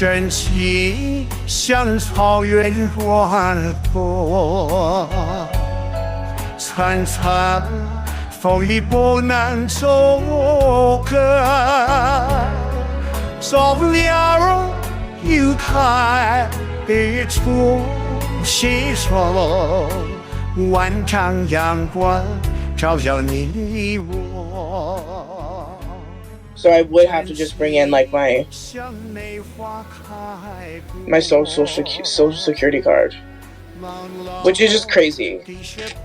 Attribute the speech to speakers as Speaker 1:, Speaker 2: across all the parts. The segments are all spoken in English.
Speaker 1: 真情像草原软弱，层层风雨不能阻隔，走不了舞台别出西窗，万丈阳光照耀你我。
Speaker 2: So I would have to just bring in like my social security card, which is just crazy.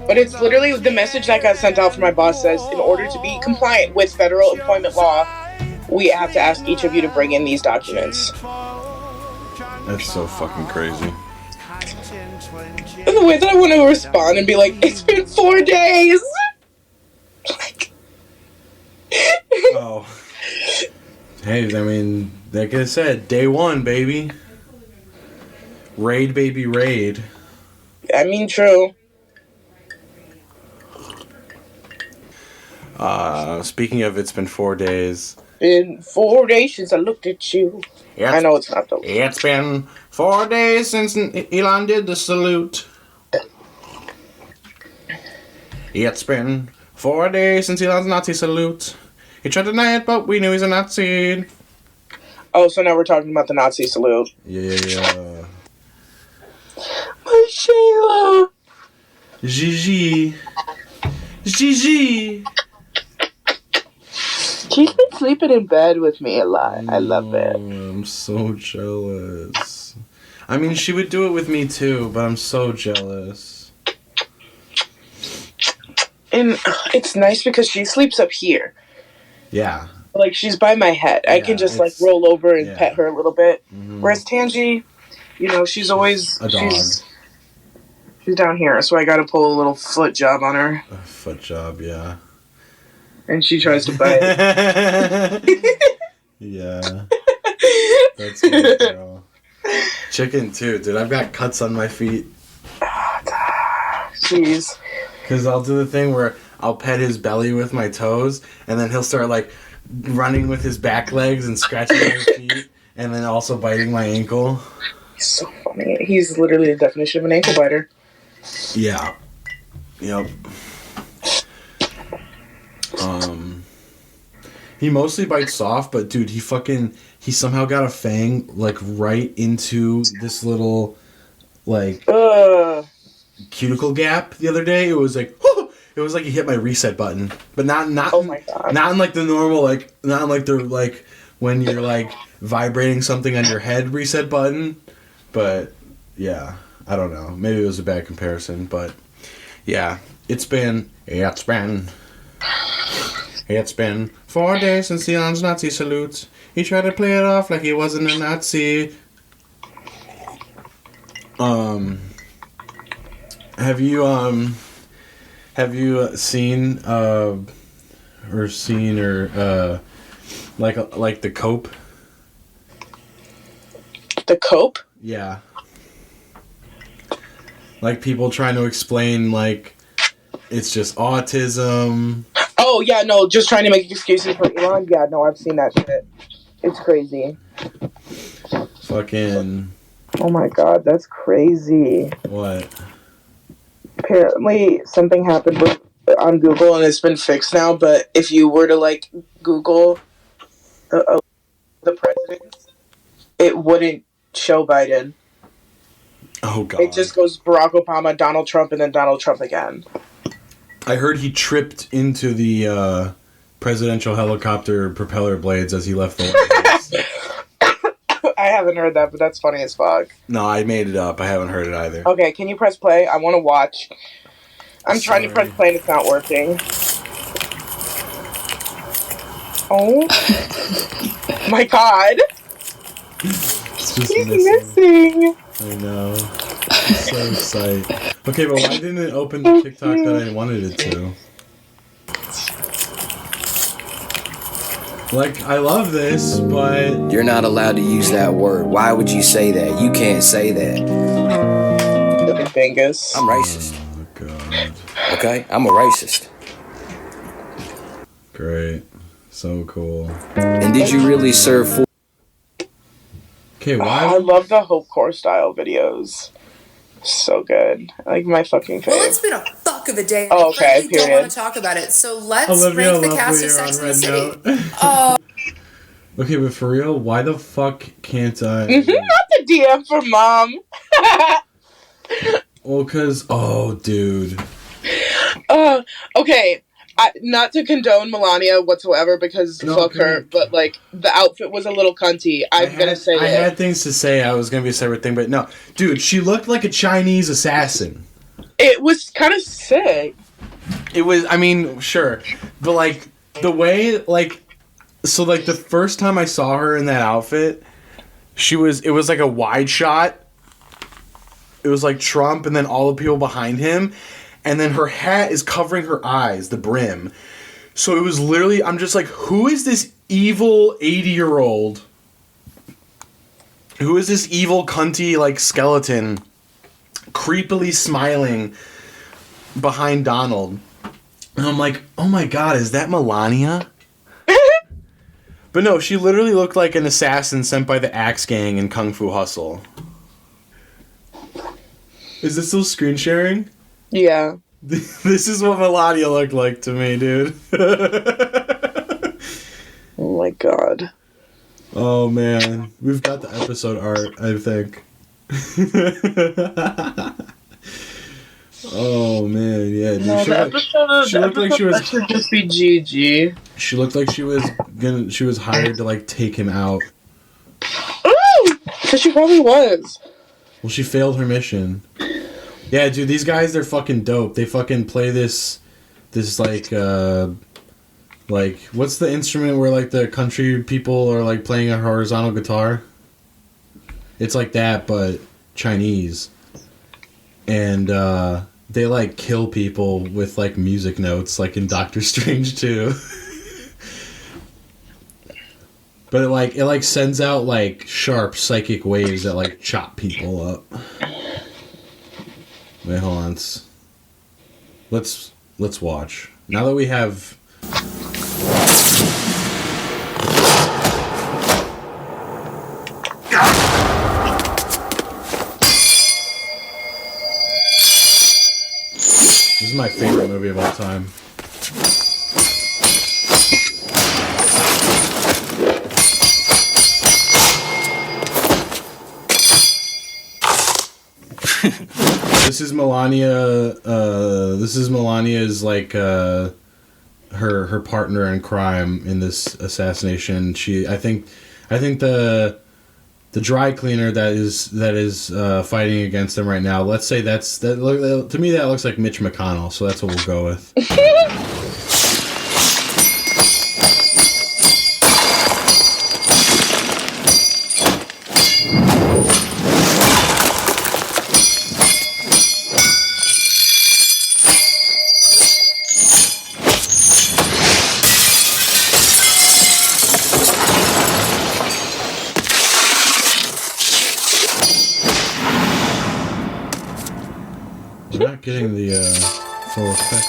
Speaker 2: But it's literally the message that got sent out from my boss says, in order to be compliant with federal employment law, we have to ask each of you to bring in these documents.
Speaker 3: That's so fucking crazy.
Speaker 2: And the way that I want to respond and be like, it's been 4 days. Like,
Speaker 3: oh. Hey, I mean, like I said, day one, baby. Raid, baby, raid.
Speaker 2: I mean, true.
Speaker 3: Speaking of, it's been 4 days.
Speaker 2: Been 4 days since I looked at you. I know it's not the.
Speaker 3: It's been 4 days since Elon did the salute. It's been 4 days since Elon's Nazi salute. He tried to deny it, but we knew he's a Nazi.
Speaker 2: Oh, so now we're talking about the Nazi salute.
Speaker 3: Yeah.
Speaker 2: My Shayla.
Speaker 3: Gigi. Gigi.
Speaker 2: She's been sleeping in bed with me a lot. I love it.
Speaker 3: I'm so jealous. I mean, she would do it with me too, but I'm so jealous.
Speaker 2: And it's nice because she sleeps up here.
Speaker 3: Yeah.
Speaker 2: Like, she's by my head. I can just, like, roll over and pet her a little bit. Mm-hmm. Whereas Tangy, you know, she's always...
Speaker 3: a dog.
Speaker 2: She's down here, so I gotta pull a little foot job on her.
Speaker 3: A foot job, yeah.
Speaker 2: And she tries to bite.
Speaker 3: Yeah. That's good, girl. Chicken, too. Dude, I've got cuts on my feet.
Speaker 2: Jeez.
Speaker 3: Because I'll do the thing where I'll pet his belly with my toes, and then he'll start, like, running with his back legs and scratching my feet, and then also biting my ankle.
Speaker 2: He's so funny. He's literally the definition of an ankle biter.
Speaker 3: Yeah. Yep. He mostly bites soft, but dude, he somehow got a fang, like, right into this little, like, cuticle gap the other day. It was like, it was like he hit my reset button, but not
Speaker 2: oh my God.
Speaker 3: Not in like the normal, like, not in like the, like, when you're like vibrating something on your head reset button. But yeah, I don't know, maybe it was a bad comparison, but yeah, it's been 4 days since Elon's Nazi salute. He tried to play it off like he wasn't a Nazi. Have you seen like the cope?
Speaker 2: The cope?
Speaker 3: Yeah. Like people trying to explain like it's just autism.
Speaker 2: Oh yeah, no, just trying to make excuses for Elon. Yeah, no, I've seen that shit. It's crazy.
Speaker 3: Fucking.
Speaker 2: Oh my God, that's crazy.
Speaker 3: What?
Speaker 2: Apparently something happened on Google and it's been fixed now, but if you were to like Google the presidents, it wouldn't show Biden.
Speaker 3: Oh God.
Speaker 2: It just goes Barack Obama, Donald Trump, and then Donald Trump again.
Speaker 3: I heard he tripped into the presidential helicopter propeller blades as he left the White House.
Speaker 2: I haven't heard that, but that's funny as fuck.
Speaker 3: No, I made it up. I haven't heard it either.
Speaker 2: Okay, can you press play? I want to watch. I'm trying to press play and it's not working. Oh. My God.
Speaker 3: It's just
Speaker 2: He's missing.
Speaker 3: I know. So sight. Okay, but why didn't it open the TikTok that I wanted it to? Like, I love this, but...
Speaker 4: You're not allowed to use that word. Why would you say that? You can't say that.
Speaker 2: Bingus.
Speaker 4: I'm racist.
Speaker 3: Oh, God.
Speaker 4: Okay? I'm a racist.
Speaker 3: Great. So cool.
Speaker 4: And did you really serve
Speaker 3: Okay, why?
Speaker 2: I love the Hope Core style videos. So good. Like my fucking face.
Speaker 5: Well, it's been a fuck of a day.
Speaker 2: Oh, okay,
Speaker 5: I don't want
Speaker 2: period.
Speaker 5: to talk about it. So let's
Speaker 3: Olivia,
Speaker 5: rank the
Speaker 3: lovely,
Speaker 5: cast of
Speaker 3: you're
Speaker 5: Sex
Speaker 3: on
Speaker 5: and the
Speaker 3: Red
Speaker 5: City.
Speaker 3: Note. Okay, but for real, why the fuck can't I?
Speaker 2: Not the DM for mom.
Speaker 3: Well, cause dude.
Speaker 2: Okay. Not to condone Melania whatsoever because fuck her, but like the outfit was a little cunty. I'm gonna say
Speaker 3: I had things to say. I was gonna be a separate thing, but no, dude, she looked like a Chinese assassin.
Speaker 2: It was kind of sick.
Speaker 3: It was. I mean, sure, but like the way, like, so like the first time I saw her in that outfit, it was like a wide shot. It was like Trump and then all the people behind him. And then her hat is covering her eyes, the brim. So it was literally, I'm just like, who is this evil 80-year-old? Who is this evil cunty, like, skeleton creepily smiling behind Donald? And I'm like, oh my god, is that Melania? But no, she literally looked like an assassin sent by the Axe Gang in Kung Fu Hustle. Is this still screen sharing?
Speaker 2: Yeah.
Speaker 3: This is what Melania looked like to me, dude.
Speaker 2: Oh my god.
Speaker 3: Oh man. We've got the episode art, I think. Oh man, yeah. Dude.
Speaker 2: No,
Speaker 3: She looked like she was.
Speaker 2: That should just be GG.
Speaker 3: She looked like she was hired to like take him out.
Speaker 2: Ooh! So she probably was.
Speaker 3: Well, she failed her mission. Yeah, dude, these guys, they're fucking dope. They fucking play this like, what's the instrument where, like, the country people are, like, playing a horizontal guitar? It's like that, but Chinese. And, they, like, kill people with, like, music notes, like in Doctor Strange 2. But it, like, sends out, like, sharp psychic waves that, like, chop people up. Wait, hold on. Let's watch. Now that we have... This is my favorite movie of all time. This is Melania. This is Melania's like her partner in crime in this assassination. I think the dry cleaner that is fighting against them right now. Let's say to me that looks like Mitch McConnell. So that's what we'll go with. We're not getting the full effect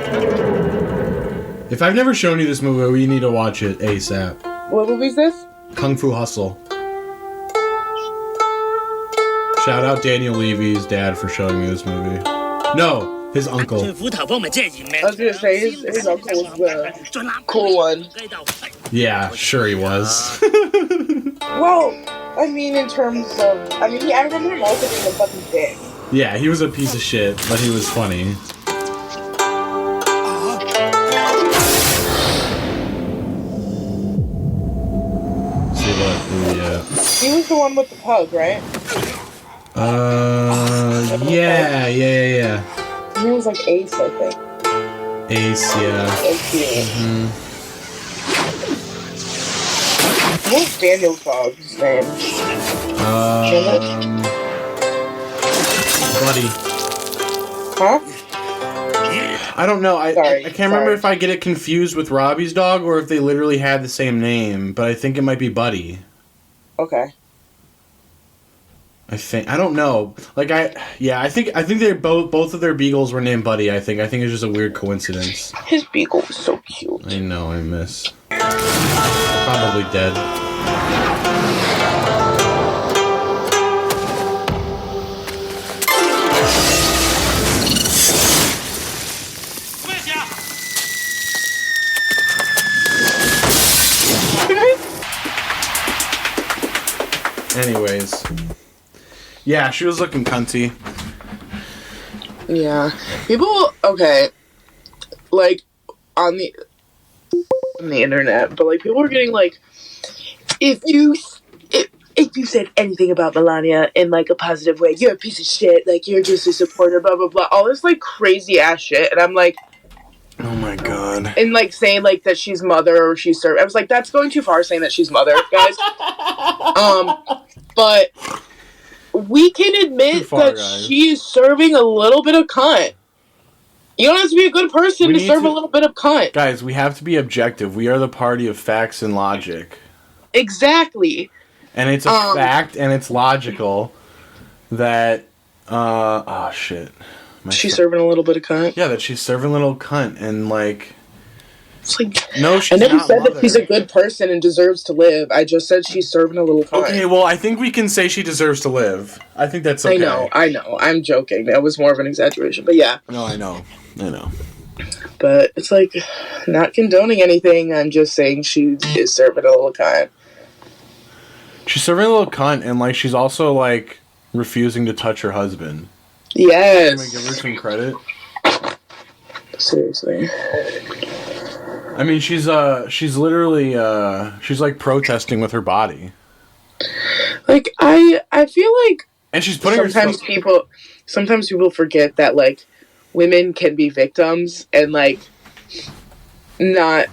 Speaker 3: yet. If I've never shown you this movie, we need to watch it ASAP.
Speaker 2: What movie is this?
Speaker 3: Kung Fu Hustle. Shout out Daniel Levy's dad for showing me this movie. No, his uncle.
Speaker 2: I was gonna say his uncle was the cool one.
Speaker 3: Yeah, sure he was.
Speaker 2: Well, I mean, in terms of, I remember him also being a fucking dick.
Speaker 3: Yeah, he was a piece of shit, but he was funny. See what? Yeah.
Speaker 2: He was the one with the pug, right?
Speaker 3: Yeah.
Speaker 2: He was like Ace, I think.
Speaker 3: Ace, yeah.
Speaker 2: So cute.
Speaker 3: Mm-hmm.
Speaker 2: What's Daniel's dog's name?
Speaker 3: Buddy.
Speaker 2: Huh?
Speaker 3: I don't know. I can't remember
Speaker 2: sorry.
Speaker 3: if I get it confused with Robbie's dog or if they literally had the same name, but I think it might be Buddy.
Speaker 2: Okay.
Speaker 3: I don't know. Like I think they both of their beagles were named Buddy. I think it's just a weird coincidence.
Speaker 2: His beagle was so cute.
Speaker 3: I know. I miss. Probably dead. Anyways. Yeah, she was looking cunty.
Speaker 2: Yeah. People, okay, like, on the internet, but, like, people were getting, like, if you said anything about Melania in, like, a positive way, you're a piece of shit, like, you're just a supporter, blah, blah, blah, all this, like, crazy-ass shit, and I'm like...
Speaker 3: Oh, my God.
Speaker 2: And, like, saying, like, that she's mother or she's servant. I was like, that's going too far, saying that she's mother, guys. But... we can admit that guys. She is serving a little bit of cunt. You don't have to be a good person to serve a little bit of cunt.
Speaker 3: Guys, we have to be objective. We are the party of facts and logic.
Speaker 2: Exactly.
Speaker 3: And it's a fact and it's logical that... oh, shit.
Speaker 2: She's serving a little bit of cunt?
Speaker 3: Yeah, that she's serving a little cunt and, like...
Speaker 2: It's like,
Speaker 3: no, she's
Speaker 2: I never
Speaker 3: not
Speaker 2: said
Speaker 3: mother.
Speaker 2: That she's a good person and deserves to live. I just said she's serving a little cunt.
Speaker 3: Okay, well, I think we can say she deserves to live. I think that's okay.
Speaker 2: I know. I'm joking. That was more of an exaggeration, but yeah.
Speaker 3: No, I know.
Speaker 2: But it's like, not condoning anything. I'm just saying she is serving a little cunt.
Speaker 3: She's serving a little cunt, and, like, she's also, like, refusing to touch her husband.
Speaker 2: Yes.
Speaker 3: Can we give her some credit?
Speaker 2: Seriously.
Speaker 3: I mean, she's literally, she's, like, protesting with her body.
Speaker 2: Like, I feel like...
Speaker 3: And she's putting
Speaker 2: sometimes people forget that, like, women can be victims and, like, not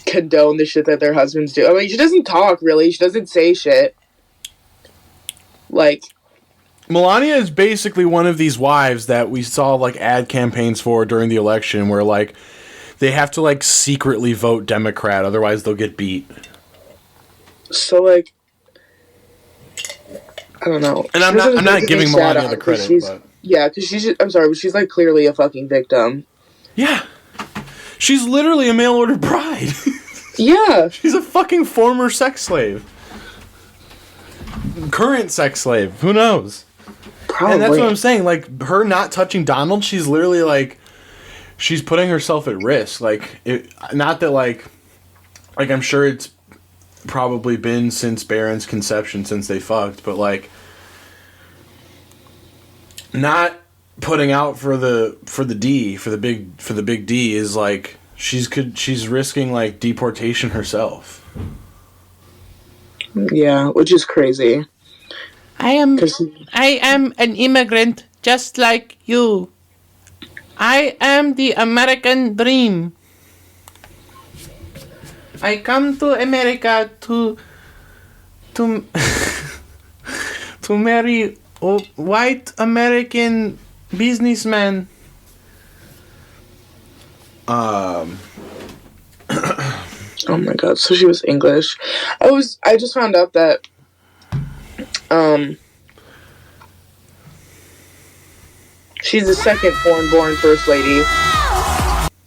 Speaker 2: condone the shit that their husbands do. I mean, she doesn't talk, really. She doesn't say shit. Like...
Speaker 3: Melania is basically one of these wives that we saw, like, ad campaigns for during the election where, like, they have to, like, secretly vote Democrat, otherwise they'll get beat.
Speaker 2: So, like, I don't know.
Speaker 3: And I'm not giving Melania the credit, but...
Speaker 2: Yeah, because I'm sorry, but she's, like, clearly a fucking victim.
Speaker 3: Yeah. She's literally a mail-order bride.
Speaker 2: Yeah.
Speaker 3: She's a fucking former sex slave. Current sex slave. Who knows? Probably. And that's what I'm saying. Like, her not touching Donald, she's literally, like... She's putting herself at risk. Like, not that, like, I'm sure it's probably been since Baron's conception, since they fucked, but, like, not putting out for the big D is, like, she's risking, like, deportation herself.
Speaker 2: Yeah, which is crazy.
Speaker 6: I am an immigrant just like you. I am the American dream. I come to America to marry a white American businessman.
Speaker 2: Oh my god, so she was English. I just found out that she's the second foreign-born first lady.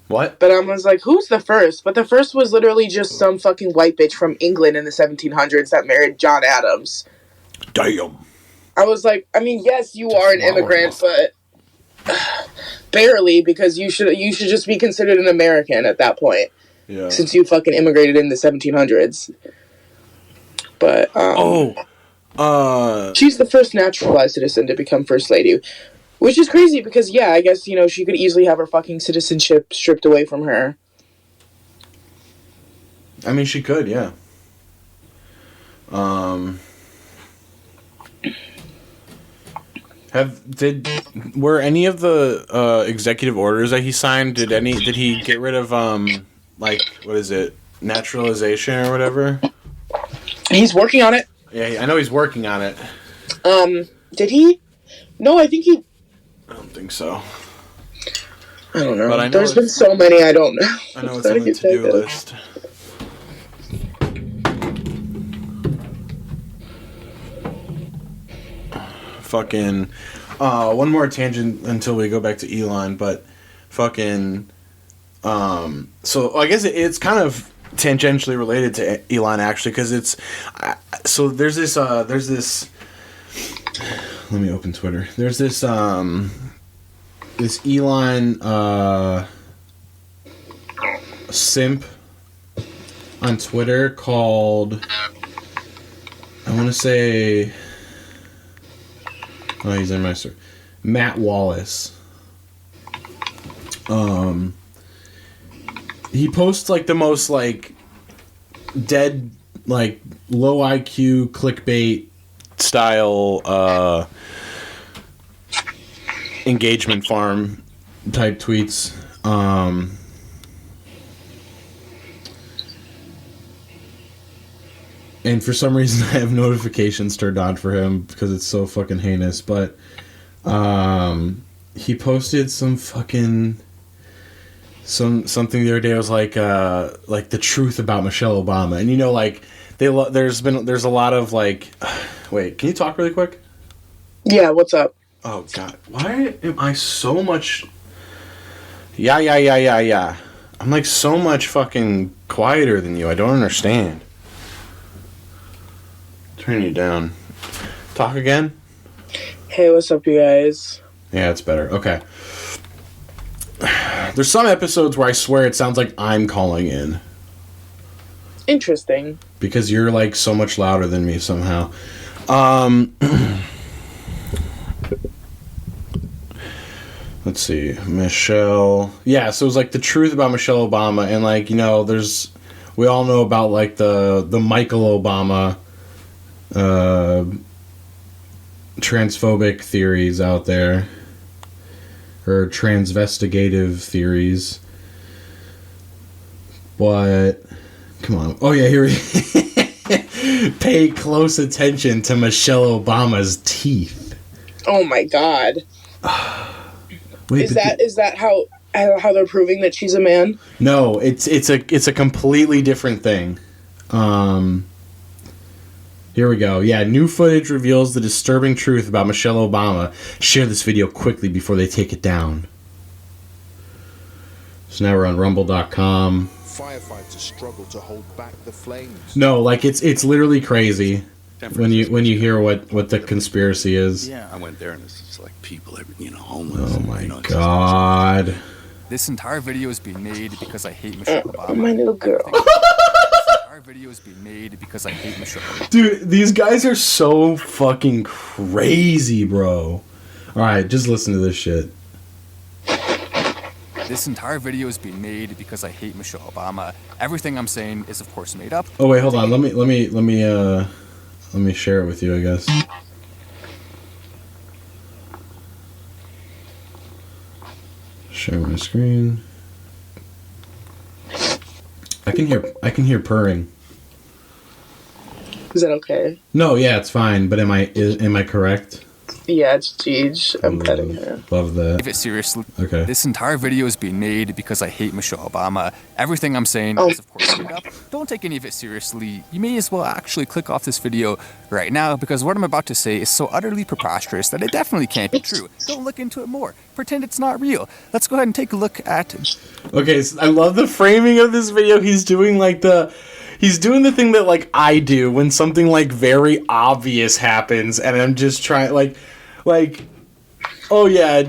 Speaker 3: What?
Speaker 2: But I was like, who's the first? But the first was literally just some fucking white bitch from England in the 1700s that married John Adams.
Speaker 3: Damn.
Speaker 2: I was like, I mean, yes, you are an immigrant, but barely, because you should just be considered an American at that point.
Speaker 3: Yeah.
Speaker 2: Since you fucking immigrated in the 1700s. But, she's the first naturalized citizen to become first lady. Which is crazy because, yeah, I guess, she could easily have her fucking citizenship stripped away from her.
Speaker 3: I mean, she could, yeah. Were any of the executive orders that he signed, did he get rid of, like, what is it, naturalization or whatever?
Speaker 2: He's working on it.
Speaker 3: Yeah, I know he's working on it.
Speaker 2: Did he? No, I think he...
Speaker 3: I don't think so.
Speaker 2: I don't know. But there's been so many, I don't know.
Speaker 3: I know it's on the to-do list. Fucking... one more tangent until we go back to Elon, but fucking... so, I guess it's kind of tangentially related to Elon actually, because it's so there's this let me open Twitter. There's this this Elon simp on Twitter called, I want to say, oh, he's in my story, Matt Wallace. He posts like the most like dead, like low IQ clickbait style engagement farm type tweets. And for some reason I have notifications turned on for him because it's so fucking heinous. But he posted some fucking something the other day. I was like the truth about Michelle Obama, and you know, like there's a lot of like, wait, can you talk really quick?
Speaker 2: Yeah, what's up?
Speaker 3: Oh God, why am I so much? Yeah. I'm like so much fucking quieter than you. I don't understand. Turn you down. Talk again.
Speaker 2: Hey, what's up, you guys?
Speaker 3: Yeah, it's better. Okay. There's some episodes where I swear it sounds like I'm calling in.
Speaker 2: Interesting.
Speaker 3: Because you're like so much louder than me somehow. Let's see. Michelle. Yeah, so it was like the truth about Michelle Obama, and like, you know, we all know about like the Michael Obama transphobic theories out there. Or transvestigative theories. But come on. Oh yeah, here we pay close attention to Michelle Obama's teeth.
Speaker 2: Oh my God.
Speaker 3: Wait,
Speaker 2: is that how they're proving that she's a man?
Speaker 3: No, it's a completely different thing. Here we go. Yeah, new footage reveals the disturbing truth about Michelle Obama. Share this video quickly before they take it down. So now we're on rumble.com.
Speaker 7: Firefighters struggle to hold back the flames.
Speaker 3: No, like it's literally crazy when you hear what the conspiracy is.
Speaker 8: Yeah, I went there and it's just like people, homeless.
Speaker 3: Oh my God.
Speaker 9: This entire video is being made because I hate Michelle Obama.
Speaker 2: My little girl.
Speaker 9: Video is being made because I hate Michelle.
Speaker 3: Dude, these guys are so fucking crazy, bro. Alright, just listen to this shit.
Speaker 9: This entire video is being made because I hate Michelle Obama. Everything I'm saying is of course made up.
Speaker 3: Oh wait, hold on. Let me share it with you, I guess. Share my screen. I can hear purring.
Speaker 2: Is that okay?
Speaker 3: No, yeah, it's fine. But am I correct?
Speaker 2: Yeah, it's Jeej. I'm petting her.
Speaker 3: Love that.
Speaker 9: Take it seriously.
Speaker 3: Okay.
Speaker 9: This entire video is being made because I hate Michelle Obama. Everything I'm saying is of course made up. Don't take any of it seriously. You may as well actually click off this video right now because what I'm about to say is so utterly preposterous that it definitely can't be true. Don't look into it more. Pretend it's not real. Let's go ahead and take a look at...
Speaker 3: Okay, so I love the framing of this video. He's doing the thing that like I do when something like very obvious happens, and I'm just trying like, oh yeah,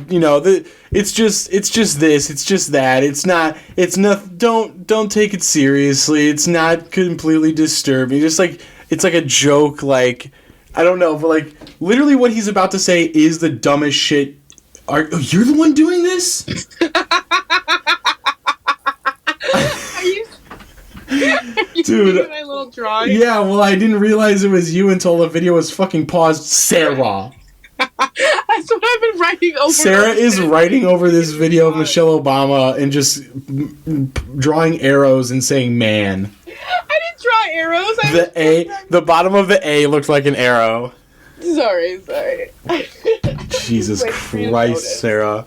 Speaker 3: it's just this, it's just that, it's not. Don't take it seriously. It's not completely disturbing. Just like it's like a joke. Like I don't know, but like literally what he's about to say is the dumbest shit. You're the one doing this? Dude,
Speaker 2: my little drawing?
Speaker 3: Yeah, well, I didn't realize it was you until the video was fucking paused. Sarah.
Speaker 2: That's what I've been writing over.
Speaker 3: Sarah is writing over this video of Michelle Obama and just drawing arrows and saying "man."
Speaker 2: I didn't draw arrows.
Speaker 3: The bottom of the A looked like an arrow.
Speaker 2: Sorry.
Speaker 3: Jesus Christ, Sarah.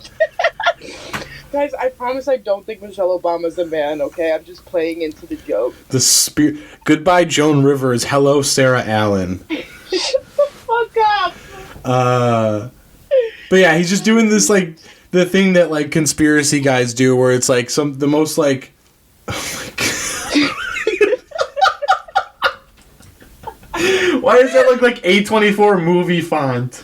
Speaker 2: Guys, I promise I don't think Michelle Obama's a man, okay? I'm just playing into the joke.
Speaker 3: Goodbye, Joan Rivers. Hello, Sarah Allen.
Speaker 2: Shut the fuck up.
Speaker 3: But yeah, he's just doing this, like, the thing that, like, conspiracy guys do, where it's, like, the most, like... Oh, my God. Why does that look like A24 movie font?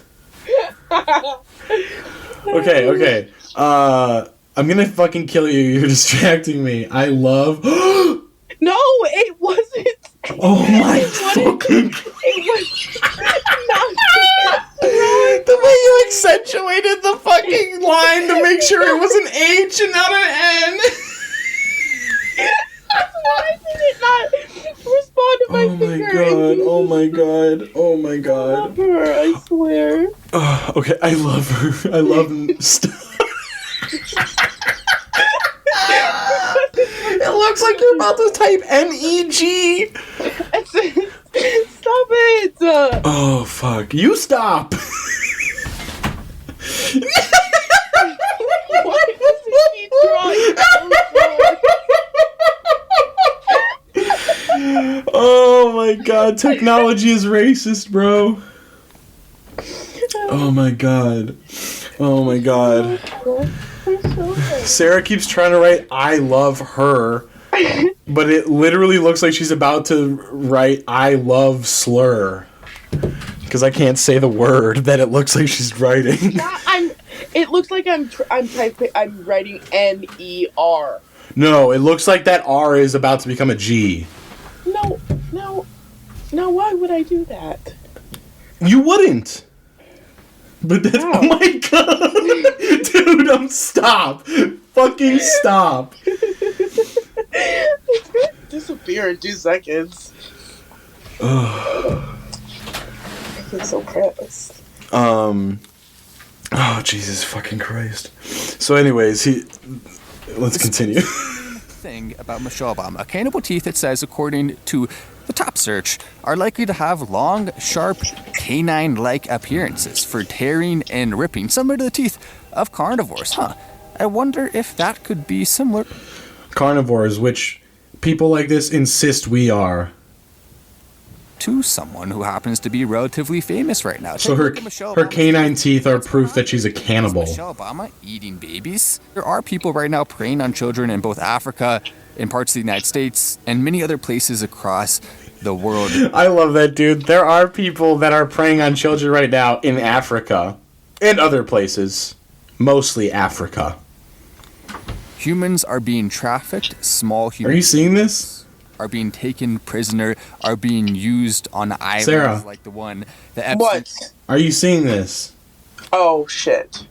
Speaker 3: Okay. I'm gonna fucking kill you. You're distracting me. I love...
Speaker 2: No, it wasn't.
Speaker 3: Oh my fucking...
Speaker 2: It was not.
Speaker 3: The way you accentuated the fucking line to make sure it was an H and not an N.
Speaker 2: Why did it not respond to my finger?
Speaker 3: Oh my god.
Speaker 2: I love her, I swear.
Speaker 3: Okay, I love her. I love It looks like you're about to type N-E-G.
Speaker 2: Stop it.
Speaker 3: Oh, fuck. You stop.
Speaker 2: Why does he keep drawing so
Speaker 3: Oh my god, technology is racist, bro. Oh my god. Sarah keeps trying to write I love her, but it literally looks like she's about to write I love slur. Because I can't say the word that it looks like she's writing.
Speaker 2: It looks like I'm writing N-E-R.
Speaker 3: No, it looks like that R is about to become a G.
Speaker 2: No, why would I do that?
Speaker 3: You wouldn't. But that's... Oh my god! Dude, stop! Fucking stop!
Speaker 2: It's gonna disappear in 2 seconds. I feel so pressed.
Speaker 3: Oh, Jesus fucking Christ. So anyways, let's continue.
Speaker 9: Thing about Michelle Obama. Cannibal teeth, it says, according to the top search, are likely to have long, sharp, canine-like appearances for tearing and ripping, similar to the teeth of carnivores. I wonder if that could be similar.
Speaker 3: Carnivores, which people like this insist we are.
Speaker 9: To someone who happens to be relatively famous right now.
Speaker 3: So her canine teeth are proof that she's a cannibal.
Speaker 9: Michelle Obama eating babies? There are people right now preying on children in both Africa, in parts of the United States, and many other places across the world.
Speaker 3: I love that, dude. There are people that are preying on children right now in Africa and other places. Mostly Africa.
Speaker 9: Humans are being trafficked. Small humans.
Speaker 3: Are you seeing this?
Speaker 9: Are being taken prisoner, are being used on islands
Speaker 3: Sarah.
Speaker 9: like the one that
Speaker 2: What?
Speaker 3: Are you seeing this?
Speaker 2: Oh, shit.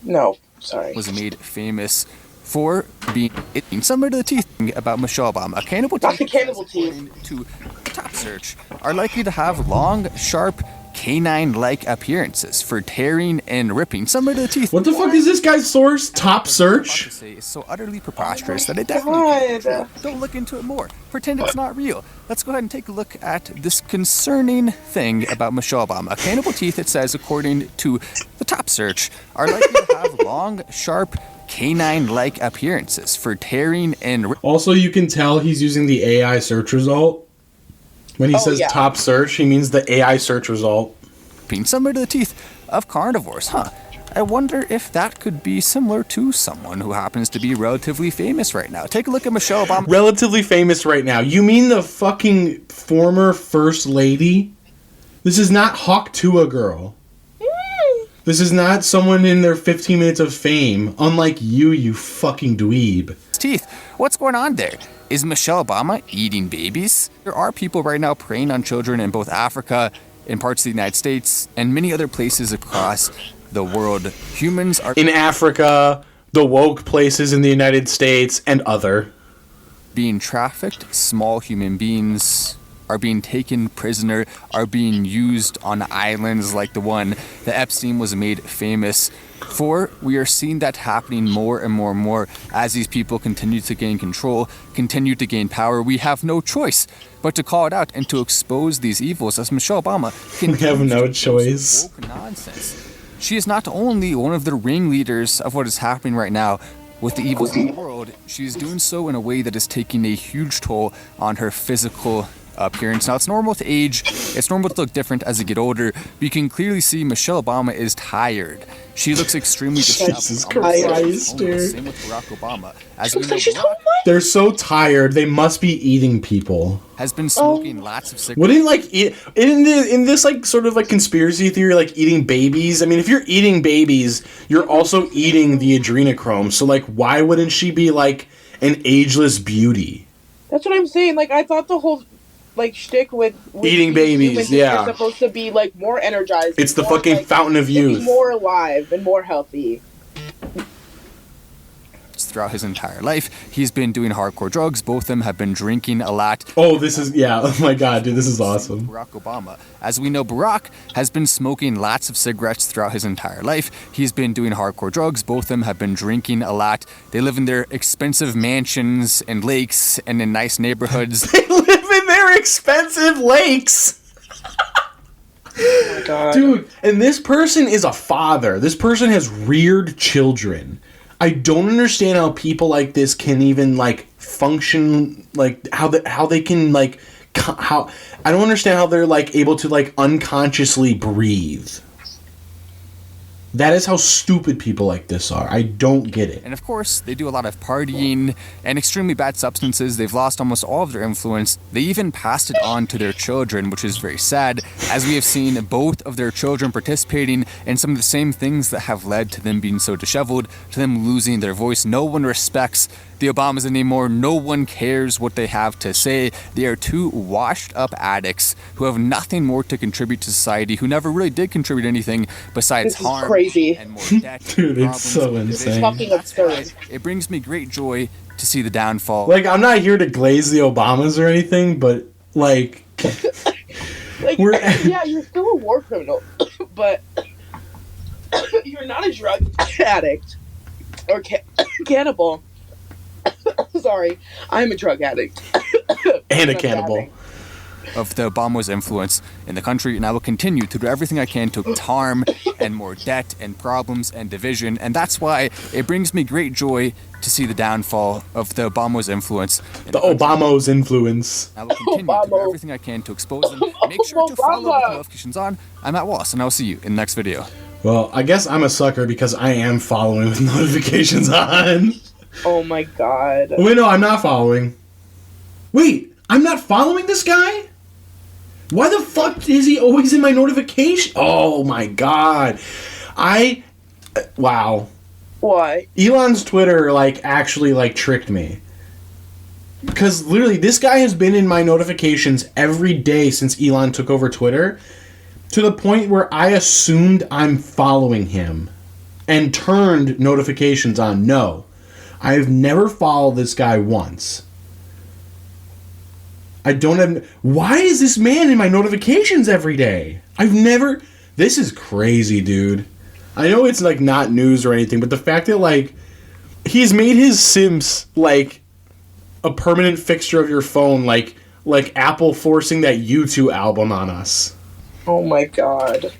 Speaker 2: No, sorry.
Speaker 9: Was made famous for being similar to the teeth about Michelle Obama. Cannibal
Speaker 2: Not the
Speaker 9: teeth,
Speaker 2: cannibal
Speaker 9: according to the top search, are likely to have long, sharp, canine-like appearances for tearing and ripping, similar to the teeth.
Speaker 3: What the fuck is this guy's source? Top search?
Speaker 9: It's so utterly preposterous that it definitely can't be true. Don't look into it more. Pretend it's not real. Let's go ahead and take a look at this concerning thing about Michelle Obama. Cannibal teeth, it says, according to the top search, are likely to have long, sharp, canine-like appearances for tearing and...
Speaker 3: Also, you can tell he's using the AI search result. When he says top search, he means the AI search result.
Speaker 9: Similar to the teeth of carnivores, I wonder if that could be similar to someone who happens to be relatively famous right now. Take a look at Michelle Obama.
Speaker 3: Relatively famous right now. You mean the fucking former first lady? This is not Hawk Tuah girl. This is not someone in their 15 minutes of fame, unlike you fucking dweeb.
Speaker 9: Teeth. What's going on there? Is Michelle Obama eating babies? There are people right now preying on children in both Africa, in parts of the United States, and many other places across the world. Humans are...
Speaker 3: In Africa, the woke places in the United States, and other.
Speaker 9: Being trafficked. Small human beings are being taken prisoner, are being used on islands like the one that Epstein was made famous for. We are seeing that happening more and more and more as these people continue to gain control, continue to gain power. We have no choice but to call it out and to expose these evils as Michelle Obama
Speaker 3: We have no choice.
Speaker 9: Nonsense. She is not only one of the ringleaders of what is happening right now with the evils in the world, she is doing so in a way that is taking a huge toll on her physical appearance. Now, it's normal to age, it's normal to look different as you get older, you can clearly see Michelle Obama is tired. She looks extremely disheveled.
Speaker 3: Jesus Christ, dude.
Speaker 9: Same with Barack Obama. As we know,
Speaker 2: She's
Speaker 9: Barack
Speaker 2: homeless?
Speaker 3: They're so tired. They must be eating people.
Speaker 9: has been smoking lots of cigarettes.
Speaker 3: Wouldn't like in this like sort of like conspiracy theory, like eating babies? I mean, if you're eating babies, you're also eating the adrenochrome. So like, why wouldn't she be like an ageless beauty?
Speaker 2: That's what I'm saying. Like, I thought the whole like shtick with
Speaker 3: Eating babies,
Speaker 2: humans
Speaker 3: yeah.
Speaker 2: is supposed to be like more energized.
Speaker 3: It's the
Speaker 2: more,
Speaker 3: fucking
Speaker 2: like,
Speaker 3: fountain of
Speaker 2: to be
Speaker 3: youth.
Speaker 2: more alive and more healthy.
Speaker 9: Throughout his entire life, he's been doing hardcore drugs. Both of them have been drinking a lot.
Speaker 3: Oh, this is Oh my god, dude, this is awesome.
Speaker 9: Barack Obama. As we know, Barack has been smoking lots of cigarettes throughout his entire life. He's been doing hardcore drugs. Both of them have been drinking a lot. They live in their expensive mansions and lakes and in nice neighborhoods.
Speaker 3: They live in their expensive lakes.
Speaker 2: Oh my god.
Speaker 3: Dude, and this person is a father. This person has reared children. I don't understand how people like this can even like function, like how they can like how I don't understand how they're like able to like unconsciously breathe. That is how stupid people like this are. I don't get it.
Speaker 9: And of course, they do a lot of partying and extremely bad substances. They've lost almost all of their influence. They even passed it on to their children, which is very sad, as we have seen both of their children participating in some of the same things that have led to them being so disheveled, to them losing their voice. No one respects the Obamas anymore. No one cares what they have to say. They are two washed up addicts who have nothing more to contribute to society, who never really did contribute anything besides
Speaker 2: This is
Speaker 9: harm
Speaker 2: crazy.
Speaker 9: and more debt.
Speaker 3: Dude, it's
Speaker 9: problems,
Speaker 3: so
Speaker 9: and
Speaker 3: insane.
Speaker 9: division.
Speaker 2: Fucking
Speaker 9: That's why
Speaker 2: absurd.
Speaker 9: it brings me great joy to see the downfall.
Speaker 3: Like, I'm not here to glaze the Obamas or anything, but like
Speaker 2: Like,
Speaker 3: We're-
Speaker 2: yeah, you're still a war criminal, but you're not a drug addict or cannibal. Sorry, I'm a drug addict.
Speaker 3: and a
Speaker 2: I'm
Speaker 3: cannibal.
Speaker 2: dabbing.
Speaker 9: Of the Obama's influence in the country, and I will continue to do everything I can to harm and more debt and problems and division. And that's why it brings me great joy to see the downfall of the Obama's influence in
Speaker 3: The
Speaker 9: country.
Speaker 3: Obama's influence.
Speaker 9: I will continue to do
Speaker 2: Obama.
Speaker 9: everything I can to expose them. Make sure to follow with the notifications on. I'm at Wass, and I'll see you in the next video.
Speaker 3: Well, I guess I'm a sucker because I am following with notifications on.
Speaker 2: Oh my god.
Speaker 3: Wait, no, I'm not following. Wait, I'm not following this guy? Why the fuck is he always in my notification? Oh my god. Wow.
Speaker 2: Why?
Speaker 3: Elon's Twitter, like, actually, like, tricked me. Because, literally, this guy has been in my notifications every day since Elon took over Twitter, to the point where I assumed I'm following him, and turned notifications on. No. I've never followed this guy once. I don't have... Why is this man in my notifications every day? I've never... This is crazy, dude. I know it's, like, not news or anything, but the fact that, like, he's made his Sims, like, a permanent fixture of your phone, like Apple forcing that U2 album on us.
Speaker 2: Oh my god.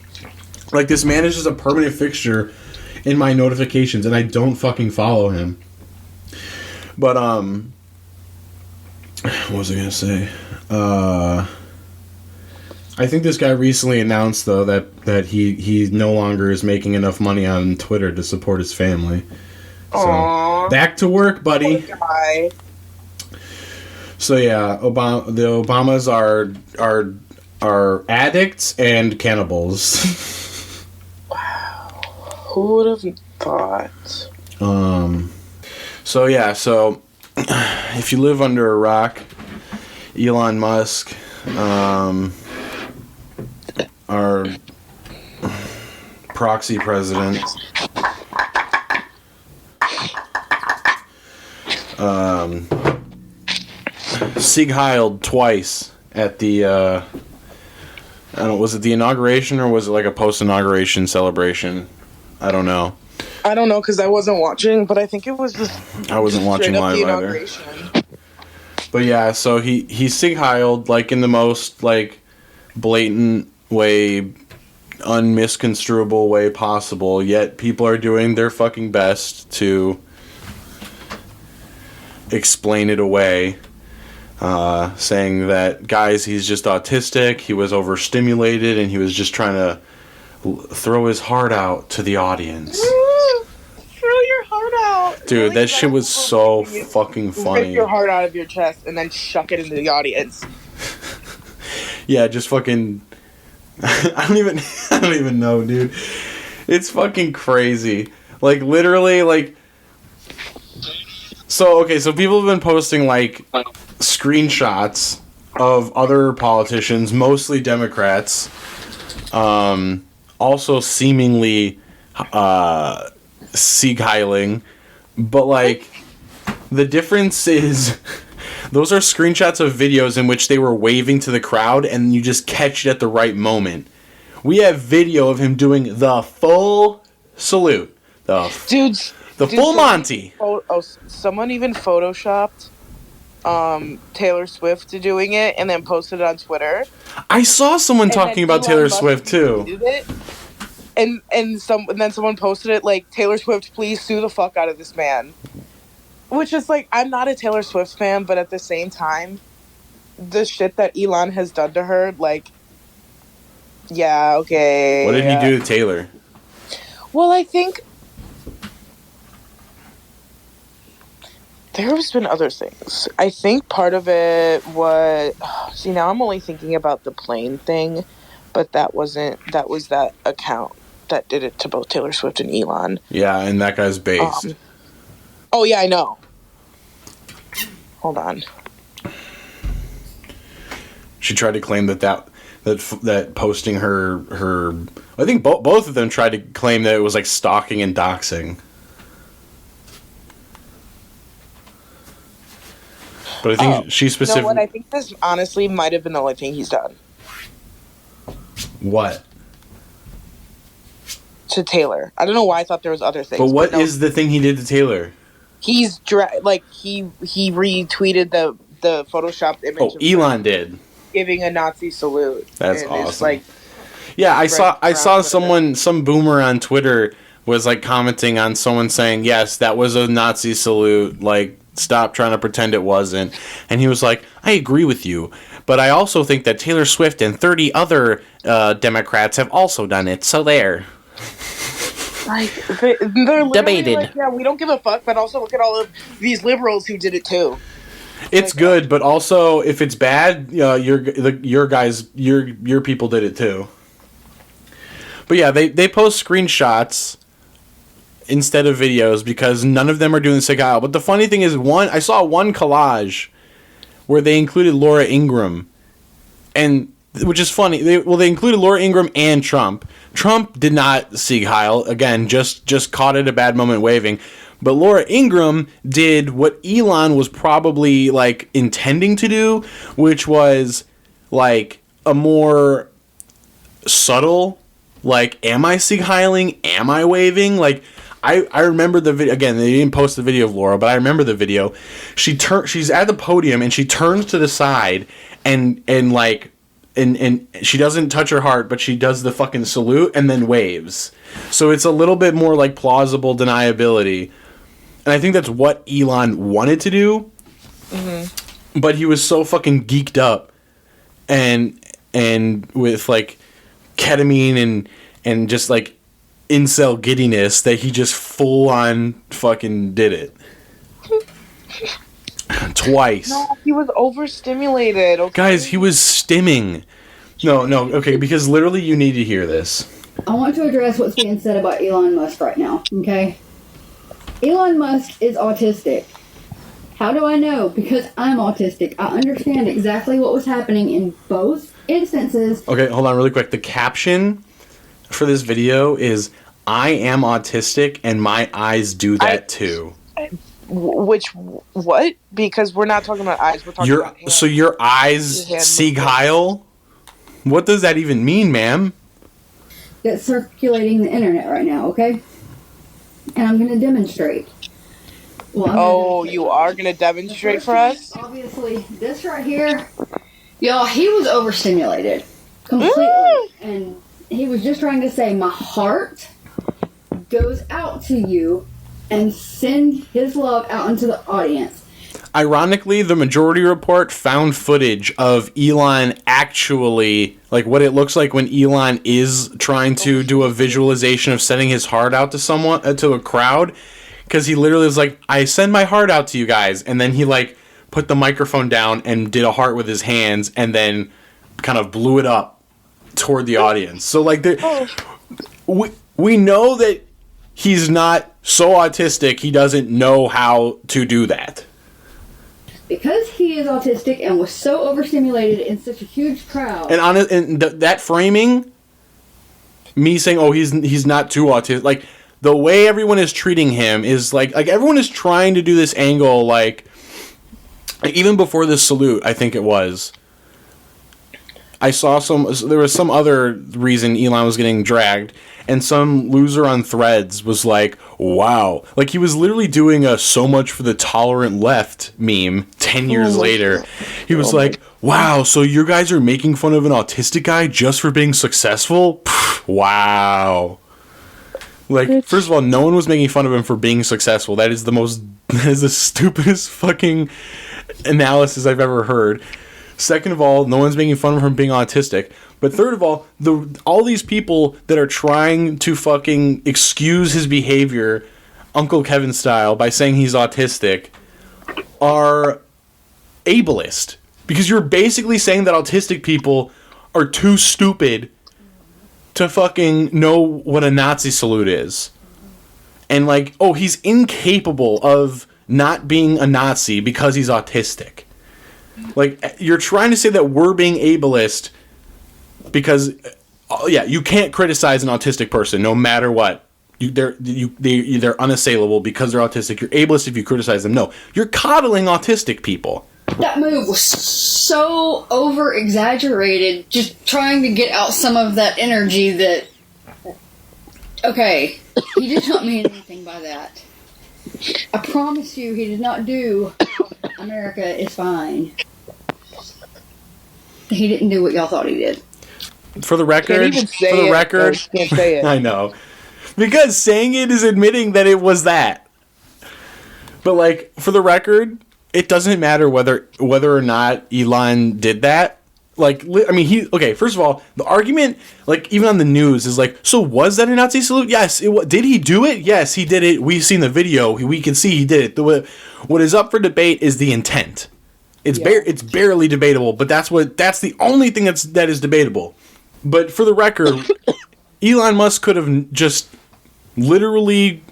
Speaker 3: Like, this man is just a permanent fixture in my notifications, and I don't fucking follow him. But, what was I gonna say? I think this guy recently announced, though, that he no longer is making enough money on Twitter to support his family. So,
Speaker 2: Aww.
Speaker 3: back to work, buddy.
Speaker 2: Poor guy.
Speaker 3: So yeah, the Obamas are addicts and cannibals.
Speaker 2: Wow. Who would have thought?
Speaker 3: So yeah, so if you live under a rock, Elon Musk, our proxy president, Sig Heiled twice at the I don't know, was it the inauguration or was it like a post-inauguration celebration? I don't know.
Speaker 2: I don't know because I wasn't watching, but I think it was just.
Speaker 3: I wasn't watching
Speaker 2: straight up
Speaker 3: live
Speaker 2: the
Speaker 3: either.
Speaker 2: inauguration.
Speaker 3: But yeah, so he Sig Heiled like in the most like blatant way, unmisconstruable way possible, yet people are doing their fucking best to explain it away. saying that, guys, he's just autistic, he was overstimulated, and he was just trying to throw his heart out to the audience.
Speaker 2: Throw your heart out.
Speaker 3: Dude, that shit was so fucking funny.
Speaker 2: Rip your heart out of your chest and then shuck it into the audience.
Speaker 3: Yeah, just fucking... I don't even know, dude. It's fucking crazy. Like, literally, like... So people have been posting, like, screenshots of other politicians, mostly Democrats, also seemingly Sieg Heiling, but, like, the difference is... Those are screenshots of videos in which they were waving to the crowd, and you just catch it at the right moment. We have video of him doing the full salute. The full Monty.
Speaker 2: Someone even photoshopped Taylor Swift doing it and then posted it on Twitter.
Speaker 3: I saw someone talking about Taylor Swift too.
Speaker 2: And then someone posted it like, Taylor Swift, please sue the fuck out of this man. Which is like, I'm not a Taylor Swift fan, but at the same time, the shit that Elon has done to her, like, yeah, okay.
Speaker 3: What did he do to Taylor?
Speaker 2: Well, I think there's been other things. I think part of it was... See, now I'm only thinking about the plane thing, but that was that account that did it to both Taylor Swift and Elon.
Speaker 3: Yeah, and that guy's based.
Speaker 2: Oh, yeah, I know. Hold on.
Speaker 3: She tried to claim that posting her I think both of them tried to claim that it was like stalking and doxing. But I think she specifically...
Speaker 2: You know what? I think this honestly might have been the only thing he's done.
Speaker 3: What?
Speaker 2: To Taylor. I don't know why I thought there was other things.
Speaker 3: But what is the thing he did to Taylor?
Speaker 2: He's he retweeted the photoshopped image.
Speaker 3: Oh, Elon did.
Speaker 2: Giving a Nazi salute.
Speaker 3: That's
Speaker 2: and
Speaker 3: awesome.
Speaker 2: It's like,
Speaker 3: yeah, I saw some boomer on Twitter was like commenting on someone saying, yes, that was a Nazi salute, like, stop trying to pretend it wasn't. And he was like, I agree with you, but I also think that Taylor Swift and 30 other Democrats have also done it, so there.
Speaker 2: Like, they're
Speaker 6: debated.
Speaker 2: Like, yeah, we don't give a fuck, but also look at all of these liberals who did it too.
Speaker 3: It's like, good, but also if it's bad, your people did it too. But yeah, they post screenshots instead of videos because none of them are doing Sieg Heil. But the funny thing is, I saw one collage where they included Laura Ingraham, and which is funny. They included Laura Ingraham and Trump. Trump did not Sieg Heil, again, just caught it a bad moment waving. But Laura Ingraham did what Elon was probably like intending to do, which was like a more subtle, like, am I Sieg Heiling? Am I waving? Like, I remember the video. Again, they didn't post the video of Laura, but I remember the video. She's at the podium and she turns to the side and she doesn't touch her heart, but she does the fucking salute and then waves. So it's a little bit more like plausible deniability. And I think that's what Elon wanted to do. Mm-hmm. But he was so fucking geeked up and with like ketamine and just like incel giddiness that he just full on fucking did it. Twice.
Speaker 2: No, he was overstimulated. Okay?
Speaker 3: Guys, he was stimming. No, okay, because literally you need to hear this.
Speaker 10: I want to address what's being said about Elon Musk right now, okay? Elon Musk is autistic. How do I know? Because I'm autistic. I understand exactly what was happening in both instances.
Speaker 3: Okay, hold on really quick. The caption for this video is, I am autistic and my eyes do that too.
Speaker 2: What? Because we're not talking about eyes. We're talking about hands.
Speaker 3: So your eyes Sieg Heil? What does that even mean, ma'am?
Speaker 10: That's circulating the internet right now, okay? And I'm going to demonstrate.
Speaker 2: Well, you are going to demonstrate for us?
Speaker 10: Obviously, this right here, y'all, he was overstimulated. Completely. And he was just trying to say, my heart goes out to you and send his love out into the audience.
Speaker 3: Ironically, the Majority Report found footage of Elon actually, like what it looks like when Elon is trying to do a visualization of sending his heart out to someone, to a crowd, because he literally was like, I send my heart out to you guys, and then he like put the microphone down and did a heart with his hands, and then kind of blew it up toward the audience. So like, we know that he's not so autistic he doesn't know how to do that.
Speaker 10: Because he is autistic and was so overstimulated in such a huge crowd.
Speaker 3: And that framing, me saying, oh, he's not too autistic, like, the way everyone is treating him is like everyone is trying to do this angle, like even before this salute, I think it was, I saw there was some other reason Elon was getting dragged, and some loser on Threads was like, wow. Like, he was literally doing a so much for the tolerant left meme 10 years later. He was like, wow, so you guys are making fun of an autistic guy just for being successful? Pfft, wow. Like, first of all, no one was making fun of him for being successful. That is the stupidest fucking analysis I've ever heard. Second of all, no one's making fun of him being autistic. But third of all, all these people that are trying to fucking excuse his behavior, Uncle Kevin style, by saying he's autistic, are ableist. Because you're basically saying that autistic people are too stupid to fucking know what a Nazi salute is. And like, oh, he's incapable of not being a Nazi because he's autistic. Like, you're trying to say that we're being ableist because, you can't criticize an autistic person no matter what. They're unassailable because they're autistic. You're ableist if you criticize them. No, you're coddling autistic people.
Speaker 10: That move was so over-exaggerated, just trying to get out some of that energy that... Okay, he did not mean anything by that. I promise you, he did not do America is fine. He didn't do what y'all thought he did.
Speaker 3: For the record,
Speaker 2: Can't say it.
Speaker 3: I know. Because saying it is admitting that it was that. But like, for the record, it doesn't matter whether or not Elon did that. Like, I mean, first of all, the argument, like, even on the news is like, so was that a Nazi salute? Yes. Did he do it? Yes, he did it. We've seen the video. We can see he did it. What is up for debate is the intent. It's barely debatable, but that's the only thing that is debatable. But for the record, Elon Musk could have just literally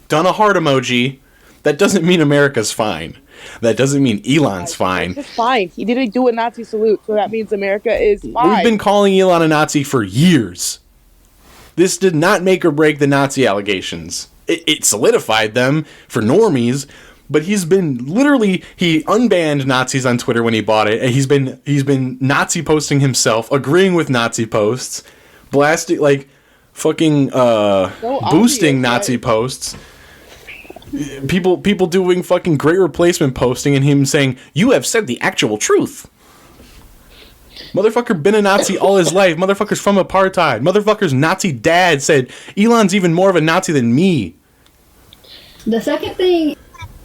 Speaker 3: done a heart emoji. That doesn't mean America's fine. That doesn't mean Elon's fine.
Speaker 2: It's fine. He didn't do a Nazi salute, so that means America is fine.
Speaker 3: We've been calling Elon a Nazi for years. This did not make or break the Nazi allegations. It solidified them for normies, but he unbanned Nazis on Twitter when he bought it, and he's been Nazi posting himself, agreeing with Nazi posts, blasting, like, fucking boosting Nazi posts. People doing fucking great replacement posting and him saying, you have said the actual truth. Motherfucker been a Nazi all his life. Motherfucker's from apartheid. Motherfucker's Nazi dad said, Elon's even more of a Nazi than me.
Speaker 10: The second thing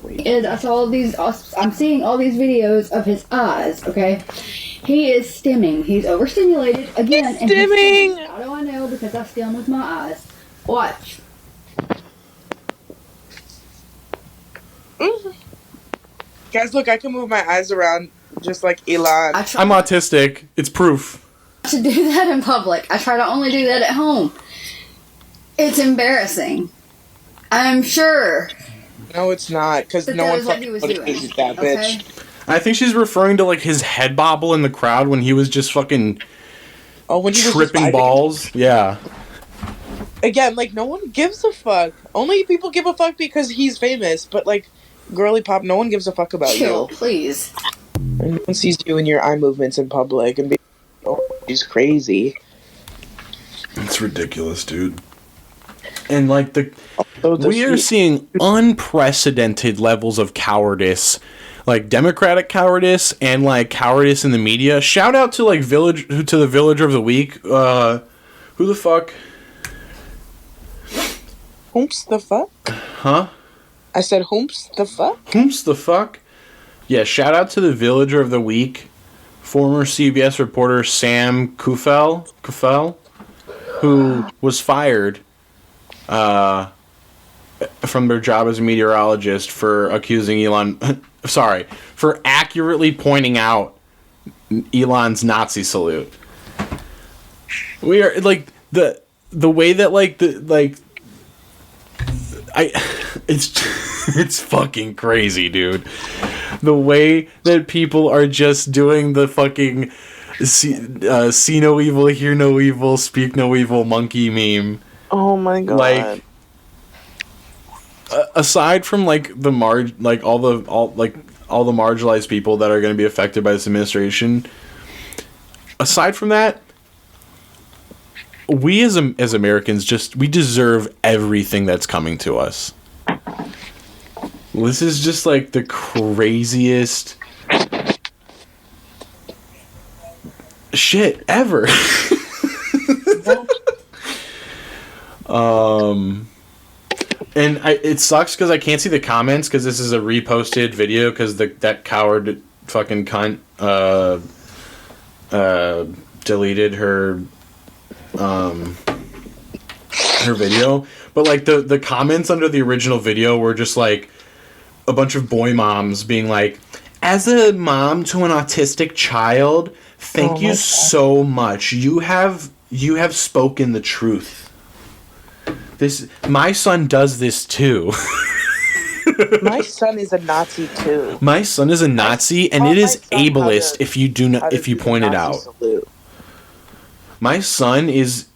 Speaker 10: is I'm seeing all these videos of his eyes, okay? He is stimming. He's overstimulated again.
Speaker 2: He's stimming!
Speaker 10: How do I know? Because I stim with my eyes. Watch.
Speaker 2: Guys, look, I can move my eyes around just like Elon.
Speaker 3: I'm autistic. It's proof.
Speaker 10: To do that in public. I try to only do that at home. It's embarrassing. I'm sure.
Speaker 2: No, it's not, because no one fucking notices that bitch.
Speaker 3: I think she's referring to like his head bobble in the crowd when he was just fucking
Speaker 2: when he
Speaker 3: tripping
Speaker 2: was
Speaker 3: balls. Yeah.
Speaker 2: Again, like, no one gives a fuck. Only people give a fuck because he's famous, but like, girly pop, no one gives a fuck about
Speaker 10: Chill,
Speaker 2: you.
Speaker 10: Please.
Speaker 2: No one sees you and your eye movements in public and he's crazy.
Speaker 3: It's ridiculous, dude. And like we are seeing unprecedented levels of cowardice, like Democratic cowardice and like cowardice in the media. Shout out to like the Villager of the Week. Who the fuck?
Speaker 2: Whomps the fuck?
Speaker 3: Huh?
Speaker 2: I said whomps the fuck?
Speaker 3: Whomps the fuck? Yeah, shout out to the Villager of the Week, former CBS reporter Sam Kufel, who was fired from their job as a meteorologist for accusing for accurately pointing out Elon's Nazi salute. We are like the way that it's fucking crazy, dude. The way that people are just doing the fucking see no evil, hear no evil, speak no evil monkey meme.
Speaker 2: Oh my god.
Speaker 3: Like, aside from like all the marginalized people that are going to be affected by this administration, aside from that, we as Americans we deserve everything that's coming to us. This is just like the craziest shit ever. And it sucks because I can't see the comments because this is a reposted video because that coward fucking cunt deleted her video. But like the comments under the original video were just like a bunch of boy moms being like, as a mom to an autistic child, thank you so much. You have spoken the truth. My son does this too.
Speaker 2: My son is a Nazi too.
Speaker 3: My son is a Nazi, and it is ableist if you point it out. Salute. My son is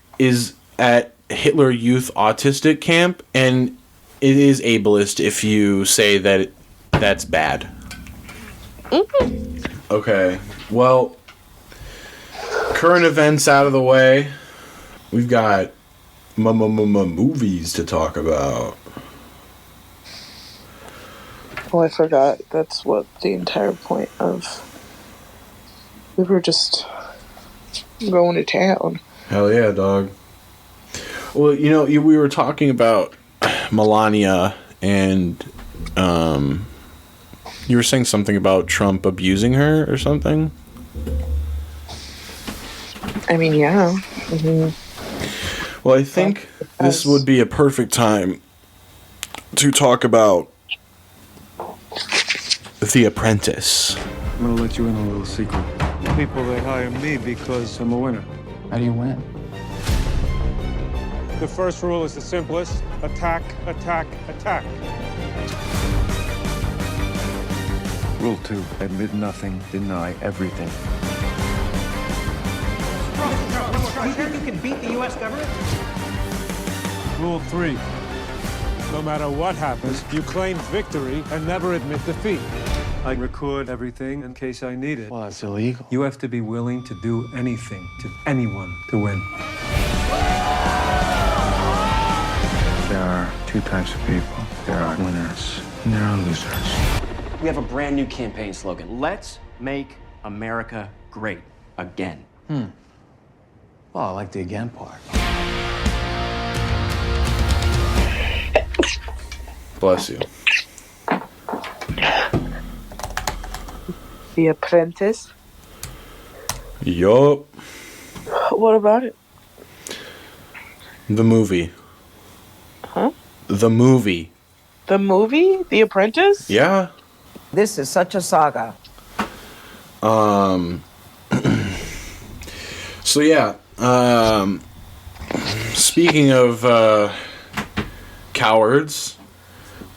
Speaker 3: at Hitler Youth Autistic Camp, and it is ableist if you say that that's bad. Mm-hmm. Okay, well, current events out of the way. We've got movies to talk about.
Speaker 2: Oh, I forgot. That's what the entire point of... We were just going to town.
Speaker 3: Hell yeah, dog. Well, we were talking about Melania, and you were saying something about Trump abusing her or something?
Speaker 2: I mean, yeah. Mm-hmm.
Speaker 3: Well, I think this would be a perfect time to talk about The Apprentice.
Speaker 11: I'm gonna let you in on a little secret. People, they hire me because I'm a winner.
Speaker 9: How do you win?
Speaker 11: The first rule is the simplest. Attack, attack, attack. Rule 2, admit nothing, deny everything.
Speaker 12: You think you can beat the U.S. government?
Speaker 11: Rule 3, no matter what happens, you claim victory and never admit defeat. I record everything in case I need it.
Speaker 9: Well, that's illegal.
Speaker 11: You have to be willing to do anything to anyone to win. There are two types of people. There are winners and there are losers.
Speaker 12: We have a brand new campaign slogan. Let's make America great again.
Speaker 9: Well, I like the again part.
Speaker 3: Bless you.
Speaker 2: The Apprentice?
Speaker 3: Yup.
Speaker 2: What about it?
Speaker 3: The movie.
Speaker 2: Huh?
Speaker 3: The movie.
Speaker 2: The movie? The Apprentice?
Speaker 3: Yeah.
Speaker 13: This is such a saga.
Speaker 3: So yeah, speaking of cowards,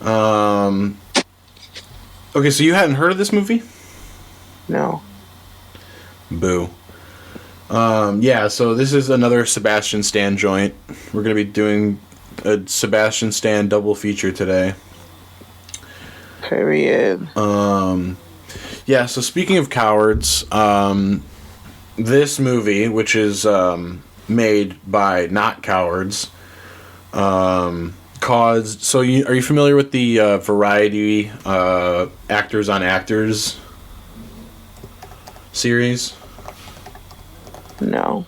Speaker 3: okay, so you hadn't heard of this movie?
Speaker 2: No.
Speaker 3: Boo. Yeah, so this is another Sebastian Stan joint. We're gonna be doing a Sebastian Stan double feature today.
Speaker 2: Period.
Speaker 3: Yeah, so speaking of cowards, this movie, which is made by not cowards, caused... So are you familiar with the Variety Actors on Actors series?
Speaker 2: No.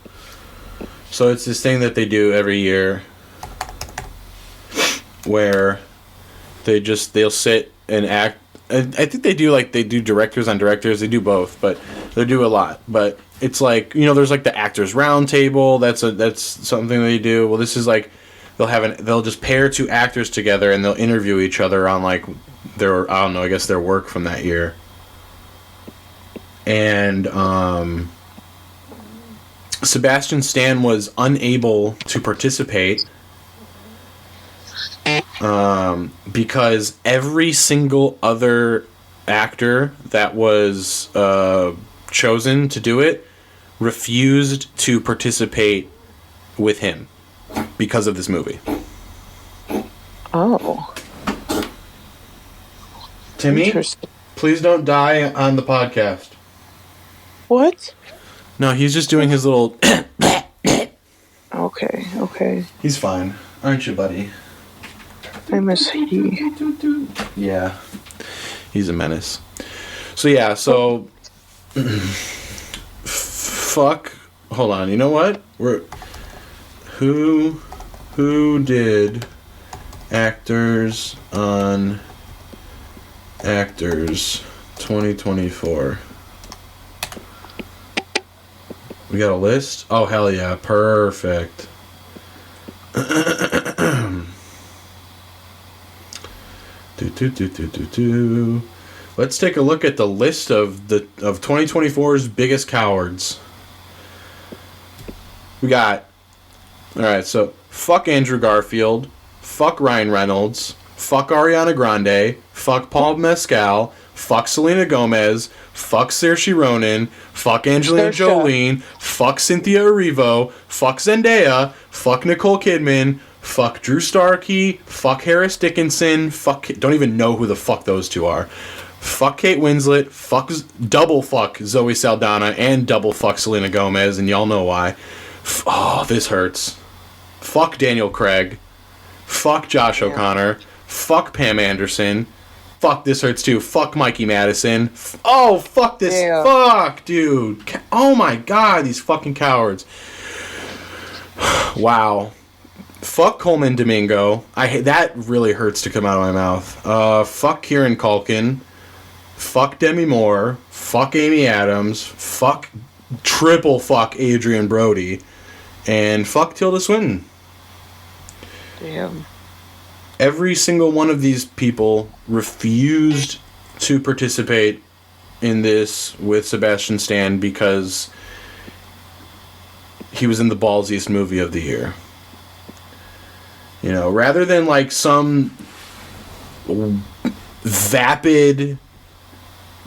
Speaker 3: So it's this thing that they do every year where they'll sit and act I think they do directors on directors. They do both, but they do a lot. But it's like, there's like the actors round table. That's something they do. Well, this is like they'll just pair two actors together and they'll interview each other on like their, I don't know, I guess their work from that year. And Sebastian Stan was unable to participate because every single other actor that was chosen to do it refused to participate with him because of this movie.
Speaker 2: Oh.
Speaker 3: Timmy, please don't die on the podcast.
Speaker 2: What?
Speaker 3: No, he's just doing his little...
Speaker 2: Okay.
Speaker 3: He's fine. Aren't you, buddy?
Speaker 2: I miss he.
Speaker 3: Yeah. He's a menace. So, yeah, fuck. Hold on, you know what? Who did Actors on Actors 2024? We got a list? Oh, hell yeah. Perfect. Let's take a look at the list of 2024's biggest cowards. We got... Alright, so fuck Andrew Garfield, fuck Ryan Reynolds, fuck Ariana Grande, fuck Paul Mescal, fuck Selena Gomez, fuck Saoirse Ronan, fuck Angelina Jolie, fuck Cynthia Erivo, fuck Zendaya, fuck Nicole Kidman, fuck Drew Starkey, fuck Harris Dickinson, don't even know who the fuck those two are. Fuck Kate Winslet, double fuck Zoe Saldana, and double fuck Selena Gomez, and y'all know why. Oh, this hurts. Fuck Daniel Craig. Fuck Josh O'Connor. Fuck Pam Anderson. Fuck, this hurts too. Fuck Mikey Madison. Oh, fuck this.
Speaker 2: Damn.
Speaker 3: Fuck, dude. Oh my god, these fucking cowards. Wow. Fuck Coleman Domingo. That really hurts to come out of my mouth. Fuck Kieran Culkin. Fuck Demi Moore. Fuck Amy Adams. Triple fuck Adrian Brody. And fuck Tilda Swinton.
Speaker 2: Damn.
Speaker 3: Every single one of these people refused to participate in this with Sebastian Stan because he was in the ballsiest movie of the year. Rather than like some vapid,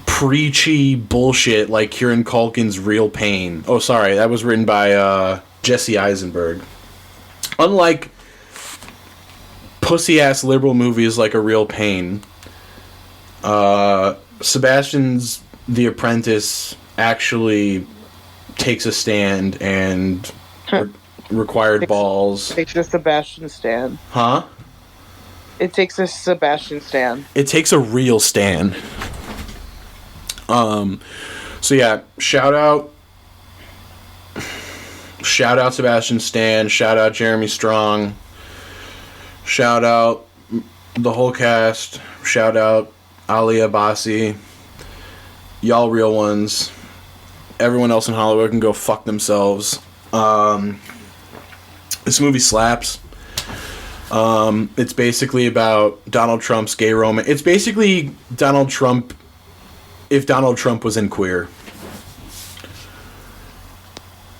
Speaker 3: preachy bullshit like Kieran Culkin's Real Pain. Oh, sorry, that was written by Jesse Eisenberg. Unlike pussy-ass liberal movies like A Real Pain, Sebastian's The Apprentice actually takes a stand and required balls.
Speaker 2: Takes a Sebastian stand.
Speaker 3: Huh?
Speaker 2: It takes a Sebastian stand.
Speaker 3: It takes a real stand. So yeah, shout out Sebastian Stan, shout out Jeremy Strong, shout out the whole cast, shout out Ali Abbasi, y'all real ones. Everyone else in Hollywood can go fuck themselves. This movie slaps. It's basically about Donald Trump's gay romance. It's basically Donald Trump if Donald Trump was in Queer.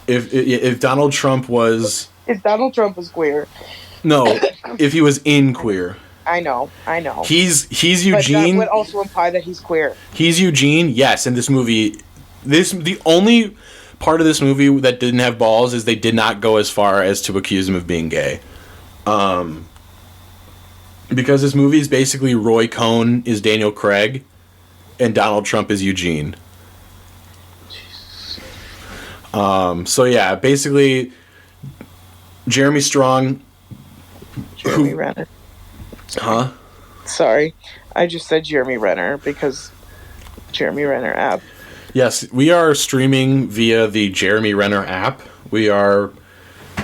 Speaker 3: If Donald Trump was...
Speaker 2: If Donald Trump was queer.
Speaker 3: No, if he was in Queer.
Speaker 2: I know.
Speaker 3: He's Eugene.
Speaker 2: But that would also imply that he's queer.
Speaker 3: He's Eugene, yes, in this movie. The only part of this movie that didn't have balls is they did not go as far as to accuse him of being gay. Because this movie is basically Roy Cohn is Daniel Craig and Donald Trump is Eugene. So yeah, basically Jeremy Strong.
Speaker 2: Jeremy Renner.
Speaker 3: Huh?
Speaker 2: Sorry. I just said Jeremy Renner because Jeremy Renner app.
Speaker 3: Yes, we are streaming via the Jeremy Renner app. We are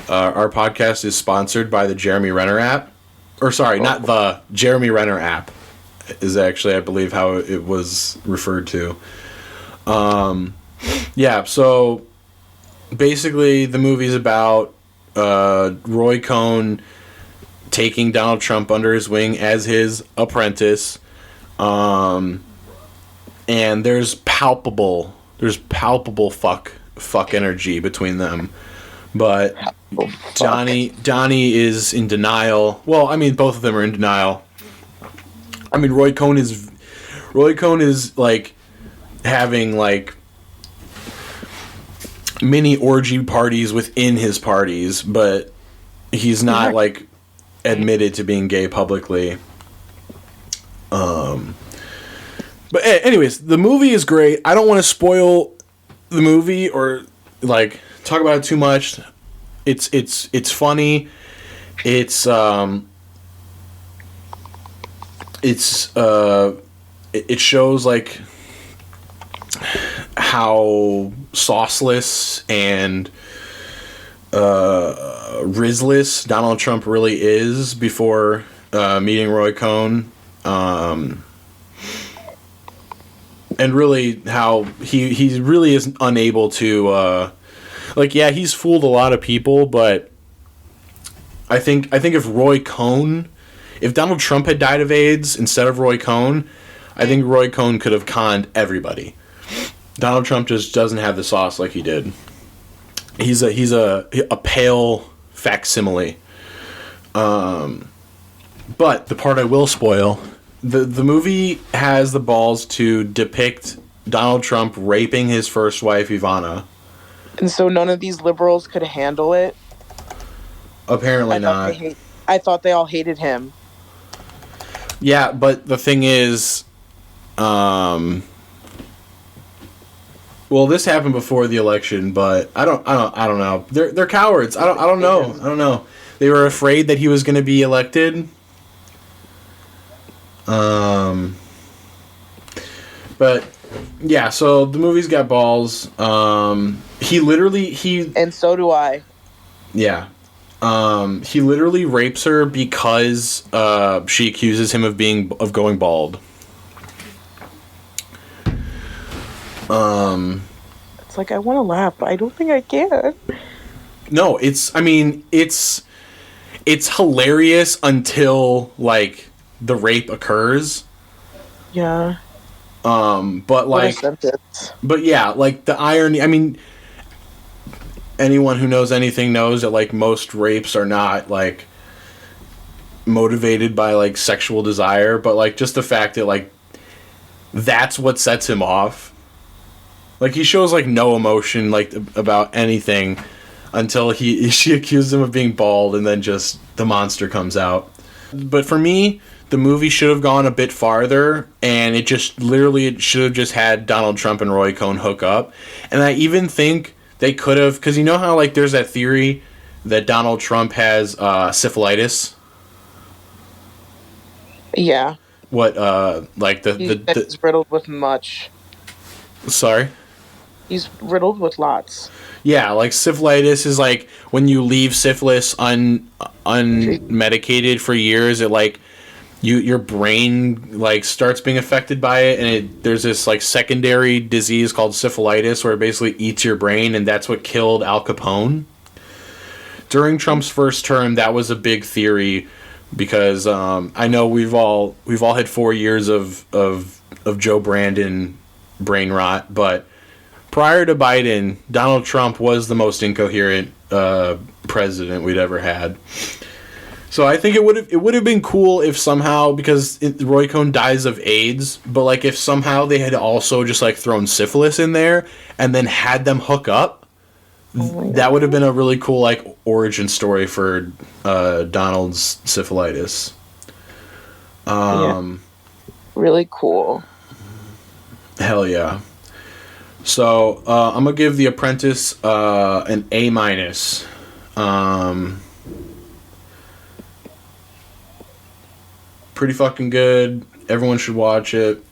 Speaker 3: our podcast is sponsored by the Jeremy Renner app. Or sorry, not the Jeremy Renner app. is actually, I believe, how it was referred to. Yeah, so basically the movie's about Roy Cohn taking Donald Trump under his wing as his apprentice. And there's palpable fuck energy between them. But Donnie is in denial. Well, I mean, both of them are in denial. I mean, Roy Cohn is like having like mini orgy parties within his parties, but he's not like admitted to being gay publicly. But anyways, the movie is great. I don't want to spoil the movie or like talk about it too much. It's funny. It shows like how sauceless and rizless Donald Trump really is before meeting Roy Cohn. And really how he really is unable to he's fooled a lot of people, but I think if Donald Trump had died of AIDS instead of Roy Cohn, I think Roy Cohn could have conned everybody. Donald Trump just doesn't have the sauce like he did. He's a pale facsimile. But the part I will spoil, the movie has the balls to depict Donald Trump raping his first wife, Ivana.
Speaker 2: And so none of these liberals could handle it?
Speaker 3: Apparently not.
Speaker 2: I thought they all hated him.
Speaker 3: Yeah, but the thing is, well, this happened before the election, but I don't know. They're cowards. I don't know. They were afraid that he was going to be elected. But yeah, so the movie's got balls. And
Speaker 2: so do I.
Speaker 3: Yeah. He literally rapes her because she accuses him of going bald.
Speaker 2: It's like I want to laugh, but I don't think I can.
Speaker 3: No, it's hilarious until like the rape occurs.
Speaker 2: Yeah.
Speaker 3: But yeah, like the irony, I mean, anyone who knows anything knows that like most rapes are not like motivated by like sexual desire, but like just the fact that like that's what sets him off. Like he shows like no emotion like about anything until she accuses him of being bald, and then just the monster comes out. But for me, the movie should have gone a bit farther, and it should have just had Donald Trump and Roy Cohn hook up. And I even think they could have, because you know how like there's that theory that Donald Trump has syphilitis.
Speaker 2: Yeah.
Speaker 3: What
Speaker 2: he's riddled with much.
Speaker 3: Sorry.
Speaker 2: He's riddled with lots.
Speaker 3: Yeah, like syphilitis is like when you leave syphilis unmedicated for years, it like your brain like starts being affected by it, and there's this like secondary disease called syphilitis where it basically eats your brain, and that's what killed Al Capone. During Trump's first term, that was a big theory because I know we've all had 4 years of Joe Brandon brain rot, but prior to Biden, Donald Trump was the most incoherent president we'd ever had. So I think it would have been cool if somehow, because Roy Cohn dies of AIDS, but like if somehow they had also just like thrown syphilis in there and then had them hook up, that would have been a really cool like origin story for Donald's syphilitis.
Speaker 2: Really cool.
Speaker 3: Hell yeah. So I'm gonna give The Apprentice an A-. Pretty fucking good. Everyone should watch it.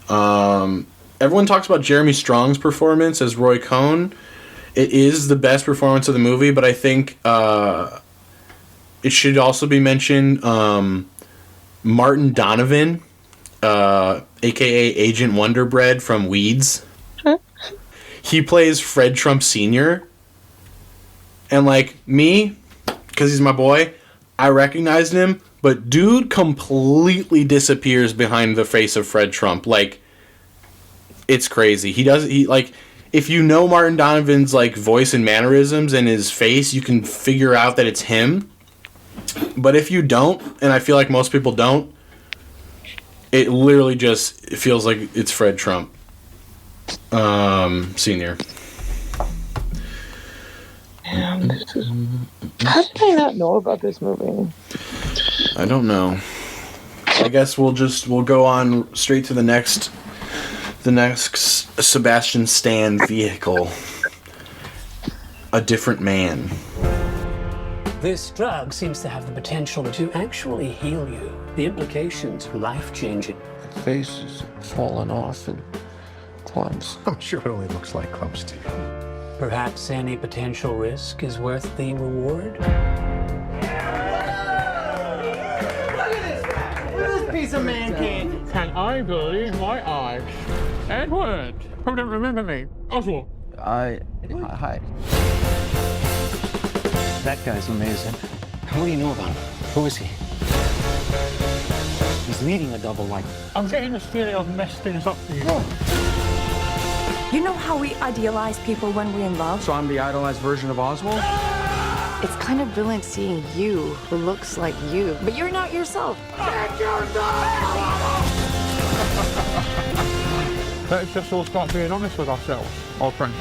Speaker 3: Everyone talks about Jeremy Strong's performance as Roy Cohn. It is the best performance of the movie, but I think it should also be mentioned Martin Donovan, aka Agent Wonderbread from Weeds. He plays Fred Trump Sr. And like me, because he's my boy, I recognized him, but dude completely disappears behind the face of Fred Trump. Like, it's crazy. He like, if you know Martin Donovan's like voice and mannerisms and his face, you can figure out that it's him. But if you don't, and I feel like most people don't, it literally just feels like it's Fred Trump Senior.
Speaker 2: Man, how did I not know about this movie?
Speaker 3: I don't know. I guess we'll go on straight to the next Sebastian Stan vehicle. A Different Man.
Speaker 14: This drug seems to have the potential to actually heal you. The implications are life-changing.
Speaker 15: The face is falling off in clumps. I'm sure it only looks like clumps to you.
Speaker 14: Perhaps any potential risk is worth the reward?
Speaker 6: Look at this piece of man candy.
Speaker 16: Can I believe my eyes? Edward! Who don't remember me? Oswald.
Speaker 12: Hi.
Speaker 14: That guy's amazing. What do you know about him? Who is he? He's leading a double life.
Speaker 16: I'm getting this feeling I've messed things up for you.
Speaker 17: You know how we idealize people when we're in love?
Speaker 12: So I'm the idolized version of Oswald?
Speaker 17: It's kind of brilliant seeing you who looks like you, but you're not yourself.
Speaker 16: Let's just all start being honest with ourselves, old friend.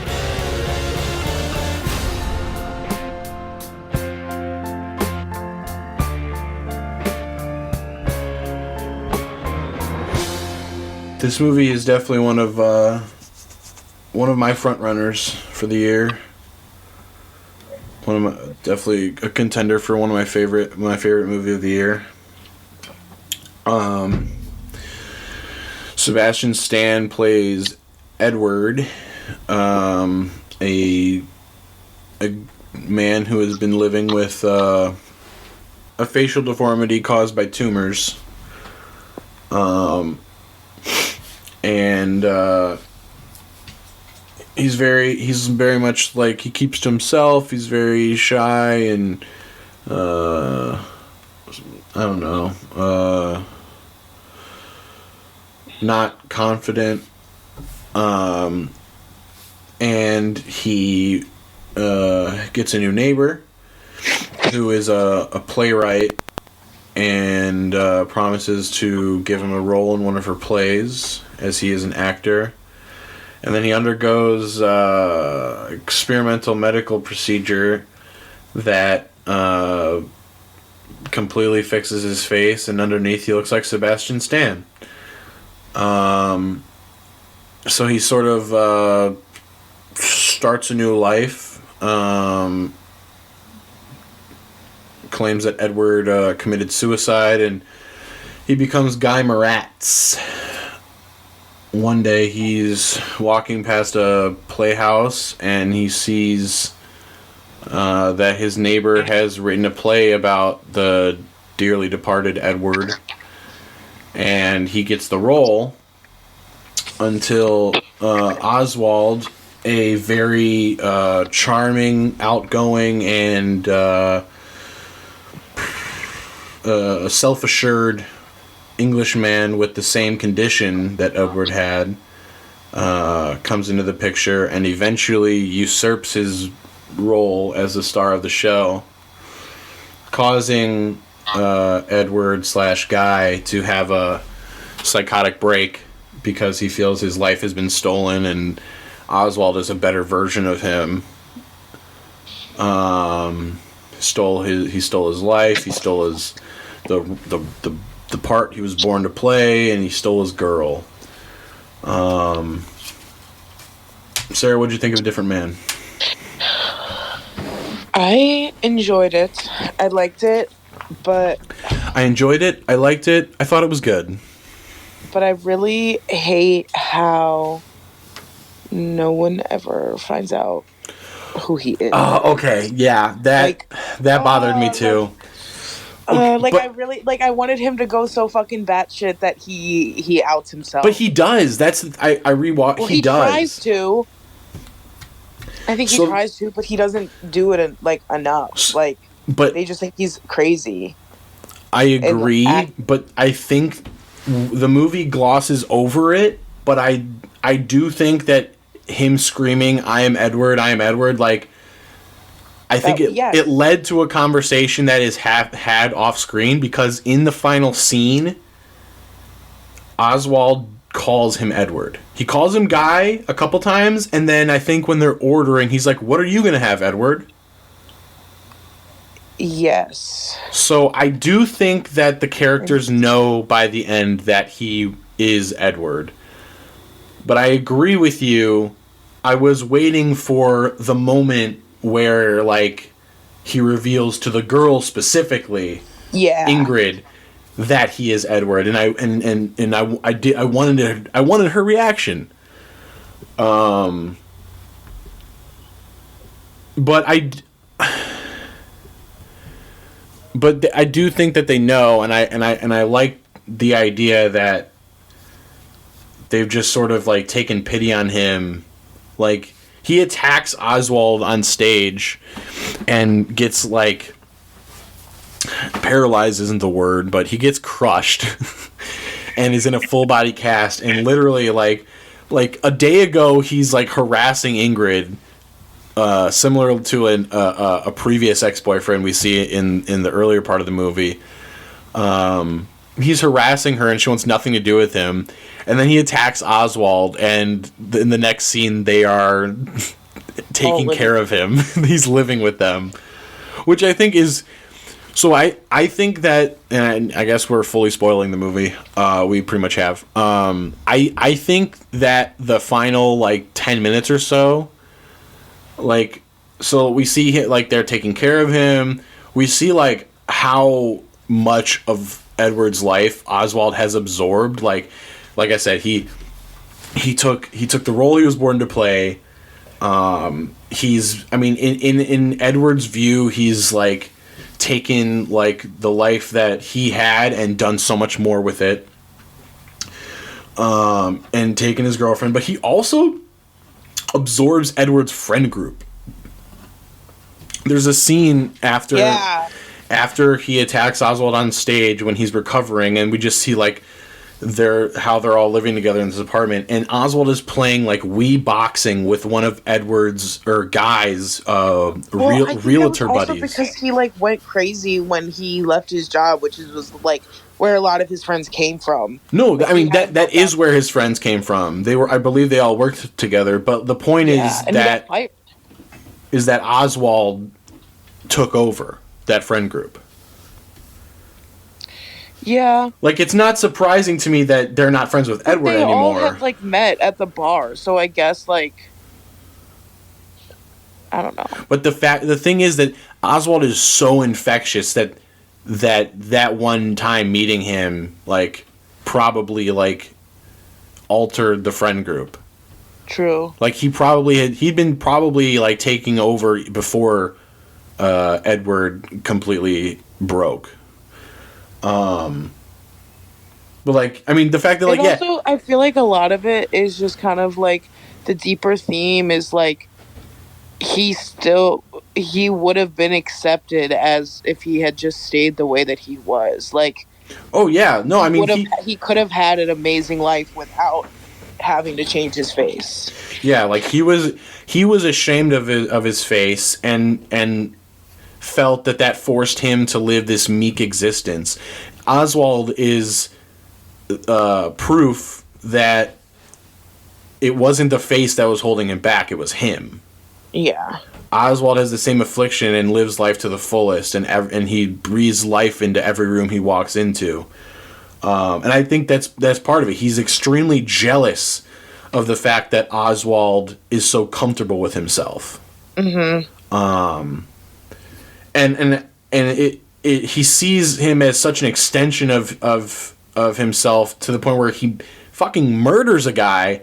Speaker 3: This movie is definitely one of my front runners for the year. Definitely a contender for one of my favorite movie of the year. Sebastian Stan plays Edward, a man who has been living with a facial deformity caused by tumors. And he's very much like, he keeps to himself. He's very shy and I don't know, not confident. And he gets a new neighbor who is a playwright and promises to give him a role in one of her plays, as he is an actor. And then he undergoes experimental medical procedure that completely fixes his face, and underneath he looks like Sebastian Stan. So he sort of starts a new life, claims that Edward committed suicide, and he becomes Guy Moratz. One day he's walking past a playhouse and he sees that his neighbor has written a play about the dearly departed Edward, and he gets the role until Oswald, a very charming, outgoing, and self-assured Englishman with the same condition that Edward had, comes into the picture and eventually usurps his role as the star of the show, causing Edward/Guy to have a psychotic break because he feels his life has been stolen and Oswald is a better version of him. He stole his life, he stole his the part he was born to play, and he stole his girl. Sarah, what did you think of A Different Man?
Speaker 2: I enjoyed it. I liked it, but...
Speaker 3: I enjoyed it. I liked it. I thought it was good.
Speaker 2: But I really hate how no one ever finds out who he is.
Speaker 3: Oh, okay. Yeah, that bothered me too.
Speaker 2: I wanted him to go so fucking batshit that he outs himself.
Speaker 3: But he does. I rewatch.
Speaker 2: Well,
Speaker 3: he does.
Speaker 2: Tries to. I think he tries to, but he doesn't do it enough. But they just think he's crazy.
Speaker 3: I agree, but I think the movie glosses over it. But I do think that him screaming, I am Edward," like, I think it led to a conversation that is had off screen, because in the final scene, Oswald calls him Edward. He calls him Guy a couple times, and then I think when they're ordering, he's like, "What are you gonna have, Edward?"
Speaker 2: Yes.
Speaker 3: So I do think that the characters know by the end that he is Edward. But I agree with you. I was waiting for the moment where, like, he reveals to the girl specifically, Ingrid, that he is Edward, and I wanted her reaction. But I do think that they know, and I like the idea that they've just sort of like taken pity on him. Like, he attacks Oswald on stage and gets like paralyzed isn't the word, but he gets crushed and is in a full body cast, and literally like a day ago he's like harassing Ingrid. Similar to a previous ex-boyfriend we see in the earlier part of the movie. He's harassing her and she wants nothing to do with him. And then he attacks Oswald, and in the next scene they are taking care of him. He's living with them. Which I think is... So I think that... And I guess we're fully spoiling the movie. We pretty much have. I think that the final, like, 10 minutes or so... Like, so we see, like, they're taking care of him. We see, like, how much of Edward's life Oswald has absorbed. Like I said, he took the role he was born to play. He's, I mean, in Edward's view, he's, like, taken, like, the life that he had and done so much more with it. And taken his girlfriend. But he also absorbs Edward's friend group. There's a scene after he attacks Oswald on stage when he's recovering, and we just see like how they're all living together in this apartment, and Oswald is playing like Wii boxing with one of Edward's or Guy's realtor buddies. Also
Speaker 2: because he like went crazy when he left his job, which was like where a lot of his friends came from.
Speaker 3: No, I mean that is where his friends came from. I believe they all worked together. But the point is that Oswald took over that friend group.
Speaker 2: Yeah.
Speaker 3: Like, it's not surprising to me that they're not friends with Edward anymore.
Speaker 2: They all had like met at the bar, so I guess like I don't know.
Speaker 3: But the thing is that Oswald is so infectious that one time meeting him, like, probably, like, altered the friend group.
Speaker 2: True.
Speaker 3: Like, he'd been probably, like, taking over before Edward completely broke. But, like, I mean, the fact that, like,
Speaker 2: also, I feel like a lot of it is just kind of, like, the deeper theme is, like, he would have been accepted as if he had just stayed the way that he was. Like,
Speaker 3: oh yeah, no, I mean,
Speaker 2: he could have had an amazing life without having to change his face.
Speaker 3: Yeah, like he was ashamed of his face and felt that forced him to live this meek existence. Oswald is proof that it wasn't the face that was holding him back; it was him.
Speaker 2: Yeah.
Speaker 3: Oswald has the same affliction and lives life to the fullest, and he breathes life into every room he walks into. And I think that's part of it. He's extremely jealous of the fact that Oswald is so comfortable with himself. Mm-hmm. And he sees him as such an extension of himself, to the point where he fucking murders a guy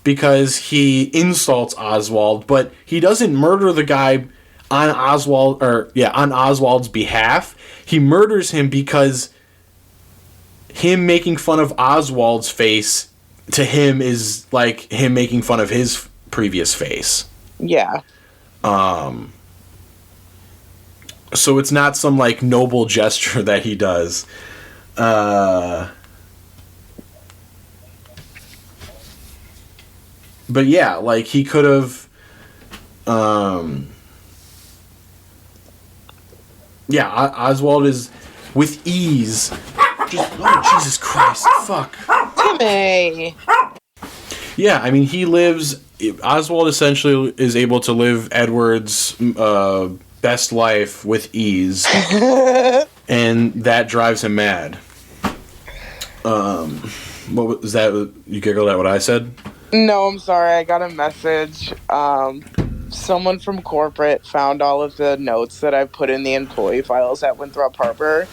Speaker 3: because he insults Oswald, but he doesn't murder the guy on Oswald's behalf. He murders him because him making fun of Oswald's face to him is like him making fun of his previous face.
Speaker 2: Yeah.
Speaker 3: So it's not some like noble gesture that he does. But yeah, like he could have Oswald is with ease. Jesus Christ, fuck.
Speaker 2: Timmy.
Speaker 3: Yeah, I mean, Oswald essentially is able to live Edward's best life with ease, and that drives him mad. What was that? You giggled at what I said?
Speaker 2: No, I'm sorry. I got a message. Someone from corporate found all of the notes that I put in the employee files at Winthrop Harbor.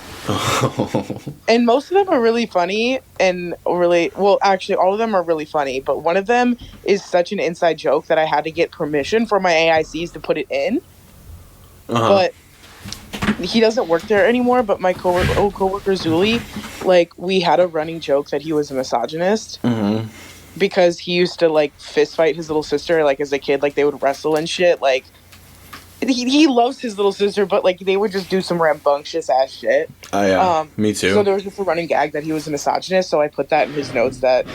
Speaker 2: And most of them are really funny and really, well, actually, all of them are really funny, but one of them is such an inside joke that I had to get permission from my AICs to put it in. But he doesn't work there anymore, but my old coworker Zuli, like, we had a running joke that he was a misogynist. Because he used to, like, fist fight his little sister, like, as a kid. Like, they would wrestle and shit. Like, he loves his little sister, but, like, they would just do some rambunctious-ass shit.
Speaker 3: Oh, yeah. Me too.
Speaker 2: So there was just a running gag that he was a misogynist, so I put that in his notes that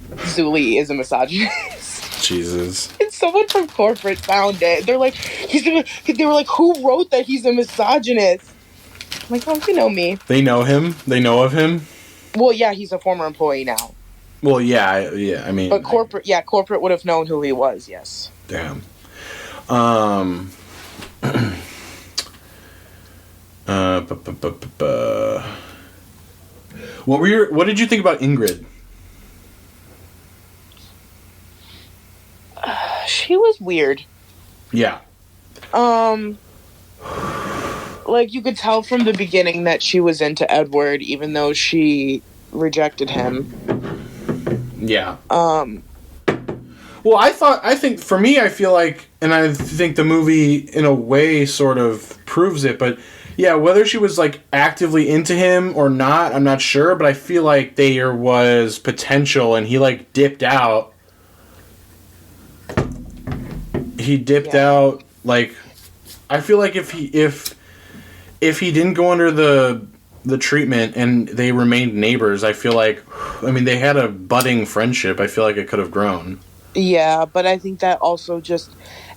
Speaker 2: Zuli is a misogynist.
Speaker 3: Jesus.
Speaker 2: And someone from corporate found it. They're like, they were like, who wrote that he's a misogynist? I'm like, oh, you know me.
Speaker 3: They know him? They know of him?
Speaker 2: Well, yeah, he's a former employee now.
Speaker 3: Well, yeah, I mean...
Speaker 2: But corporate would have known who he was, yes.
Speaker 3: Damn. What did you think about Ingrid?
Speaker 2: She was weird.
Speaker 3: Yeah.
Speaker 2: Like, you could tell from the beginning that she was into Edward, even though she rejected him.
Speaker 3: Yeah. Well, I think for me, I feel like, and I think the movie in a way sort of proves it, but yeah, whether she was like actively into him or not, I'm not sure, but I feel like there was potential and he like dipped out. He dipped out, like, I feel like if he didn't go under the treatment and they remained neighbors, I feel like, I mean, they had a budding friendship. I feel like it could have grown.
Speaker 2: Yeah, but I think that also just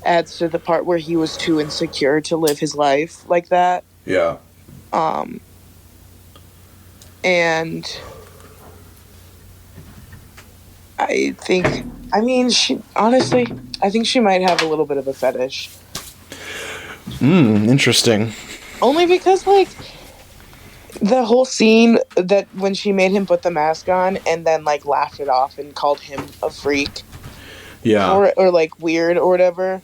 Speaker 2: adds to the part where he was too insecure to live his life like that.
Speaker 3: Yeah.
Speaker 2: And I think, I mean, honestly, I think she might have a little bit of a fetish.
Speaker 3: Interesting.
Speaker 2: Only because, like, the whole scene that when she made him put the mask on and then, like, laughed it off and called him a freak.
Speaker 3: Yeah.
Speaker 2: Or like, weird or whatever.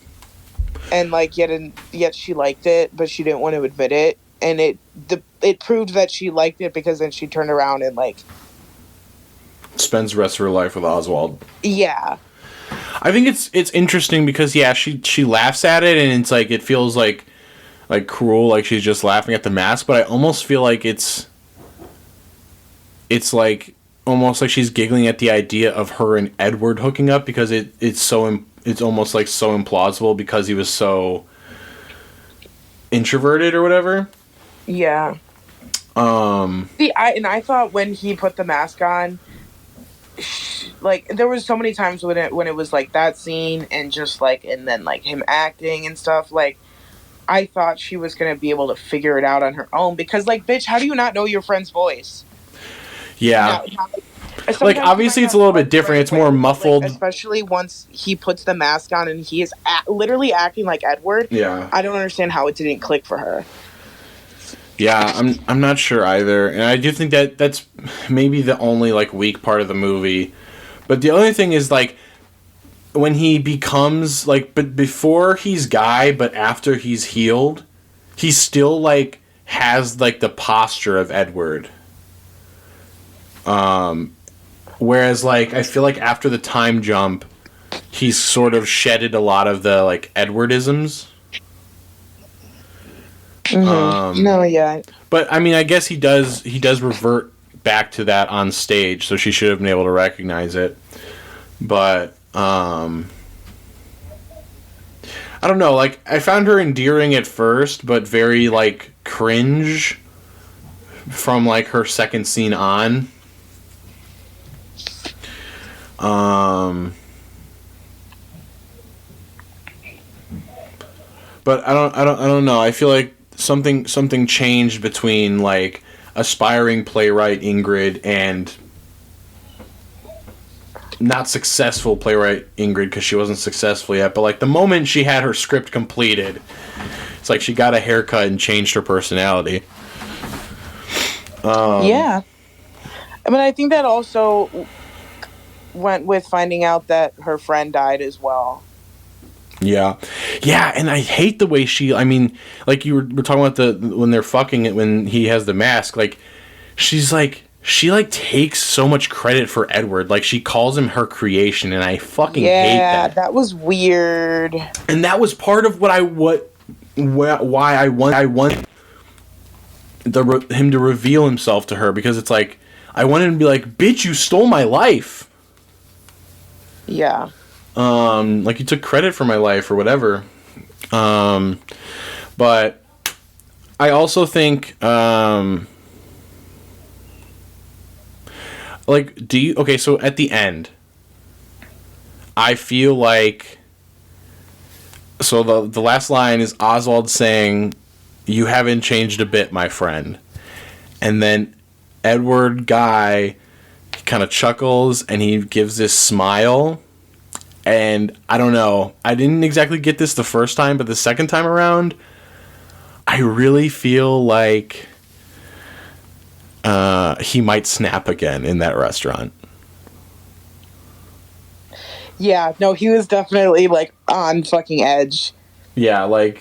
Speaker 2: And, like, yet she liked it, but she didn't want to admit it. And it proved that she liked it because then she turned around and, like...
Speaker 3: spends the rest of her life with Oswald.
Speaker 2: Yeah.
Speaker 3: I think it's interesting because, yeah, she laughs at it and it's like, it feels like cruel, like she's just laughing at the mask, but I almost feel like it's like almost like she's giggling at the idea of her and Edward hooking up because it's almost like so implausible because he was so introverted or whatever.
Speaker 2: Yeah. See, I thought when he put the mask on, like, there was so many times when it was like that scene and just like, and then like him acting and stuff, like, I thought she was going to be able to figure it out on her own because, like, bitch, how do you not know your friend's voice?
Speaker 3: Yeah. Like, obviously it's a little bit different. It's more muffled.
Speaker 2: Like, especially once he puts the mask on and he is literally acting like Edward.
Speaker 3: Yeah.
Speaker 2: I don't understand how it didn't click for her.
Speaker 3: Yeah, I'm not sure either. And I do think that that's maybe the only, like, weak part of the movie. But the other thing is, like, when he becomes, like, but before he's Guy, but after he's healed, he still, like, has, like, the posture of Edward. Whereas, like, I feel like after the time jump, he's sort of shedded a lot of the, like, Edwardisms.
Speaker 2: No, yeah.
Speaker 3: But I mean, I guess he does revert back to that on stage, so she should have been able to recognize it. But I don't know, like I found her endearing at first, but very like cringe from like her second scene on. But I don't know. I feel like something changed between like aspiring playwright Ingrid and not successful playwright Ingrid, because she wasn't successful yet. But like the moment she had her script completed, it's like she got a haircut and changed her personality.
Speaker 2: Yeah. I mean, I think that also went with finding out that her friend died as well.
Speaker 3: Yeah, and I hate the way she. I mean, like we're talking about when they're fucking it when he has the mask. Like, she takes so much credit for Edward. Like she calls him her creation, and I fucking hate that.
Speaker 2: That was weird.
Speaker 3: And that was part of why I want him to reveal himself to her, because it's like I wanted him to be like, "Bitch, you stole my life."
Speaker 2: Yeah.
Speaker 3: Like you took credit for my life or whatever. But I also think, like, so at the end, I feel like, so the last line is Oswald saying, "You haven't changed a bit, my friend." And then Edward Guy kind of chuckles and he gives this smile. And I don't know, I didn't exactly get this the first time, but the second time around, I really feel like he might snap again in that restaurant.
Speaker 2: Yeah, no, he was definitely like on fucking edge.
Speaker 3: Yeah, like...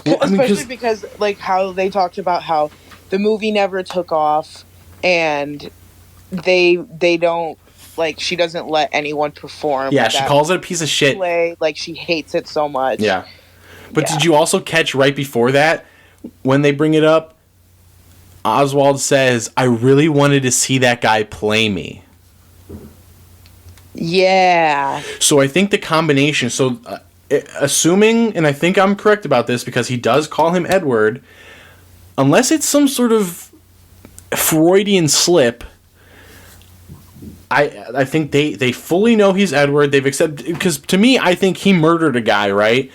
Speaker 2: Well, especially because like how they talked about how the movie never took off and they don't... Like, she doesn't let anyone perform.
Speaker 3: Yeah, she calls it a piece of shit.
Speaker 2: Play. Like, she hates it so much.
Speaker 3: Yeah. But did you also catch right before that, when they bring it up, Oswald says, "I really wanted to see that guy play me."
Speaker 2: Yeah.
Speaker 3: So I think the combination... So, assuming, and I think I'm correct about this, because he does call him Edward, unless it's some sort of Freudian slip... I think they fully know he's Edward. They've accepted, because to me, I think he murdered a guy, right?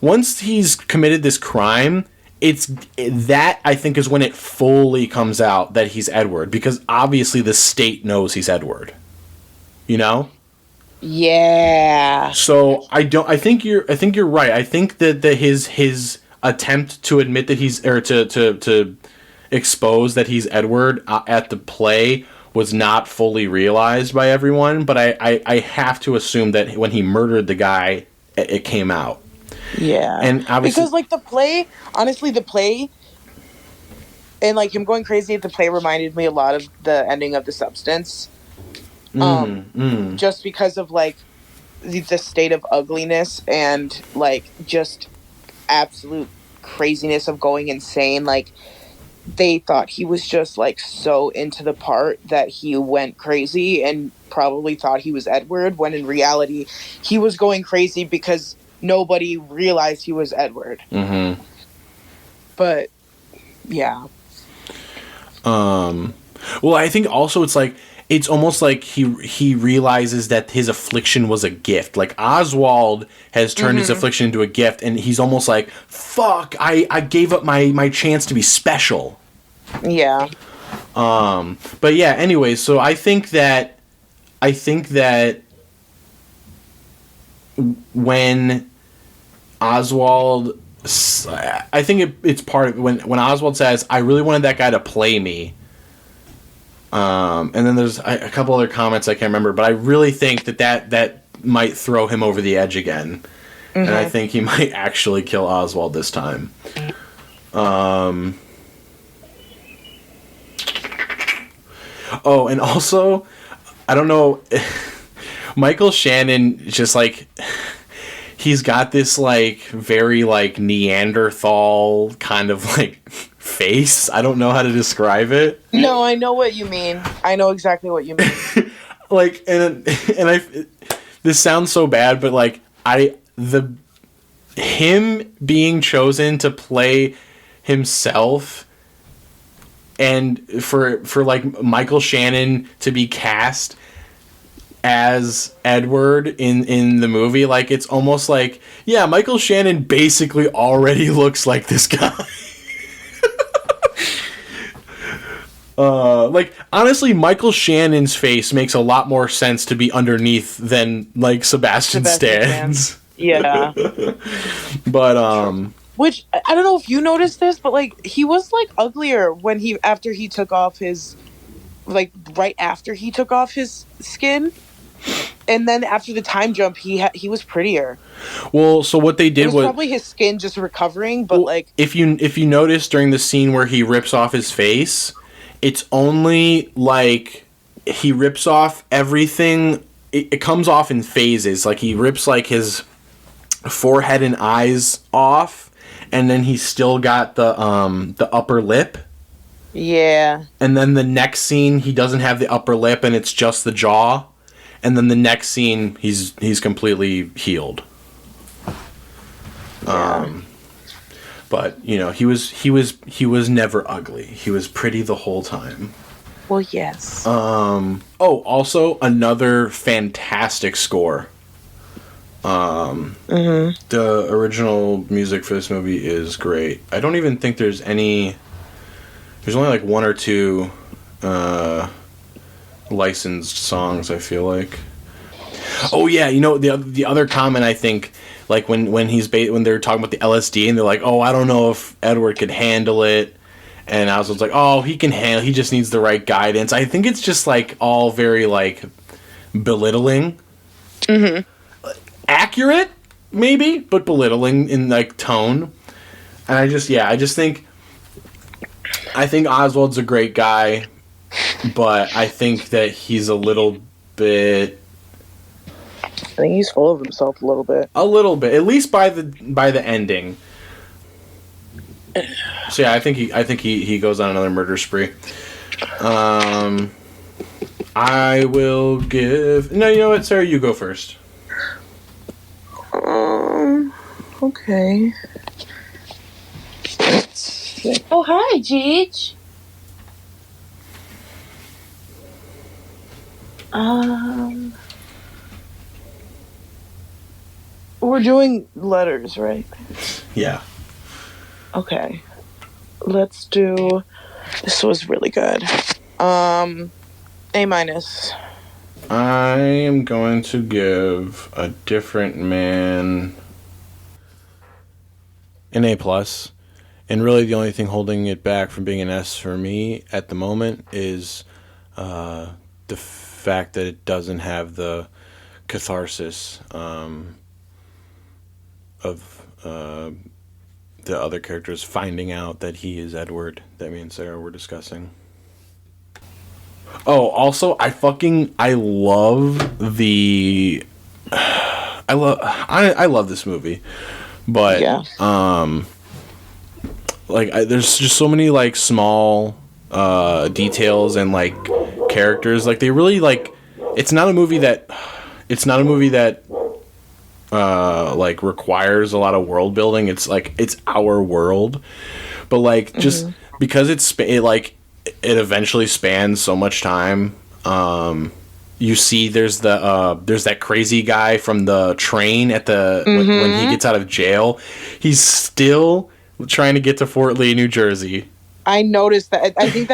Speaker 3: Once he's committed this crime, it's that I think is when it fully comes out that he's Edward, because obviously the state knows he's Edward. You know?
Speaker 2: Yeah.
Speaker 3: So I think you're right. I think that his attempt to admit that he's, or to expose that he's Edward at the play was not fully realized by everyone, but I have to assume that when he murdered the guy, it came out.
Speaker 2: Yeah.
Speaker 3: And obviously,
Speaker 2: because, like, the play, and, like, him going crazy at the play reminded me a lot of the ending of The Substance. Just because of, like, the state of ugliness and, like, just absolute craziness of going insane, like... They thought he was just, like, so into the part that he went crazy and probably thought he was Edward, when in reality, he was going crazy because nobody realized he was Edward.
Speaker 3: Mm-hmm.
Speaker 2: But, yeah.
Speaker 3: Well, I think also it's almost like he realizes that his affliction was a gift. Like, Oswald has turned his affliction into a gift, and he's almost like, fuck, I gave up my chance to be special.
Speaker 2: Yeah.
Speaker 3: But yeah, anyway, so I think that when Oswald, I think it's part of when Oswald says, "I really wanted that guy to play me." And then there's a couple other comments I can't remember, but I really think that might throw him over the edge again. And I think he might actually kill Oswald this time. Oh, and also, I don't know, Michael Shannon just like, he's got this like very like Neanderthal kind of like face. I don't know how to describe it.
Speaker 2: No, I know what you mean. I know exactly what you mean.
Speaker 3: Like, and I, this sounds so bad, but like him being chosen to play himself, and for like Michael Shannon to be cast as Edward in the movie, like it's almost like, yeah, Michael Shannon basically already looks like this guy. Like honestly, Michael Shannon's face makes a lot more sense to be underneath than like Sebastian Stan's.
Speaker 2: Yeah.
Speaker 3: But
Speaker 2: which I don't know if you noticed this, but like he was like uglier when after he took off his, like right after he took off his skin, and then after the time jump he was prettier.
Speaker 3: Well, so what they did was
Speaker 2: probably his skin just recovering, but like
Speaker 3: if you notice during the scene where he rips off his face, it's only like he rips off everything. It comes off in phases. Like he rips like his forehead and eyes off, and then he's still got the upper lip.
Speaker 2: Yeah.
Speaker 3: And then the next scene he doesn't have the upper lip and it's just the jaw. And then the next scene he's completely healed.
Speaker 2: Yeah.
Speaker 3: But you know, he was never ugly. He was pretty the whole time.
Speaker 2: Well, yes.
Speaker 3: Oh, also another fantastic score. The original music for this movie is great. I don't even think there's only like one or two licensed songs, I feel like. Oh yeah, you know, the other comment, I think, like when they're talking about the LSD and they're like, oh, I don't know if Edward could handle it, and I was like, oh, he can handle, he just needs the right guidance. I think it's just like all very like belittling. Accurate maybe, but belittling in like tone. And I think Oswald's a great guy, but I think that he's a little bit,
Speaker 2: I think he's full of himself a little bit.
Speaker 3: At least by the ending. So yeah, I think he goes on another murder spree. I will give. No, you know what, Sarah, you go first.
Speaker 2: Okay. Oh, hi, Jeej. We're doing letters, right?
Speaker 3: Yeah.
Speaker 2: Okay. Let's do... This was really good. A-.
Speaker 3: I am going to give A Different Man an A+. And really the only thing holding it back from being an S for me at the moment is the fact that it doesn't have the catharsis of the other characters finding out that he is Edward that me and Sarah were discussing. Oh, also, I love this movie, but
Speaker 2: yeah.
Speaker 3: There's just so many like small details and like characters. Like they really like. It's not a movie that like requires a lot of world building. It's like it's our world, but like just because it eventually spans so much time. You see, there's that crazy guy from the train at the when he gets out of jail. He's still trying to get to Fort Lee, New Jersey.
Speaker 2: I noticed that. I think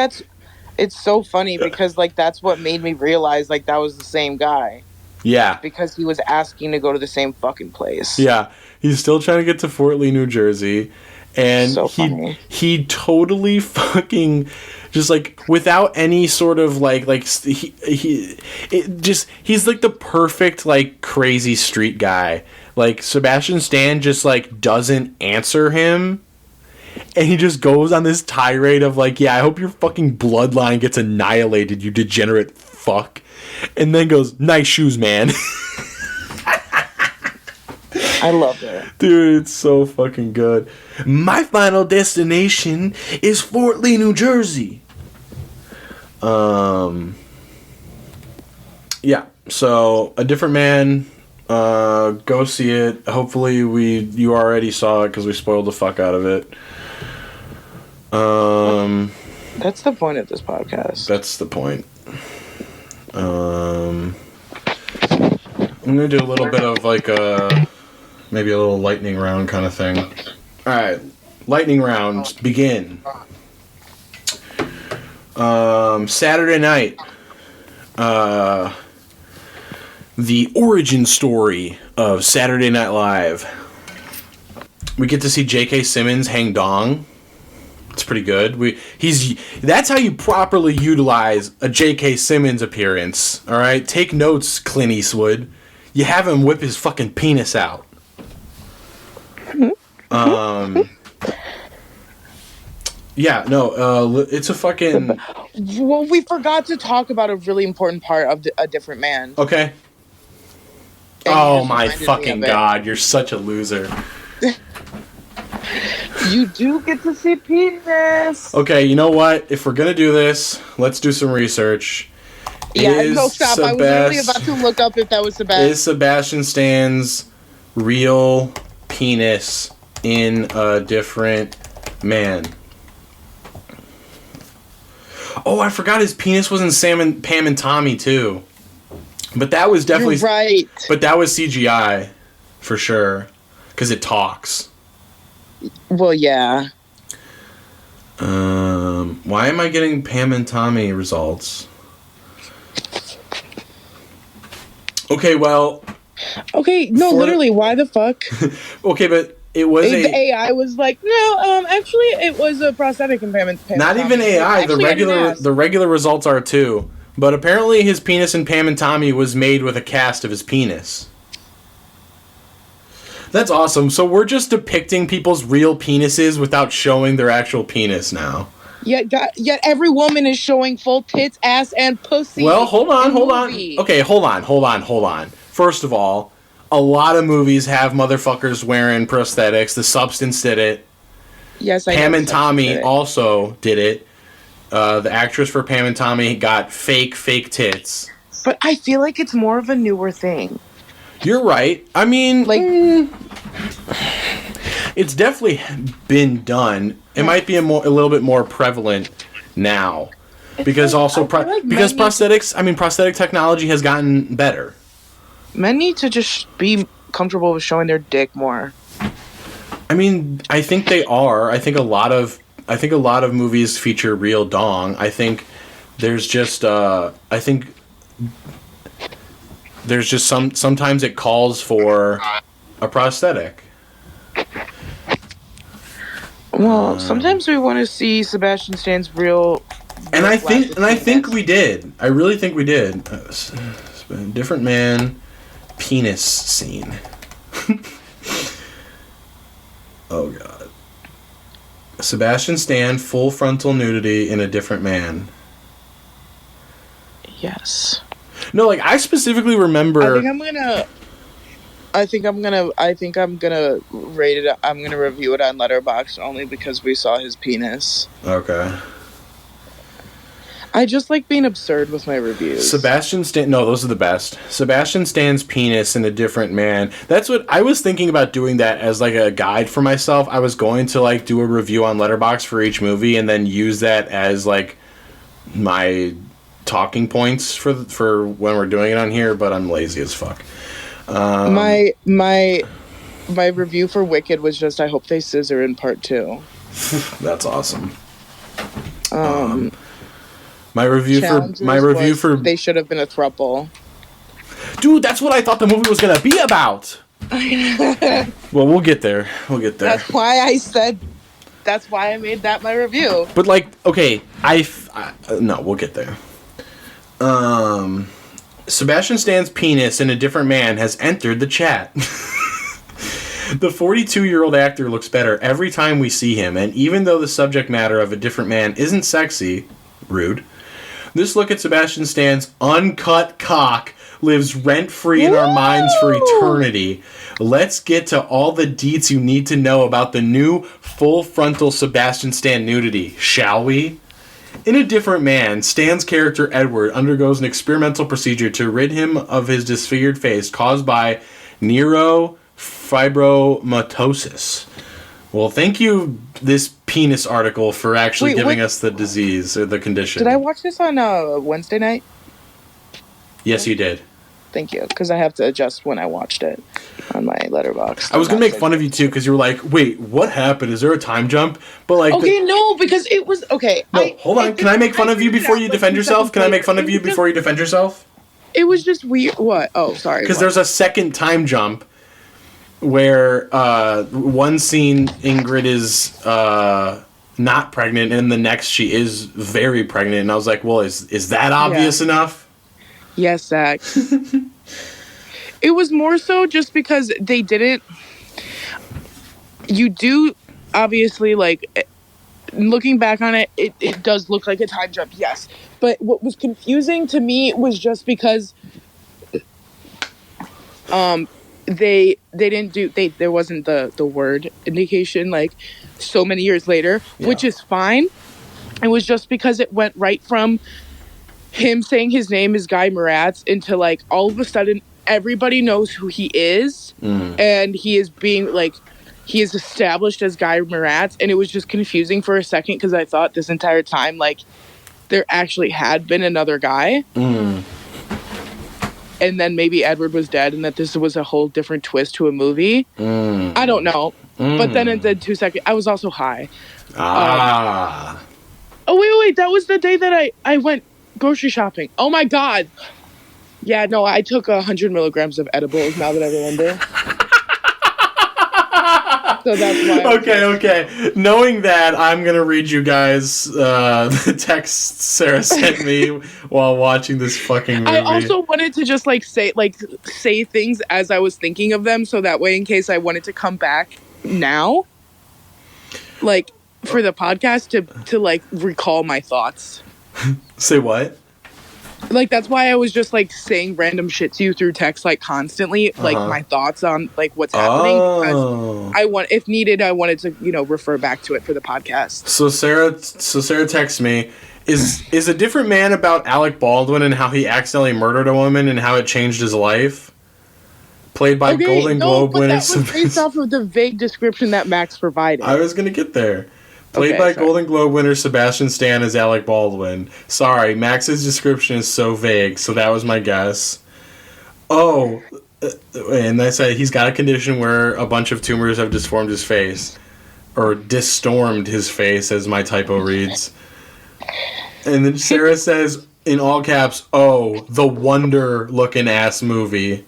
Speaker 2: it's so funny because like that's what made me realize like that was the same guy.
Speaker 3: Yeah.
Speaker 2: Because he was asking to go to the same fucking place.
Speaker 3: Yeah. He's still trying to get to Fort Lee, New Jersey. And
Speaker 2: so
Speaker 3: he totally fucking just like without any sort of he's like the perfect like crazy street guy. Like Sebastian Stan just like doesn't answer him. And he just goes on this tirade of like, yeah, I hope your fucking bloodline gets annihilated, you degenerate fuck. And then goes, nice shoes, man.
Speaker 2: I loved it.
Speaker 3: Dude, it's so fucking good. My final destination is Fort Lee, New Jersey. Yeah, so A Different Man, go see it. Hopefully you already saw it because we spoiled the fuck out of it.
Speaker 2: That's the point of this podcast.
Speaker 3: That's the point. I'm gonna do a little bit of like maybe a little lightning round kind of thing. Alright, lightning round, begin. Saturday night. The origin story of Saturday Night Live. We get to see J.K. Simmons hang dong. It's pretty good. That's how you properly utilize a J.K. Simmons appearance. All right, take notes, Clint Eastwood. You have him whip his fucking penis out. Yeah, no, it's a fucking...
Speaker 2: Well, we forgot to talk about a really important part of A Different Man.
Speaker 3: Okay. Oh my fucking god, you're such a loser.
Speaker 2: You do get to see penis.
Speaker 3: Okay, you know what? If we're gonna do this, let's do some research.
Speaker 2: Yeah, no, stop. I was literally about to look up if that was Sebastian.
Speaker 3: Is Sebastian Stan's real penis in A Different Man? Oh, I forgot his penis was in Pam and Tommy too. But that was definitely...
Speaker 2: You're right.
Speaker 3: But that was CGI, for sure. Because it talks.
Speaker 2: Well, yeah.
Speaker 3: Why am I getting Pam and Tommy results? Okay, well...
Speaker 2: Okay, no, literally, why the fuck?
Speaker 3: Okay, but it was
Speaker 2: the AI was like, no, actually, it was a prosthetic in Pam and Tommy.
Speaker 3: Not even AI. The regular results are too. But apparently his penis in Pam and Tommy was made with a cast of his penis. That's awesome. So we're just depicting people's real penises without showing their actual penis now.
Speaker 2: Yet every woman is showing full tits, ass, and pussy.
Speaker 3: Well, hold on. Okay, hold on. First of all, a lot of movies have motherfuckers wearing prosthetics. The Substance did it.
Speaker 2: Yes, I know.
Speaker 3: Pam and Tommy also did it. The actress for Pam and Tommy got fake tits.
Speaker 2: But I feel like it's more of a newer thing.
Speaker 3: You're right. I mean, like, it's definitely been done. It might be a little bit more prevalent now, because because prosthetic technology has gotten better.
Speaker 2: Men need to just be comfortable with showing their dick more.
Speaker 3: I mean, I think they are. I think a lot of movies feature real dong. I think there's just sometimes it calls for a prosthetic.
Speaker 2: Well, sometimes we want to see Sebastian Stan's real.
Speaker 3: And I think we did. I really think we did. Different Man penis scene. Oh god. Sebastian Stan full frontal nudity in A Different Man.
Speaker 2: Yes.
Speaker 3: No, like I specifically remember.
Speaker 2: I think I'm gonna rate it. I'm gonna review it on Letterboxd only because we saw his penis.
Speaker 3: Okay.
Speaker 2: I just like being absurd with my reviews.
Speaker 3: Sebastian Stan. No, those are the best. Sebastian Stan's penis in A Different Man. That's what I was thinking about doing, that as like a guide for myself. I was going to like do a review on Letterboxd for each movie and then use that as like my talking points for when we're doing it on here. But I'm lazy as fuck.
Speaker 2: My review for Wicked was just, I hope they scissor in part 2.
Speaker 3: That's awesome. My review for
Speaker 2: they should have been a throuple.
Speaker 3: Dude, that's what I thought the movie was gonna be about. Well, we'll get there.
Speaker 2: That's why I made that my review.
Speaker 3: But like, okay, no, we'll get there. Sebastian Stan's penis in A Different Man has entered the chat. The 42-year-old actor looks better every time we see him, and even though the subject matter of A Different Man isn't sexy, rude, this look at Sebastian Stan's uncut cock lives rent-free in our minds for eternity. Let's get to all the deets you need to know about the new full-frontal Sebastian Stan nudity, shall we? In A Different Man, Stan's character Edward undergoes an experimental procedure to rid him of his disfigured face caused by neurofibromatosis. Well, thank you, this penis article, for actually giving us the disease or the condition.
Speaker 2: Did I watch this on Wednesday night?
Speaker 3: Yes, you did.
Speaker 2: Thank you, because I have to adjust when I watched it on my letterbox.
Speaker 3: I was going to make fun of you, too, because you were like, wait, what happened? Is there a time jump? But like,
Speaker 2: okay, no, because it was... Okay.
Speaker 3: No, hold on. Can I make fun of you before you defend yourself? Can I make fun of you before you defend yourself?
Speaker 2: It was just weird. What? Oh, sorry.
Speaker 3: Because there's a second time jump where one scene Ingrid is not pregnant, and the next she is very pregnant. And I was like, well, is that obvious enough?
Speaker 2: Yes, Zach. It was more so just because they didn't... You do, obviously, like, looking back on it, it does look like a time jump, yes. But what was confusing to me was just because they didn't do... There wasn't the word indication, like, so many years later, which is fine. It was just because it went right from him saying his name is Guy Moratz into, like, all of a sudden everybody knows who he is, and he is being, like, he is established as Guy Moratz, and it was just confusing for a second because I thought this entire time, like, there actually had been another guy, and then maybe Edward was dead and that this was a whole different twist to a movie. I don't know. But then in the 2 seconds, I was also high. Oh, wait, that was the day that I went grocery shopping. Oh my God. Yeah, no, I took 100 milligrams of edibles now that I remember. So that's why.
Speaker 3: Okay. Knowing that, I'm going to read you guys the text Sarah sent me while watching this fucking movie.
Speaker 2: I also wanted to just say things as I was thinking of them, so that way in case I wanted to come back now, like, for the podcast to like recall my thoughts.
Speaker 3: Say what?
Speaker 2: Like, that's why I was just like saying random shit to you through text, like, constantly, like my thoughts on like what's happening. Because if needed, I wanted to, refer back to it for the podcast.
Speaker 3: So Sarah texts me, is A Different Man about Alec Baldwin and how he accidentally murdered a woman and how it changed his life? Played by Golden Globe winner.
Speaker 2: That was based off of the vague description that Max provided.
Speaker 3: I was gonna get there. Played by Golden Globe winner Sebastian Stan as Alec Baldwin. Sorry, Max's description is so vague, so that was my guess. Oh, and I said he's got a condition where a bunch of tumors have disformed his face. Or distormed his face, as my typo reads. And then Sarah says, in all caps, oh, the wonder-looking ass movie.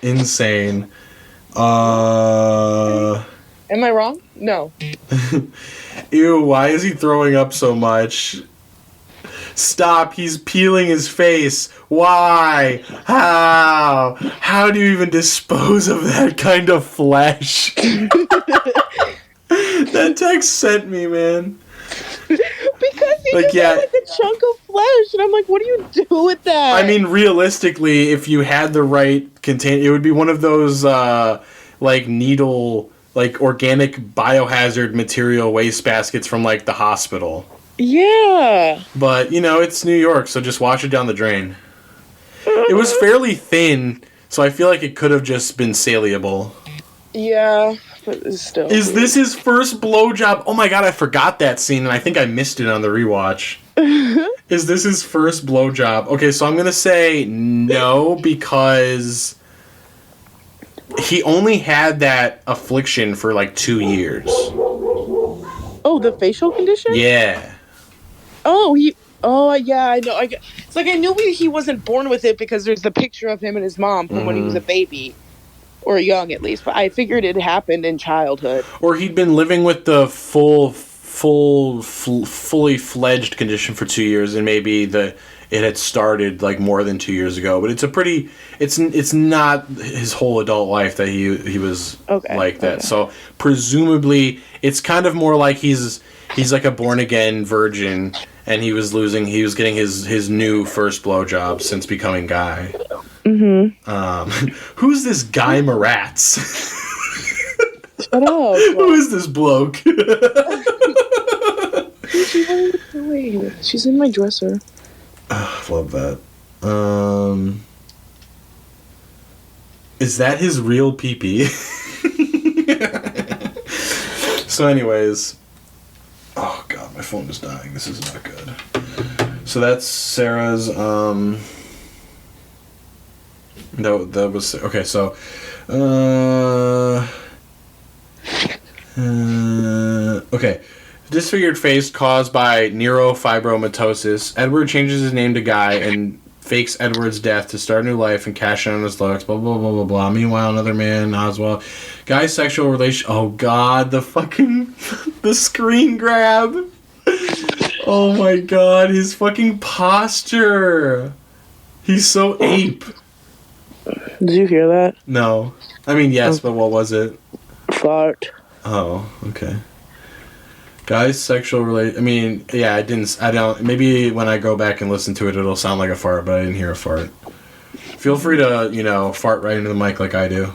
Speaker 3: Insane.
Speaker 2: Am I wrong? No.
Speaker 3: Ew, why is he throwing up so much? Stop, he's peeling his face. Why? How? How do you even dispose of that kind of flesh? That text sent me, man.
Speaker 2: Because he just had like a chunk of flesh, and I'm like, what do you do with that?
Speaker 3: I mean, realistically, if you had the right container, it would be one of those, like, needle... like organic biohazard material waste baskets from like the hospital.
Speaker 2: Yeah.
Speaker 3: But, it's New York, so just wash it down the drain. It was fairly thin, so I feel like it could have just been saleable.
Speaker 2: Yeah, but it's still...
Speaker 3: Is this his first blowjob? Oh my God, I forgot that scene, and I think I missed it on the rewatch. Is this his first blowjob? Okay, so I'm going to say no, because... he only had that affliction for like 2 years.
Speaker 2: Oh, the facial condition?
Speaker 3: Yeah.
Speaker 2: Oh, yeah, I know. It's like I knew he wasn't born with it because there's the picture of him and his mom from when he was a baby. Or young, at least. But I figured it happened in childhood.
Speaker 3: Or he'd been living with the fully fledged condition for 2 years, and maybe it had started like more than 2 years ago. But it's not his whole adult life that he was like that. Okay. So presumably it's kind of more like he's like a born again virgin, and he was getting his new first blowjob since becoming Guy. Who's this Guy Moratz?
Speaker 2: Shut up.
Speaker 3: Who is this bloke?
Speaker 2: She's in my dresser.
Speaker 3: Love that. Is that his real pee-pee? So anyways, oh god, my phone is dying. This is not good. So that's Sarah's, no, that was, okay, so, okay. Disfigured face caused by neurofibromatosis. Edward changes his name to Guy and fakes Edward's death to start a new life and cash in on his looks, blah, blah, blah, blah, blah. Meanwhile, another man, Oswald. Guy's sexual relation... Oh, God, the fucking... the screen grab. Oh, my God, his fucking posture. He's so ape.
Speaker 2: Did you hear that?
Speaker 3: No. I mean, yes, but what was it?
Speaker 2: Fart.
Speaker 3: Oh, okay. Guy's sexual relation... I mean, yeah, I don't... Maybe when I go back and listen to it, it'll sound like a fart, but I didn't hear a fart. Feel free to, fart right into the mic like I do.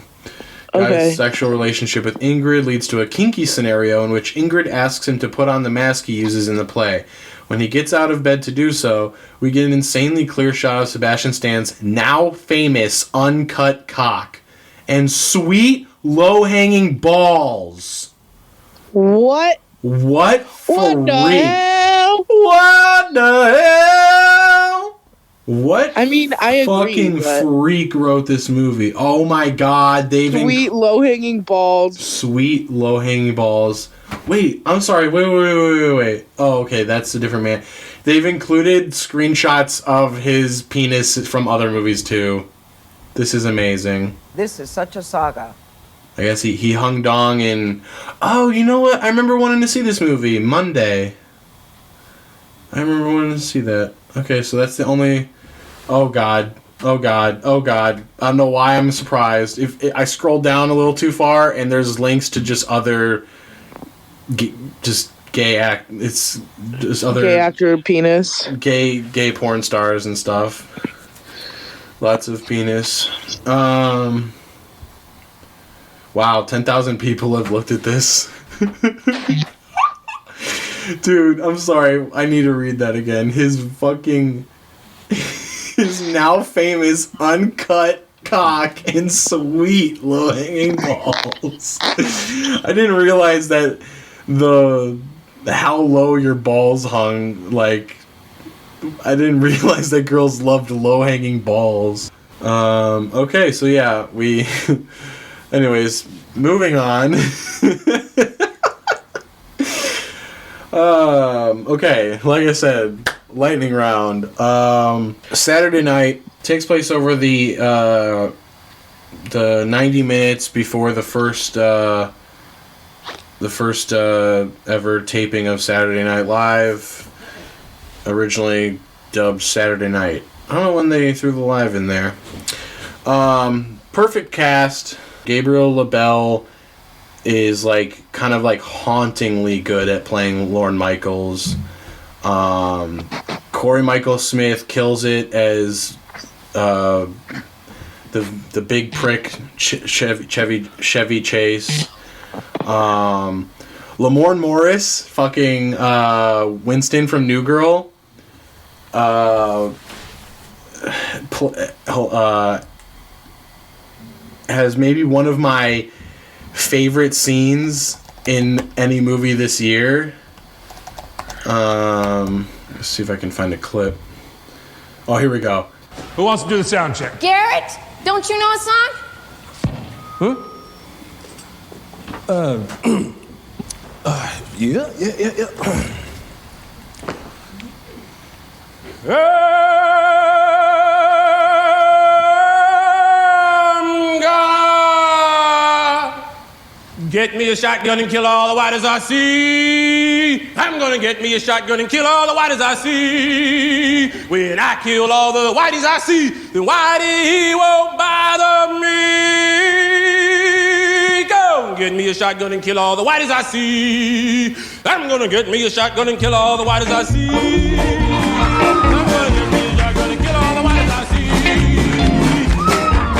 Speaker 2: Okay.
Speaker 3: Guy's sexual relationship with Ingrid leads to a kinky scenario in which Ingrid asks him to put on the mask he uses in the play. When he gets out of bed to do so, we get an insanely clear shot of Sebastian Stan's now famous uncut cock and sweet low-hanging balls.
Speaker 2: What?
Speaker 3: What freak?
Speaker 2: What the hell?
Speaker 3: What the hell? What?
Speaker 2: I mean, I agree.
Speaker 3: Fucking freak wrote this movie. Oh my god,
Speaker 2: sweet low-hanging balls.
Speaker 3: Sweet low-hanging balls. Wait, I'm sorry. Wait. Oh, okay, that's a different man. They've included screenshots of his penis from other movies too. This is amazing.
Speaker 13: This is such a saga.
Speaker 3: I guess he hung dong in... Oh, you know what? I remember wanting to see this movie. Monday. I remember wanting to see that. Okay, so that's the only... Oh, God. I don't know why I'm surprised. If I scrolled down a little too far, and there's links to just other... gay act... It's just other...
Speaker 2: Gay actor penis.
Speaker 3: Gay porn stars and stuff. Lots of penis. Wow, 10,000 people have looked at this. Dude, I'm sorry. I need to read that again. His now famous uncut cock and sweet low-hanging balls. I didn't realize that how low your balls hung, like, I didn't realize that girls loved low-hanging balls. Okay, so yeah, we... Anyways, moving on. Okay, like I said, lightning round. Saturday night takes place over the 90 minutes before the first ever taping of Saturday Night Live, originally dubbed Saturday Night. I don't know when they threw the live in there. Perfect cast. Gabriel LaBelle is kind of hauntingly good at playing Lorne Michaels. Corey Michael Smith kills it as the big prick Chevy Chase. Lamorne Morris, fucking Winston from New Girl. Has maybe one of my favorite scenes in any movie this year. Let's see if I can find a clip. Oh, here we go.
Speaker 11: Who wants to do the sound check?
Speaker 17: Garrett, don't you know a song?
Speaker 11: Huh?
Speaker 15: Yeah.
Speaker 11: Get me a shotgun and kill all the whiteys I see. I'm gonna get me a shotgun and kill all the whiteys I see. When I kill all the whiteys I see, then Whitey he won't bother me. Go get me a
Speaker 18: shotgun and kill all the whiteys I see. I'm gonna get me a shotgun and kill all the whiteys I see. I'm gonna get me a shotgun and kill all the whiteys I see.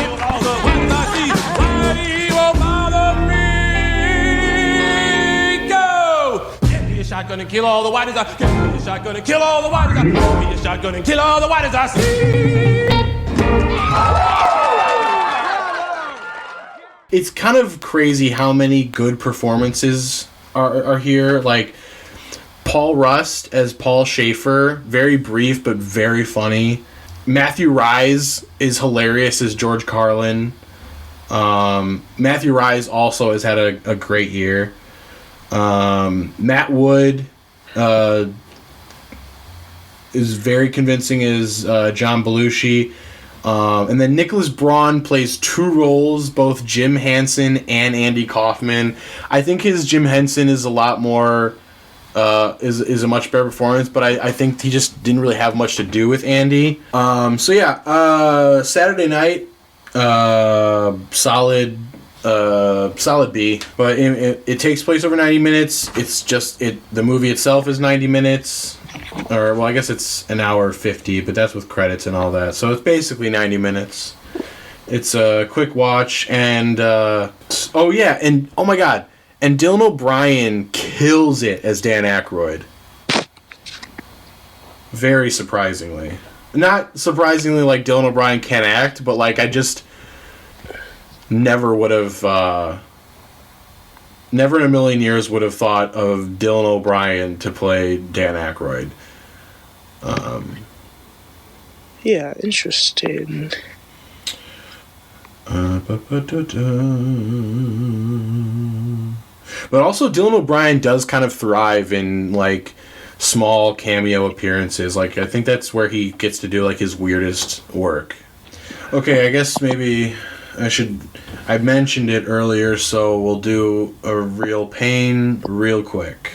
Speaker 18: Kill all the whiteys I see. Whitey won't bother me. Go! Get me a shotgun and kill all the whiteys I see. Get me a shotgun and kill all the whiteys I see. Get me a shotgun and kill all the whiteys I see.
Speaker 3: It's kind of crazy how many good performances are here. Like, Paul Rust as Paul Schaefer, very brief but very funny. Matthew Rhys is hilarious as George Carlin. Matthew Rhys also has had a great year. Matt Wood is very convincing as John Belushi. And then Nicholas Braun plays two roles, both Jim Henson and Andy Kaufman. I think his Jim Henson is a lot more, is a much better performance, but I think he just didn't really have much to do with Andy. Saturday night, solid B, but it takes place over 90 minutes. It's just, the movie itself is 90 minutes. Or, well, I guess it's an hour 50, but that's with credits and all that. So it's basically 90 minutes. It's a quick watch, and, oh my god, and Dylan O'Brien kills it as Dan Aykroyd. Very surprisingly. Not surprisingly like Dylan O'Brien can act, but like I just never would have, never in a million years would have thought of Dylan O'Brien to play Dan Aykroyd.
Speaker 2: Yeah, interesting.
Speaker 3: But also Dylan O'Brien does kind of thrive in like small cameo appearances. Like I think that's where he gets to do like his weirdest work. Okay, I guess maybe I mentioned it earlier, so we'll do a real pain real quick.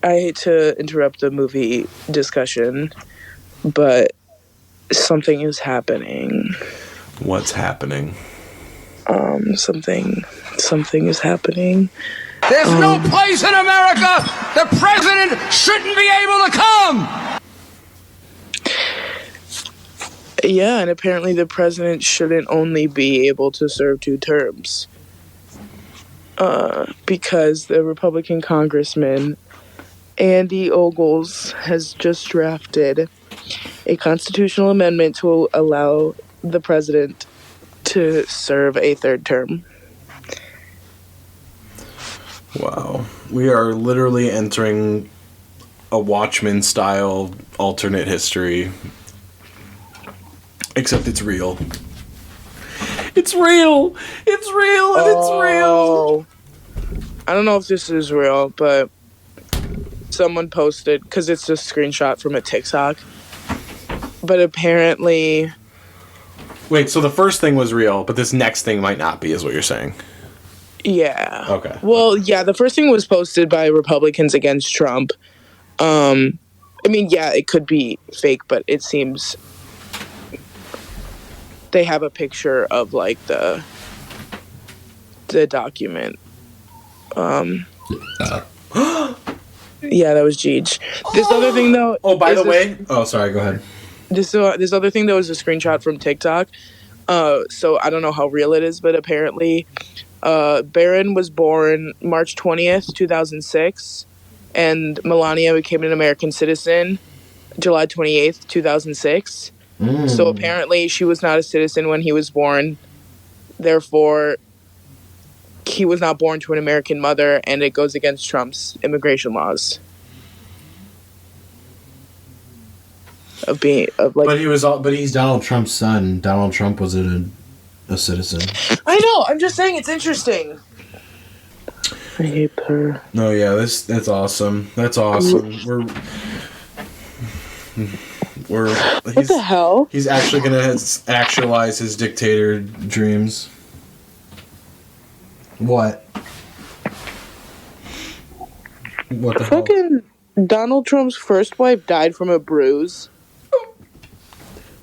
Speaker 2: I hate to interrupt the movie discussion, but something is happening.
Speaker 3: What's happening?
Speaker 2: Something is happening.
Speaker 6: There's no place in America the president shouldn't be able to come!
Speaker 2: Yeah, and apparently the president shouldn't only be able to serve 2 terms. Because the Republican congressman, Andy Ogles, has just drafted a constitutional amendment to allow the president to serve a 3rd term.
Speaker 3: Wow. We are literally entering a Watchmen-style alternate history. Except it's real. It's real! It's real, and it's real!
Speaker 2: I don't know if this is real, but someone posted, because it's a screenshot from a TikTok, but apparently...
Speaker 3: Wait, so the first thing was real, but this next thing might not be, is what you're saying?
Speaker 2: Yeah.
Speaker 3: Okay.
Speaker 2: Well, yeah, the first thing was posted by Republicans against Trump. I mean, yeah, it could be fake, but it seems... They have a picture of, like, the document. Yeah, that was Jeej. This other thing, though...
Speaker 3: Oh, by the way... Oh, sorry, go ahead.
Speaker 2: This other thing, though, is a screenshot from TikTok. So I don't know how real it is, but apparently Barron was born March 20th, 2006, and Melania became an American citizen July 28th, 2006. So apparently she was not a citizen when he was born. Therefore, he was not born to an American mother, and it goes against Trump's immigration laws. But
Speaker 3: he's Donald Trump's son. Donald Trump was a citizen.
Speaker 2: I know. I'm just saying it's interesting. I hate her.
Speaker 3: No, yeah, that's awesome. That's awesome. What the
Speaker 2: hell?
Speaker 3: He's actually gonna actualize his dictator dreams. What? What the hell?
Speaker 2: Fucking Donald Trump's first wife died from a bruise.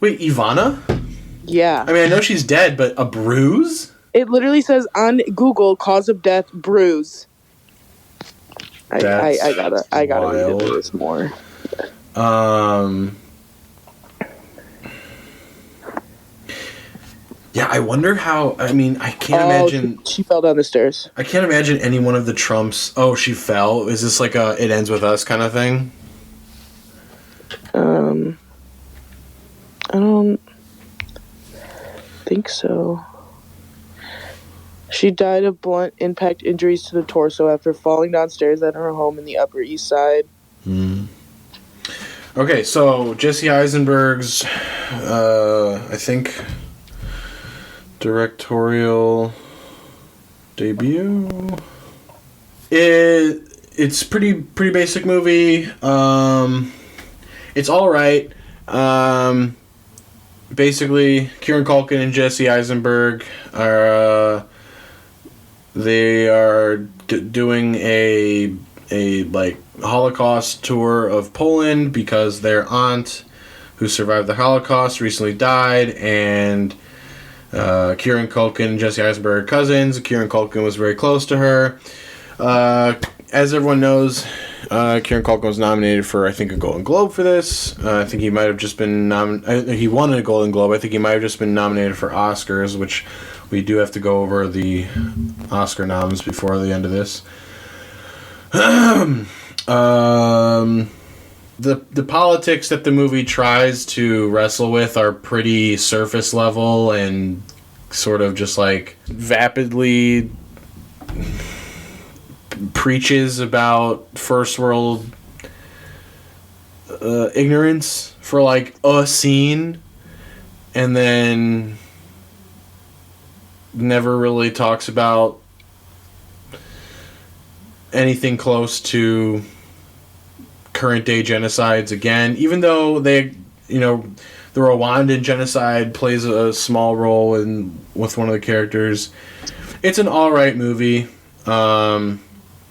Speaker 3: Wait, Ivana?
Speaker 2: Yeah.
Speaker 3: I mean, I know she's dead, but a bruise?
Speaker 2: It literally says on Google, cause of death, bruise. I gotta read into this more.
Speaker 3: Yeah, I wonder how. I mean, I can't imagine.
Speaker 2: She fell down the stairs.
Speaker 3: I can't imagine any one of the Trumps. Oh, she fell. Is this like a "It Ends With Us" kind of thing?
Speaker 2: I don't think so. She died of blunt impact injuries to the torso after falling downstairs at her home in the Upper East Side.
Speaker 3: Okay, so Jesse Eisenberg's, I think, directorial debut. It's pretty basic movie. It's all right. Basically, Kieran Culkin and Jesse Eisenberg are doing a like Holocaust tour of Poland because their aunt, who survived the Holocaust, recently died, and Kieran Culkin and Jesse Eisenberg are cousins. Kieran Culkin was very close to her. As everyone knows, Kieran Culkin was nominated for, I think, a Golden Globe for this. I think he might have just been he won a Golden Globe. I think he might have just been nominated for Oscars, which we do have to go over the Oscar noms before the end of this. The politics that the movie tries to wrestle with are pretty surface level and sort of just like vapidly preaches about first world ignorance for like a scene, and then never really talks about anything close to current day genocides again, even though they, the Rwandan genocide plays a small role with one of the characters. It's an alright movie.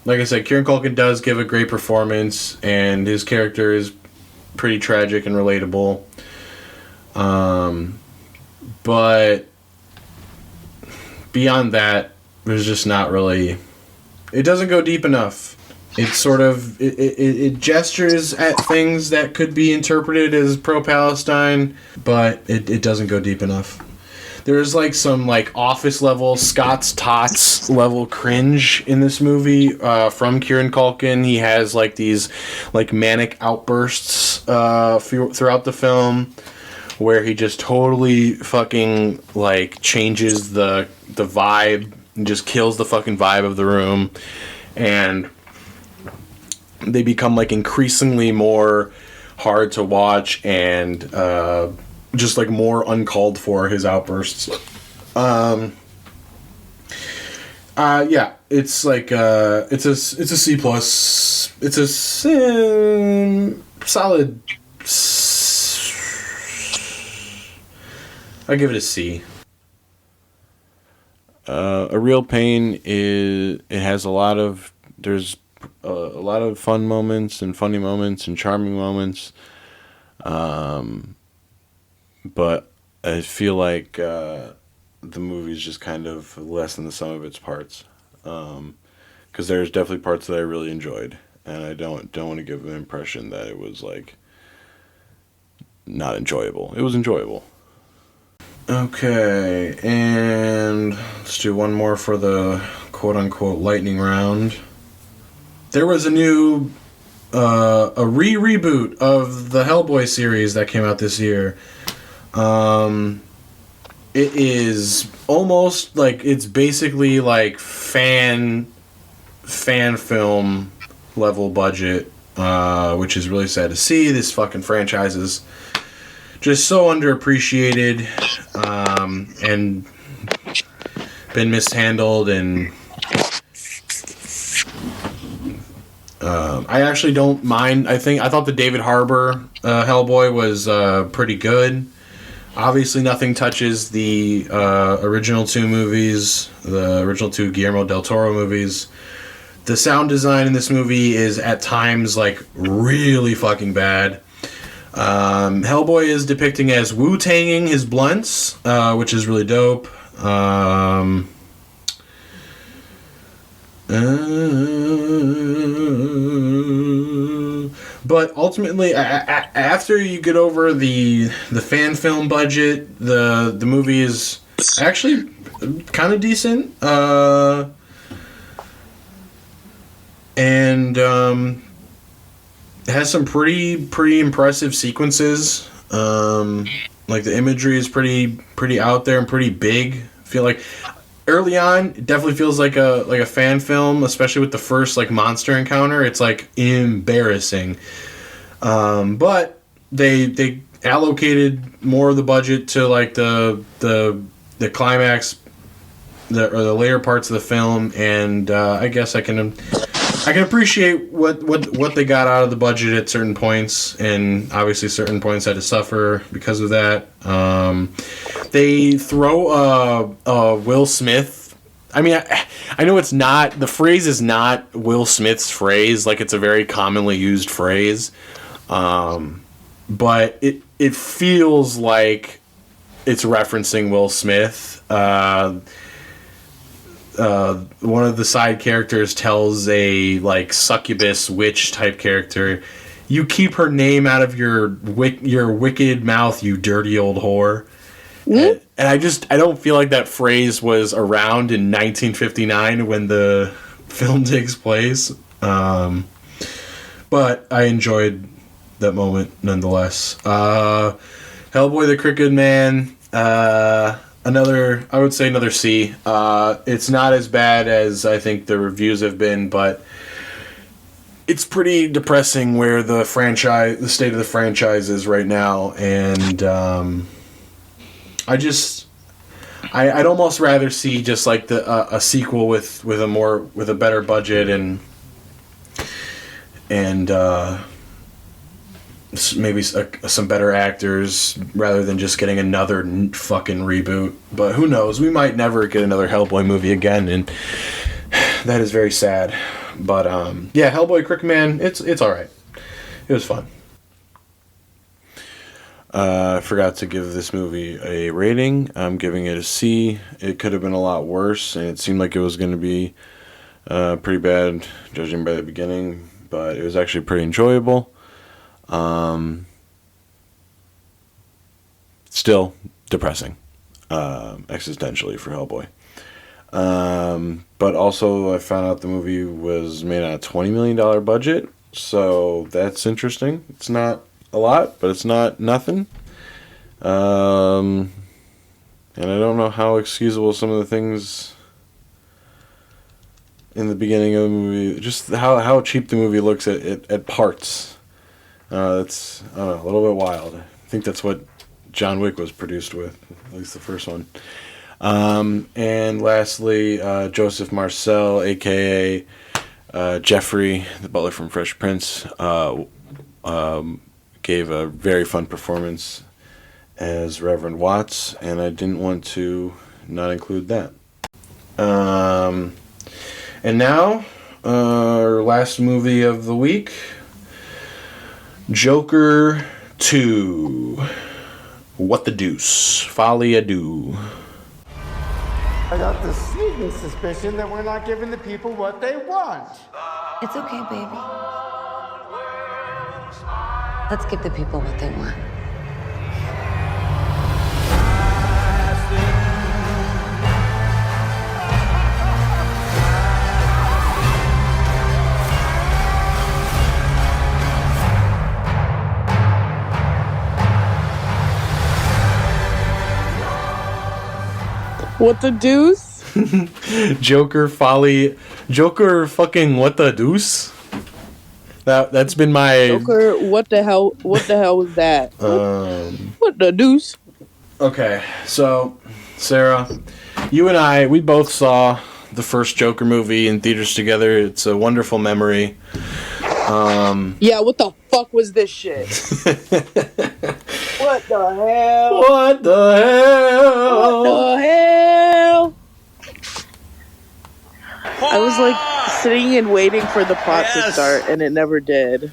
Speaker 3: Like I said, Kieran Culkin does give a great performance, and his character is pretty tragic and relatable. But beyond that, there's just not really... It doesn't go deep enough. It sort of... It gestures at things that could be interpreted as pro-Palestine, but it doesn't go deep enough. There's like some like office level Scott's Tots level cringe in this movie from Kieran Culkin. He has like these like manic outbursts throughout the film where he just totally fucking like changes the vibe and just kills the fucking vibe of the room, and they become like increasingly more hard to watch and just like more uncalled for, his outbursts. Yeah, it's like it's a C+. It's a solid. I give it a C. A Real Pain it has there's a lot of fun moments and funny moments and charming moments. But I feel like the movie's just kind of less than the sum of its parts. Because there's definitely parts that I really enjoyed, and I don't want to give an impression that it was like not enjoyable. It was enjoyable. Okay, and let's do one more for the quote-unquote lightning round. There was a new a reboot of the Hellboy series that came out this year. It is almost like it's basically like fan film level budget, which is really sad to see. This fucking franchise is just so underappreciated and been mishandled, and I actually don't mind. I thought the David Harbour Hellboy was pretty good. Obviously, nothing touches the original two movies, the original two Guillermo del Toro movies. The sound design in this movie is at times like really fucking bad. Hellboy is depicting as Wu-Tanging his blunts, which is really dope. But ultimately, after you get over the fan film budget, the movie is actually kind of decent, and has some pretty impressive sequences. Like the imagery is pretty out there and pretty big. I feel like early on, it definitely feels like a fan film, especially with the first like monster encounter. It's like embarrassing. But they allocated more of the budget to like the climax, or the later parts of the film, and I guess I can appreciate what they got out of the budget at certain points, and obviously certain points had to suffer because of that. They throw Will Smith. I mean, I know it's not, the phrase is not Will Smith's phrase, like it's a very commonly used phrase, but it feels like it's referencing Will Smith. One of the side characters tells a like succubus witch type character, "You keep her name out of your wicked mouth, you dirty old whore." And I don't feel like that phrase was around in 1959 when the film takes place. But I enjoyed that moment nonetheless. Hellboy the Crooked Man. I would say another C. It's not as bad as I think the reviews have been, but it's pretty depressing where the state of the franchise is right now, and I'd almost rather see just like a sequel with a better budget and maybe some better actors rather than just getting another fucking reboot. But who knows? We might never get another Hellboy movie again, and that is very sad. But yeah, Hellboy Crooked Man, it's all right. It was fun. I forgot to give this movie a rating. I'm giving it a C. It could have been a lot worse, and it seemed like it was going to be pretty bad, judging by the beginning. But it was actually pretty enjoyable. Still depressing, existentially for Hellboy. But also I found out the movie was made on a $20 million budget, so that's interesting. It's not a lot, but it's not nothing. And I don't know how excusable some of the things in the beginning of the movie, just how cheap the movie looks at parts. It's, I don't know, a little bit wild. I think that's what John Wick was produced with, at least the first one. And lastly, Joseph Marcel, a.k.a. Jeffrey, the butler from Fresh Prince, gave a very fun performance as Reverend Watts, and I didn't want to not include that. And now, our last movie of the week, Joker 2. What the deuce? Folie à deux.
Speaker 1: I got the sneaking suspicion that we're not giving the people what they want.
Speaker 17: It's okay, baby. Let's give the people what they want.
Speaker 2: What the deuce?
Speaker 3: Joker fucking what the deuce? That's been my
Speaker 2: Joker, what the hell was that? What the deuce?
Speaker 3: Okay, so Sarah, you and we both saw the first Joker movie in theaters together. It's a wonderful memory.
Speaker 2: Yeah, what the fuck was this shit? What the hell?
Speaker 3: What the hell?
Speaker 2: What the hell? I was like sitting and waiting for the plot to start, and it never did.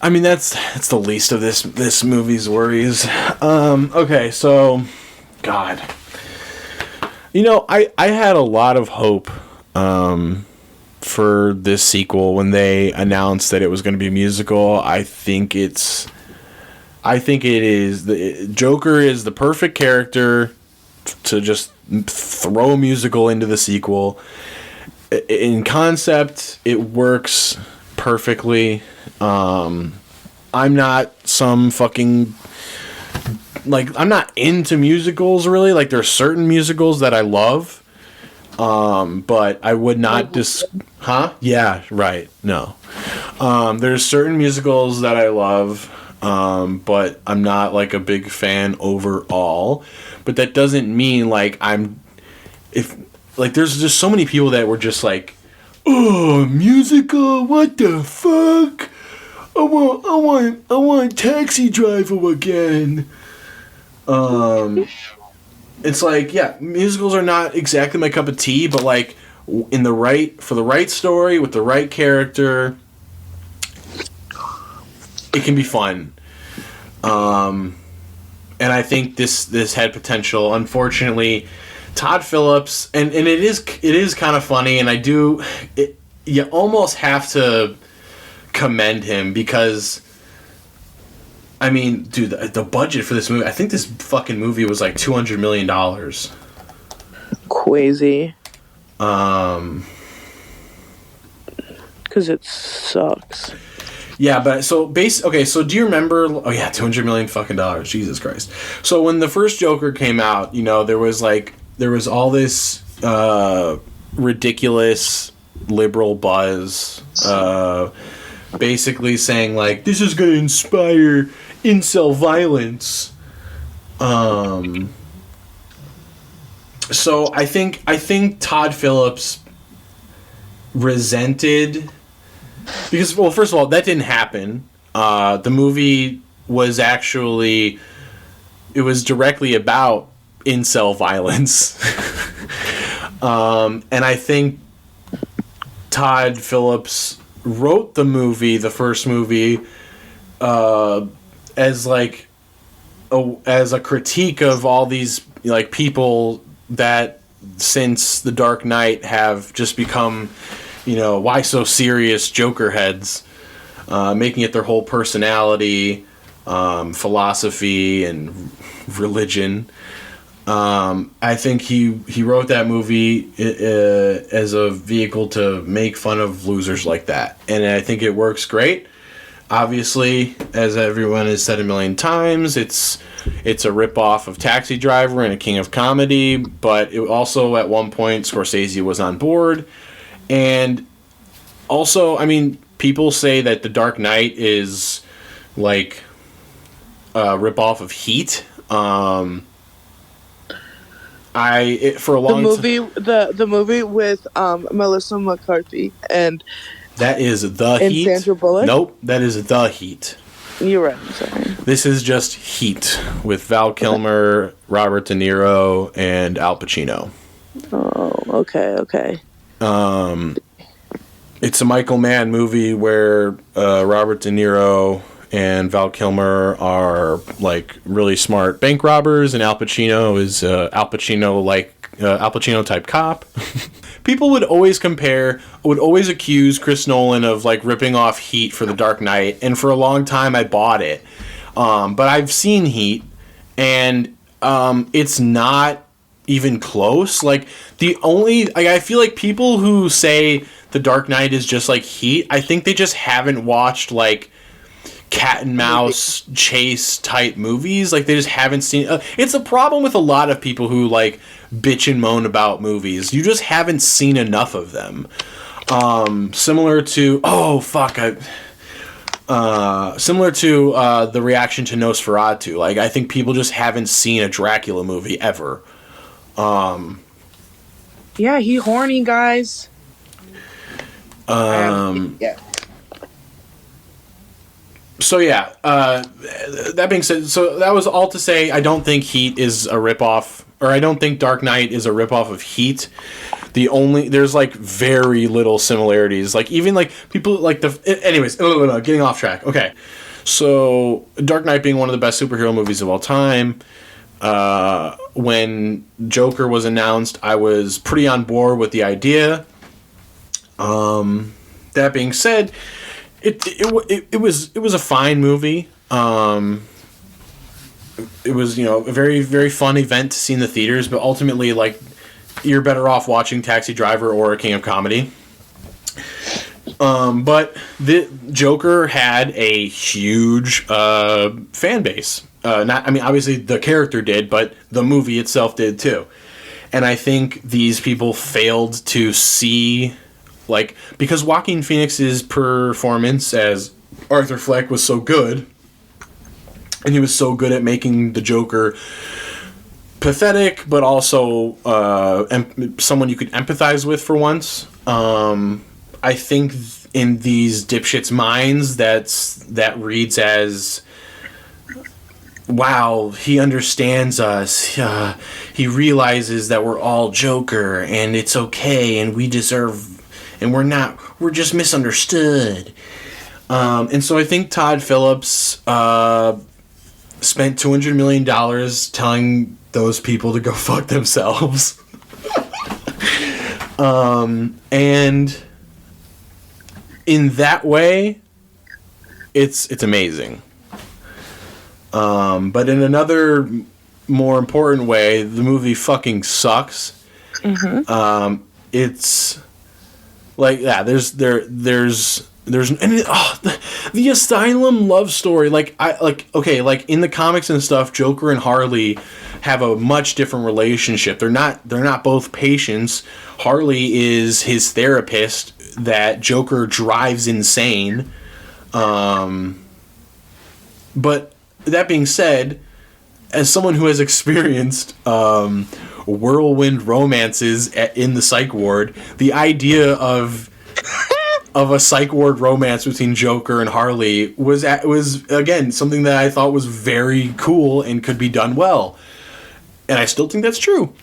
Speaker 3: I mean, that's the least of this movie's worries. Okay, so, God, You know, I had a lot of hope for this sequel when they announced that it was going to be a musical. I think it is. The Joker is the perfect character to just throw a musical into the sequel. In concept, it works perfectly. I'm not some fucking... Like, I'm not into musicals, really. Like, there's certain musicals that I love. But I would not Huh? Yeah, right. No. There's certain musicals that I love, but I'm not, like, a big fan overall. But that doesn't mean, like, there's just so many people that were just like, oh, musical? What the fuck? I want Taxi Driver again. It's like, yeah, musicals are not exactly my cup of tea, but like for the right story with the right character, it can be fun. And I think this had potential. Unfortunately, Todd Phillips, and it is kind of funny, and you almost have to commend him because, I mean, dude, the budget for this movie, I think this fucking movie was like $200 million.
Speaker 2: Crazy.
Speaker 19: Because it sucks.
Speaker 3: Yeah, but so so do you remember? Oh yeah, $200 million fucking dollars. Jesus Christ. So when the first Joker came out, you know, there was all this ridiculous liberal buzz, basically saying like this is going to inspire incel violence. So I think Todd Phillips resented. Because, well, first of all, that didn't happen. The movie was actually... It was directly about incel violence. And I think Todd Phillips wrote the first movie, as a critique of all these, like, people that, since The Dark Knight, have just become... You know, why so serious Joker heads, making it their whole personality, philosophy, and religion. I think he wrote that movie as a vehicle to make fun of losers like that. And I think it works great. Obviously, as everyone has said a million times, it's a ripoff of Taxi Driver and a king of comedy, but it also, at one point, Scorsese was on board. And also, I mean, people say that The Dark Knight is like a ripoff of Heat. For a long time,
Speaker 19: the movie with Melissa McCarthy and
Speaker 3: that is The Heat.
Speaker 19: Sandra Bullock?
Speaker 3: Nope, that is The Heat.
Speaker 19: You're right. I'm sorry. This
Speaker 3: is just Heat with Val Kilmer, Robert De Niro, and Al Pacino.
Speaker 19: Oh, okay.
Speaker 3: It's a Michael Mann movie where Robert De Niro and Val Kilmer are like really smart bank robbers, and Al Pacino is Al Pacino type cop. People would always accuse Chris Nolan of like ripping off Heat for The Dark Knight, and for a long time I bought it. But I've seen Heat, and it's not even close. Like I feel like people who say The Dark Knight is just like Heat, I think they just haven't watched like cat and mouse chase type movies. Like they just haven't seen it's a problem with a lot of people who like bitch and moan about movies. You just haven't seen enough of them. Similar to the reaction to Nosferatu. Like I think people just haven't seen a Dracula movie ever.
Speaker 19: Yeah, he horny, guys.
Speaker 3: Yeah. So yeah, that being said, so that was all to say I don't think Heat is a ripoff, or I don't think Dark Knight is a ripoff of Heat. There's like very little similarities. Like even like people like anyways, getting off track. Okay. So Dark Knight being one of the best superhero movies of all time, when Joker was announced, I was pretty on board with the idea. That being said, it was a fine movie. It was, you know, a very, very fun event to see in the theaters, but ultimately, like, you're better off watching Taxi Driver or King of Comedy. But the Joker had a huge fan base. Obviously the character did, but the movie itself did too. And I think these people failed to see, like, because Joaquin Phoenix's performance as Arthur Fleck was so good, and he was so good at making the Joker pathetic, but also someone you could empathize with for once. I think in these dipshits' minds, that reads as, wow, he understands us. He realizes that we're all Joker, and it's okay, and we deserve, and we're just misunderstood. And so I think Todd Phillips spent $200 million telling those people to go fuck themselves. And in that way, it's amazing. But in another more important way, the movie fucking sucks. Mm-hmm. It's like, yeah, there's the Asylum love story. Like in the comics and stuff, Joker and Harley have a much different relationship. They're not both patients. Harley is his therapist that Joker drives insane. But that being said, as someone who has experienced whirlwind romances in the psych ward, the idea of a psych ward romance between Joker and Harley was again something that I thought was very cool and could be done well. And I still think that's true.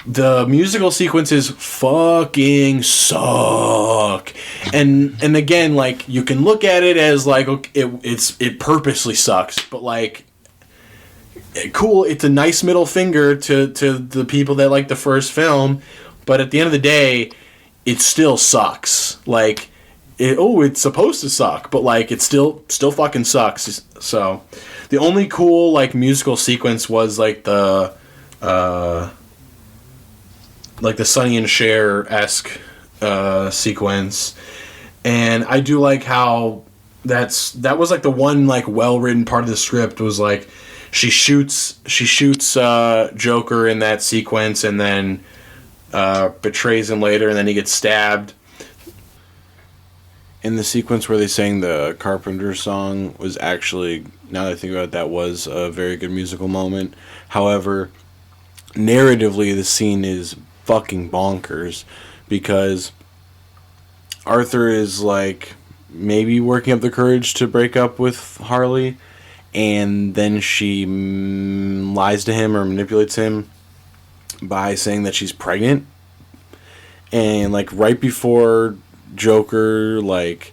Speaker 3: The musical sequences fucking suck. And again, like, you can look at it as like, okay, it purposely sucks, but like, cool, it's a nice middle finger to the people that like the first film, but at the end of the day, it still sucks. Like, it's supposed to suck, but like, it still fucking sucks. So the only cool like musical sequence was like the Sonny and Cher-esque sequence, and I do like how that was like the one like well-written part of the script was like she shoots Joker in that sequence and then betrays him later, and then he gets stabbed. In the sequence where they sang the Carpenter song was actually, now that I think about it, that was a very good musical moment. However, narratively, the scene is fucking bonkers because Arthur is like maybe working up the courage to break up with Harley, and then she lies to him or manipulates him by saying that she's pregnant. And like right before Joker like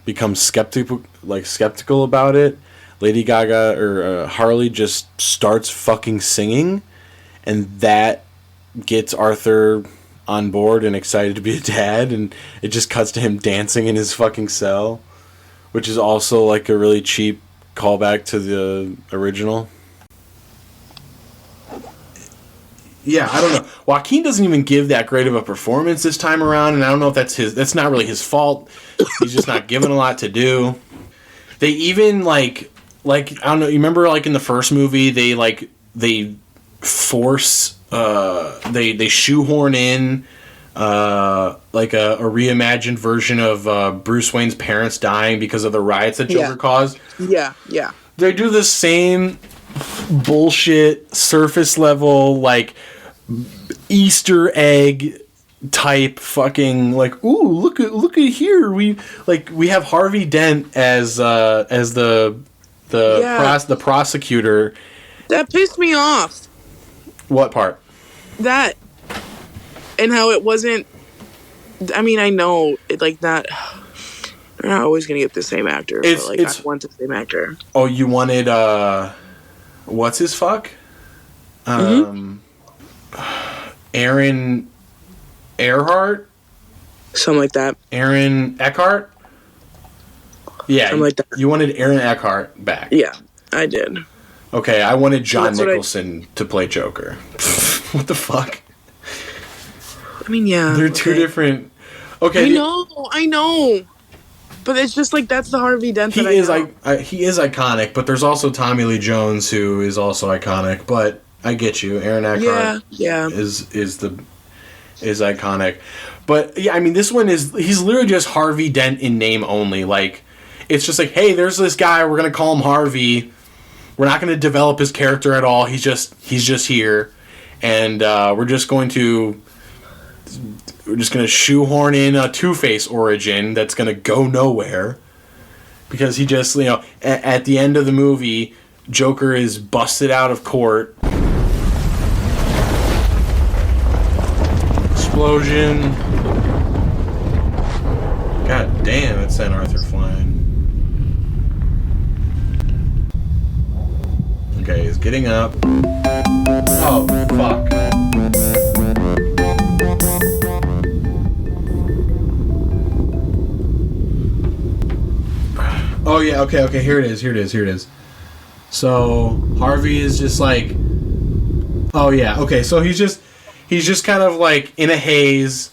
Speaker 3: becomes skeptical about it, Lady Gaga or Harley just starts fucking singing, and that gets Arthur on board and excited to be a dad, and it just cuts to him dancing in his fucking cell, which is also like a really cheap callback to the original. Yeah, I don't know. Joaquin doesn't even give that great of a performance this time around, and I don't know if that's not really his fault. He's just not given a lot to do. They even like I don't know, you remember like in the first movie they force they shoehorn in like a reimagined version of Bruce Wayne's parents dying because of the riots that Joker caused.
Speaker 19: Yeah.
Speaker 3: They do the same bullshit surface level like Easter egg type fucking like, ooh, look at here, we have Harvey Dent as the prosecutor.
Speaker 19: That pissed me off.
Speaker 3: What part?
Speaker 19: That, and how it wasn't, I mean, I know it like not, they're not always gonna get the same actor, but like I want the same actor.
Speaker 3: Oh, you wanted what's his fuck? Aaron Earhart?
Speaker 19: Something like that.
Speaker 3: Aaron Eckhart? Yeah,
Speaker 19: Something like that.
Speaker 3: You wanted Aaron Eckhart back.
Speaker 19: Yeah, I did.
Speaker 3: Okay, I wanted John Nicholson to play Joker. What the fuck?
Speaker 19: I mean, yeah.
Speaker 3: They're two different... Okay.
Speaker 19: I know. But it's just like, that's the Harvey Dent that
Speaker 3: he is iconic, but there's also Tommy Lee Jones, who is also iconic, but I get you. Aaron Eckhart is iconic. But yeah, I mean, this one he's literally just Harvey Dent in name only. Like, it's just like, hey, there's this guy, we're gonna call him Harvey. We're not gonna develop his character at all. He's just here, and we're just gonna shoehorn in a Two-Face origin that's gonna go nowhere, because he just, at the end of the movie, Joker is busted out of court. Explosion. God damn, it sent Arthur flying. Okay, he's getting up. Oh, fuck. Oh, yeah, okay, here it is. So, Harvey is just like... Oh, yeah, okay, so he's just kind of like in a haze,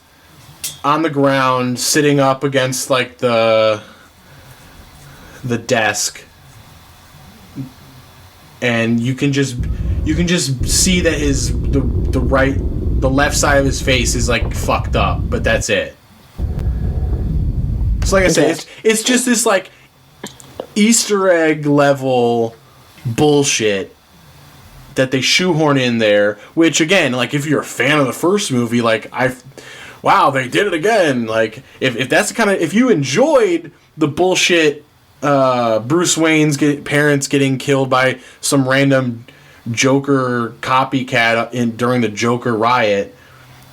Speaker 3: on the ground, sitting up against like the desk, and you can just see that the left side of his face is like fucked up, but that's it. So like I said, it's just this like Easter egg level bullshit that they shoehorn in there, which again, like, if you're a fan of the first movie, like, wow, they did it again. Like, if that's the kind of, if you enjoyed the bullshit, Bruce Wayne's parents getting killed by some random Joker copycat during the Joker riot,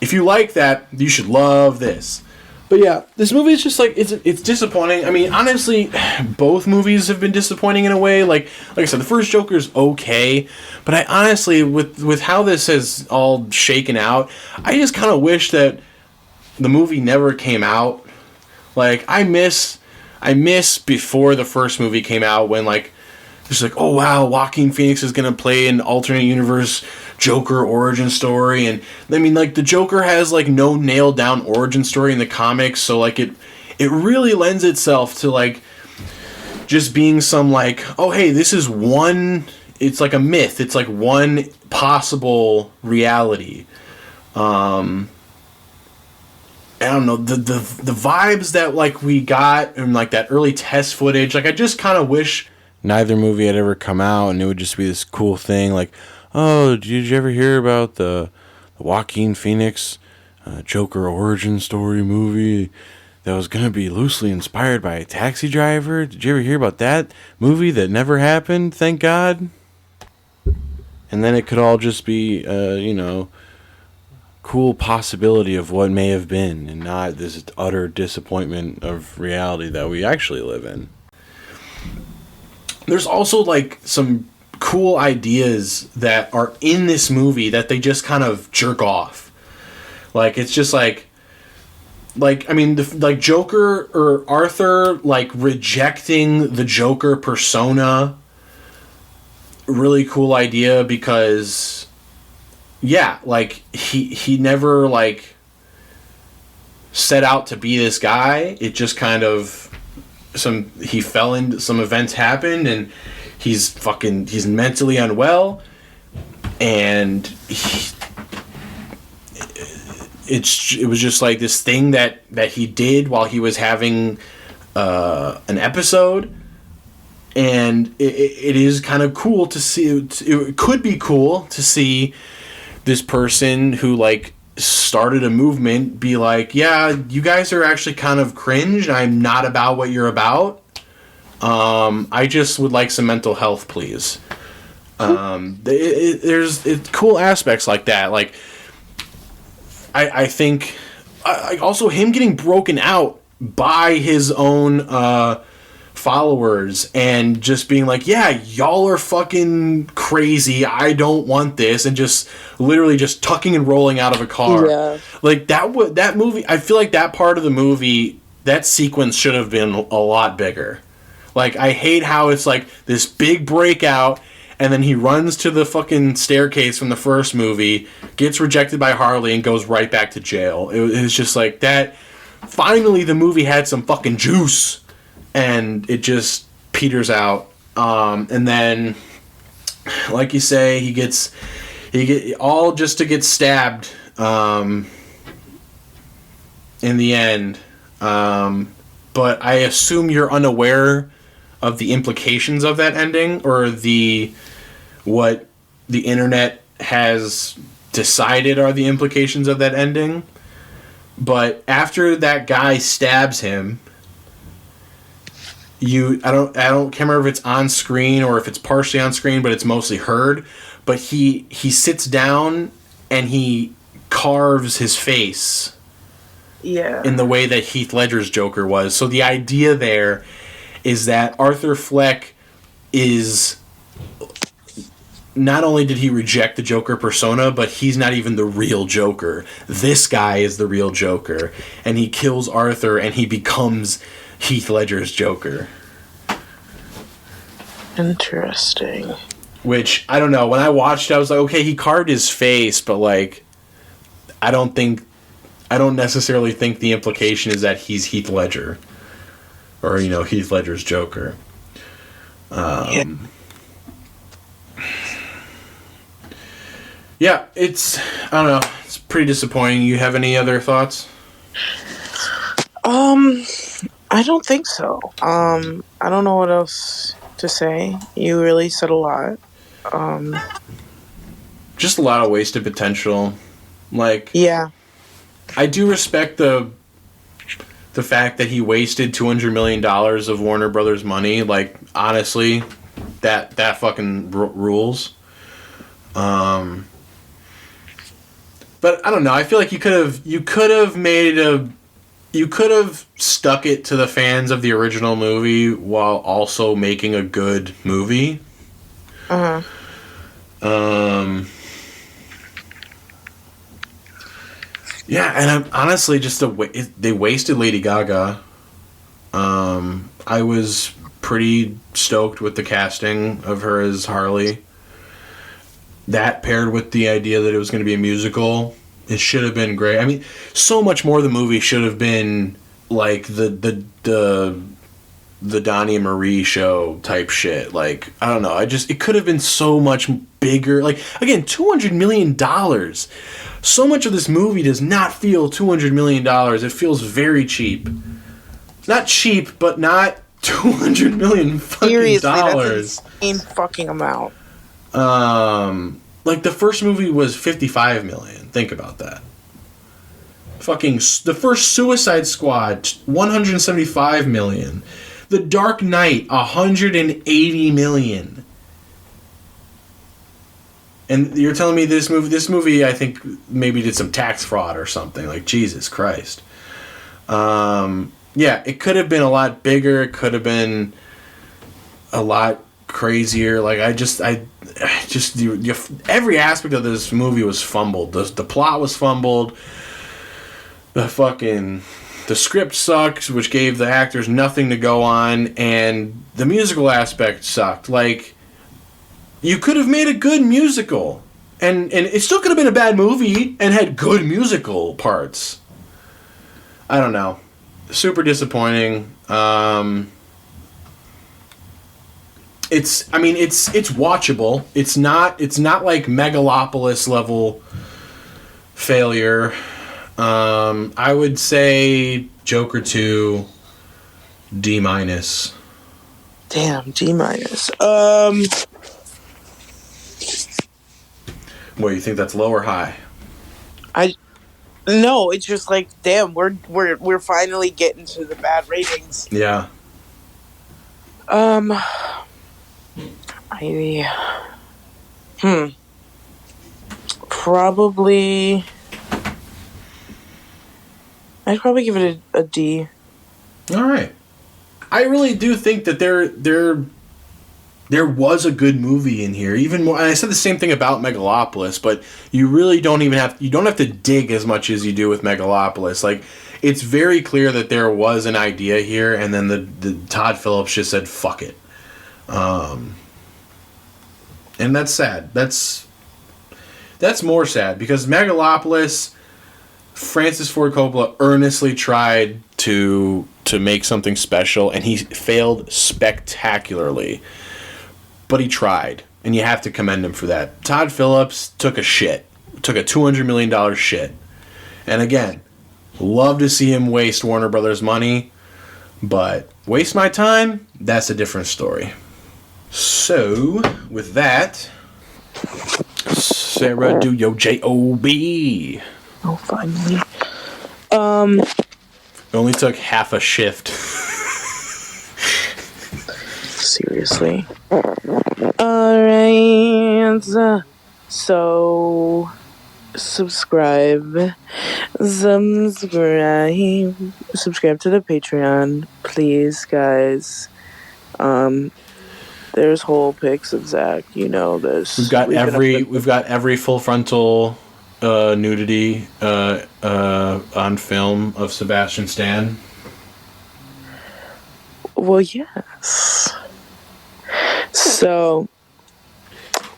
Speaker 3: if you like that, you should love this. But yeah, this movie is just like, it's disappointing. I mean, honestly, both movies have been disappointing in a way. Like I said, the first Joker's okay, but I honestly, with how this has all shaken out, I just kind of wish that the movie never came out. Like, I miss before the first movie came out, when like it's like, oh wow, Joaquin Phoenix is gonna play an alternate universe Joker origin story, and I mean, like, the Joker has like no nailed down origin story in the comics, so like it really lends itself to like just being some like, oh hey, this is one, it's like a myth, it's like one possible reality. I don't know, the vibes that like we got and like that early test footage, like I just kind of wish neither movie had ever come out and it would just be this cool thing like, oh, did you ever hear about the Joaquin Phoenix Joker origin story movie that was going to be loosely inspired by a Taxi Driver? Did you ever hear about that movie that never happened, thank God? And then it could all just be, cool possibility of what may have been, and not this utter disappointment of reality that we actually live in. There's also like some cool ideas that are in this movie that they just kind of jerk off. Like, it's just like I mean, like Joker or Arthur like rejecting the Joker persona. Really cool idea, because yeah, like he never like set out to be this guy. It just kind of he fell into some events happened, and he's mentally unwell, and it was just like this thing that he did while he was having an episode, and it is kind of cool to see. It could be cool to see this person who like started a movement be like, yeah, you guys are actually kind of cringe, and I'm not about what you're about. I just would like some mental health, please. There's cool aspects like that. Like, I think also him getting broken out by his own followers and just being like, yeah, y'all are fucking crazy, I don't want this, and just literally just tucking and rolling out of a car.
Speaker 19: Yeah.
Speaker 3: Like that movie, I feel like that part of the movie, that sequence should have been a lot bigger. Like, I hate how it's like this big breakout and then he runs to the fucking staircase from the first movie, gets rejected by Harley, and goes right back to jail. It was just like that. Finally the movie had some fucking juice, and it just peters out. And then, like you say, he get all just to get stabbed in the end. But I assume you're unaware of the implications of that ending, or what the internet has decided are the implications of that ending. But after that guy stabs him, can't remember if it's on screen or if it's partially on screen, but it's mostly heard. But he sits down and he carves his face.
Speaker 19: Yeah.
Speaker 3: In the way that Heath Ledger's Joker was. So the idea there is that Arthur Fleck is... Not only did he reject the Joker persona, but he's not even the real Joker. This guy is the real Joker. And he kills Arthur and he becomes Heath Ledger's Joker.
Speaker 19: Interesting.
Speaker 3: Which, I don't know, when I watched it, I was like, okay, he carved his face, but like, I don't necessarily think the implication is that he's Heath Ledger. Or, Heath Ledger's Joker. Yeah, I don't know, it's pretty disappointing. You have any other thoughts?
Speaker 19: I don't think so. I don't know what else to say. You really said a lot.
Speaker 3: Just a lot of wasted potential. Like,
Speaker 19: yeah.
Speaker 3: I do respect the fact that he wasted $200 million of Warner Brothers money. Like, honestly, that fucking rules. But I don't know. I feel like you could have stuck it to the fans of the original movie while also making a good movie.
Speaker 19: Uh-huh.
Speaker 3: Yeah, and honestly, just they wasted Lady Gaga. I was pretty stoked with the casting of her as Harley. That paired with the idea that it was going to be a musical, it should have been great. I mean, so much more of the movie should have been like the Donnie and Marie show type shit. Like, I don't know. It could have been so much bigger. Like, again, $200 million. So much of this movie does not feel $200 million. It feels very cheap. Not cheap, but not $200 million fucking
Speaker 19: Seriously,
Speaker 3: dollars.
Speaker 19: that's an insane fucking amount.
Speaker 3: Like the first movie was $55 million. Think about that. Fucking the first Suicide Squad, $175 million. The Dark Knight, $180 million. And you're telling me this movie, I think maybe did some tax fraud or something. Like, Jesus Christ. Yeah, it could have been a lot bigger. It could have been a lot crazier. Like, every aspect of this movie was fumbled. The plot was fumbled. The script sucked, which gave the actors nothing to go on, and the musical aspect sucked. Like, you could have made a good musical, and it still could have been a bad movie and had good musical parts. I don't know. Super disappointing. It's watchable. It's not like Megalopolis level failure. I would say Joker 2 D-.
Speaker 19: Damn, D-.
Speaker 3: What, you think that's low or high?
Speaker 19: No, it's just like, damn, we're finally getting to the bad ratings.
Speaker 3: Yeah.
Speaker 19: Probably. I'd probably give it a D.
Speaker 3: All right. I really do think that there was a good movie in here. Even more, and I said the same thing about Megalopolis, but you really don't have to dig as much as you do with Megalopolis. Like, it's very clear that there was an idea here, and then the Todd Phillips just said fuck it. And that's sad. That's more sad because Megalopolis, Francis Ford Coppola earnestly tried to make something special, and he failed spectacularly. But he tried, and you have to commend him for that. Todd Phillips took a $200 million shit. And again, love to see him waste Warner Brothers money, but waste my time? That's a different story. So, with that, Sarah, do your J.O.B.
Speaker 19: Oh, finally.
Speaker 3: It only took half a shift.
Speaker 19: Seriously. Alright. So, subscribe. Subscribe to the Patreon, please, guys. There's whole pics of Zack. You know this.
Speaker 3: We've got every full frontal nudity on film of Sebastian Stan.
Speaker 19: Well, yes. So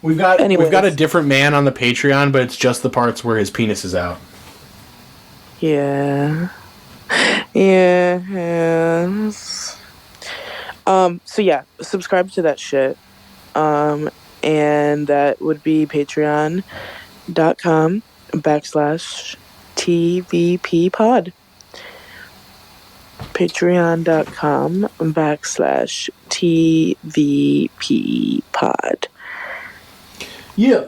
Speaker 3: we've got a different man on the Patreon, but it's just the parts where his penis is out.
Speaker 19: Yeah. Yes. So yeah, subscribe to that shit. And that would be patreon.com/TVP pod. patreon.com/TVP pod.
Speaker 3: Yeah.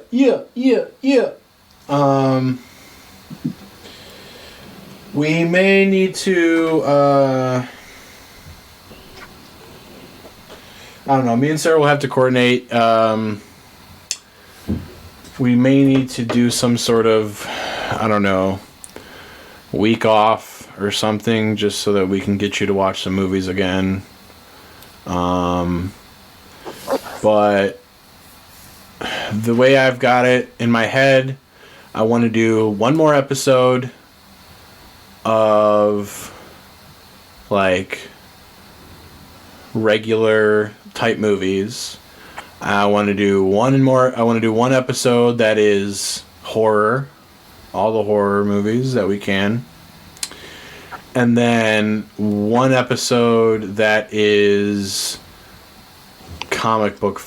Speaker 3: We may need to, I don't know, me and Sarah will have to coordinate. We may need to do some sort of, I don't know, week off or something, just so that we can get you to watch some movies again. But the way I've got it in my head, I want to do one more episode of like regular type movies. I want to do one episode that is horror, all the horror movies that we can. And then one episode that is comic book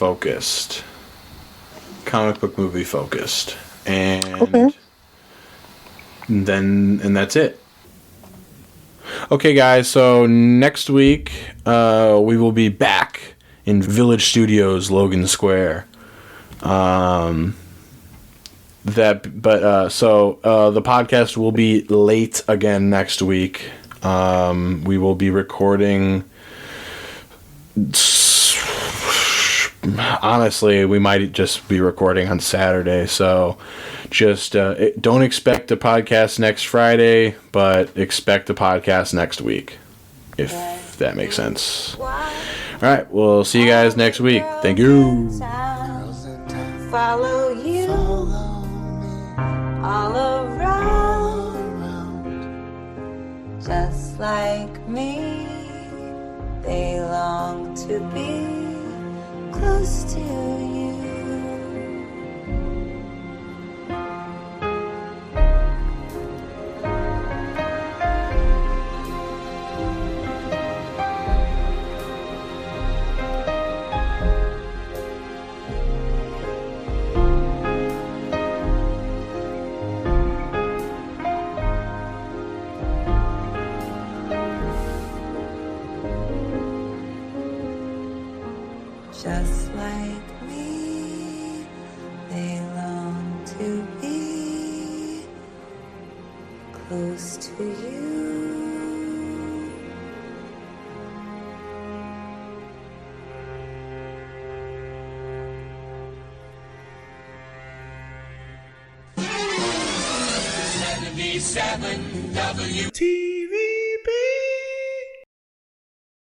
Speaker 3: movie focused. And that's it. Okay, guys, so next week we will be back in Village Studios, Logan Square. The podcast will be late again next week. We will be recording. Honestly, we might just be recording on Saturday, so just don't expect a podcast next Friday, but expect a podcast next week, if that makes sense. All right, we'll see you guys next week. Thank you.
Speaker 20: Follow you all around, just like me. They long to be close to you. Just like me, they long to be close to you.
Speaker 6: '77 WT.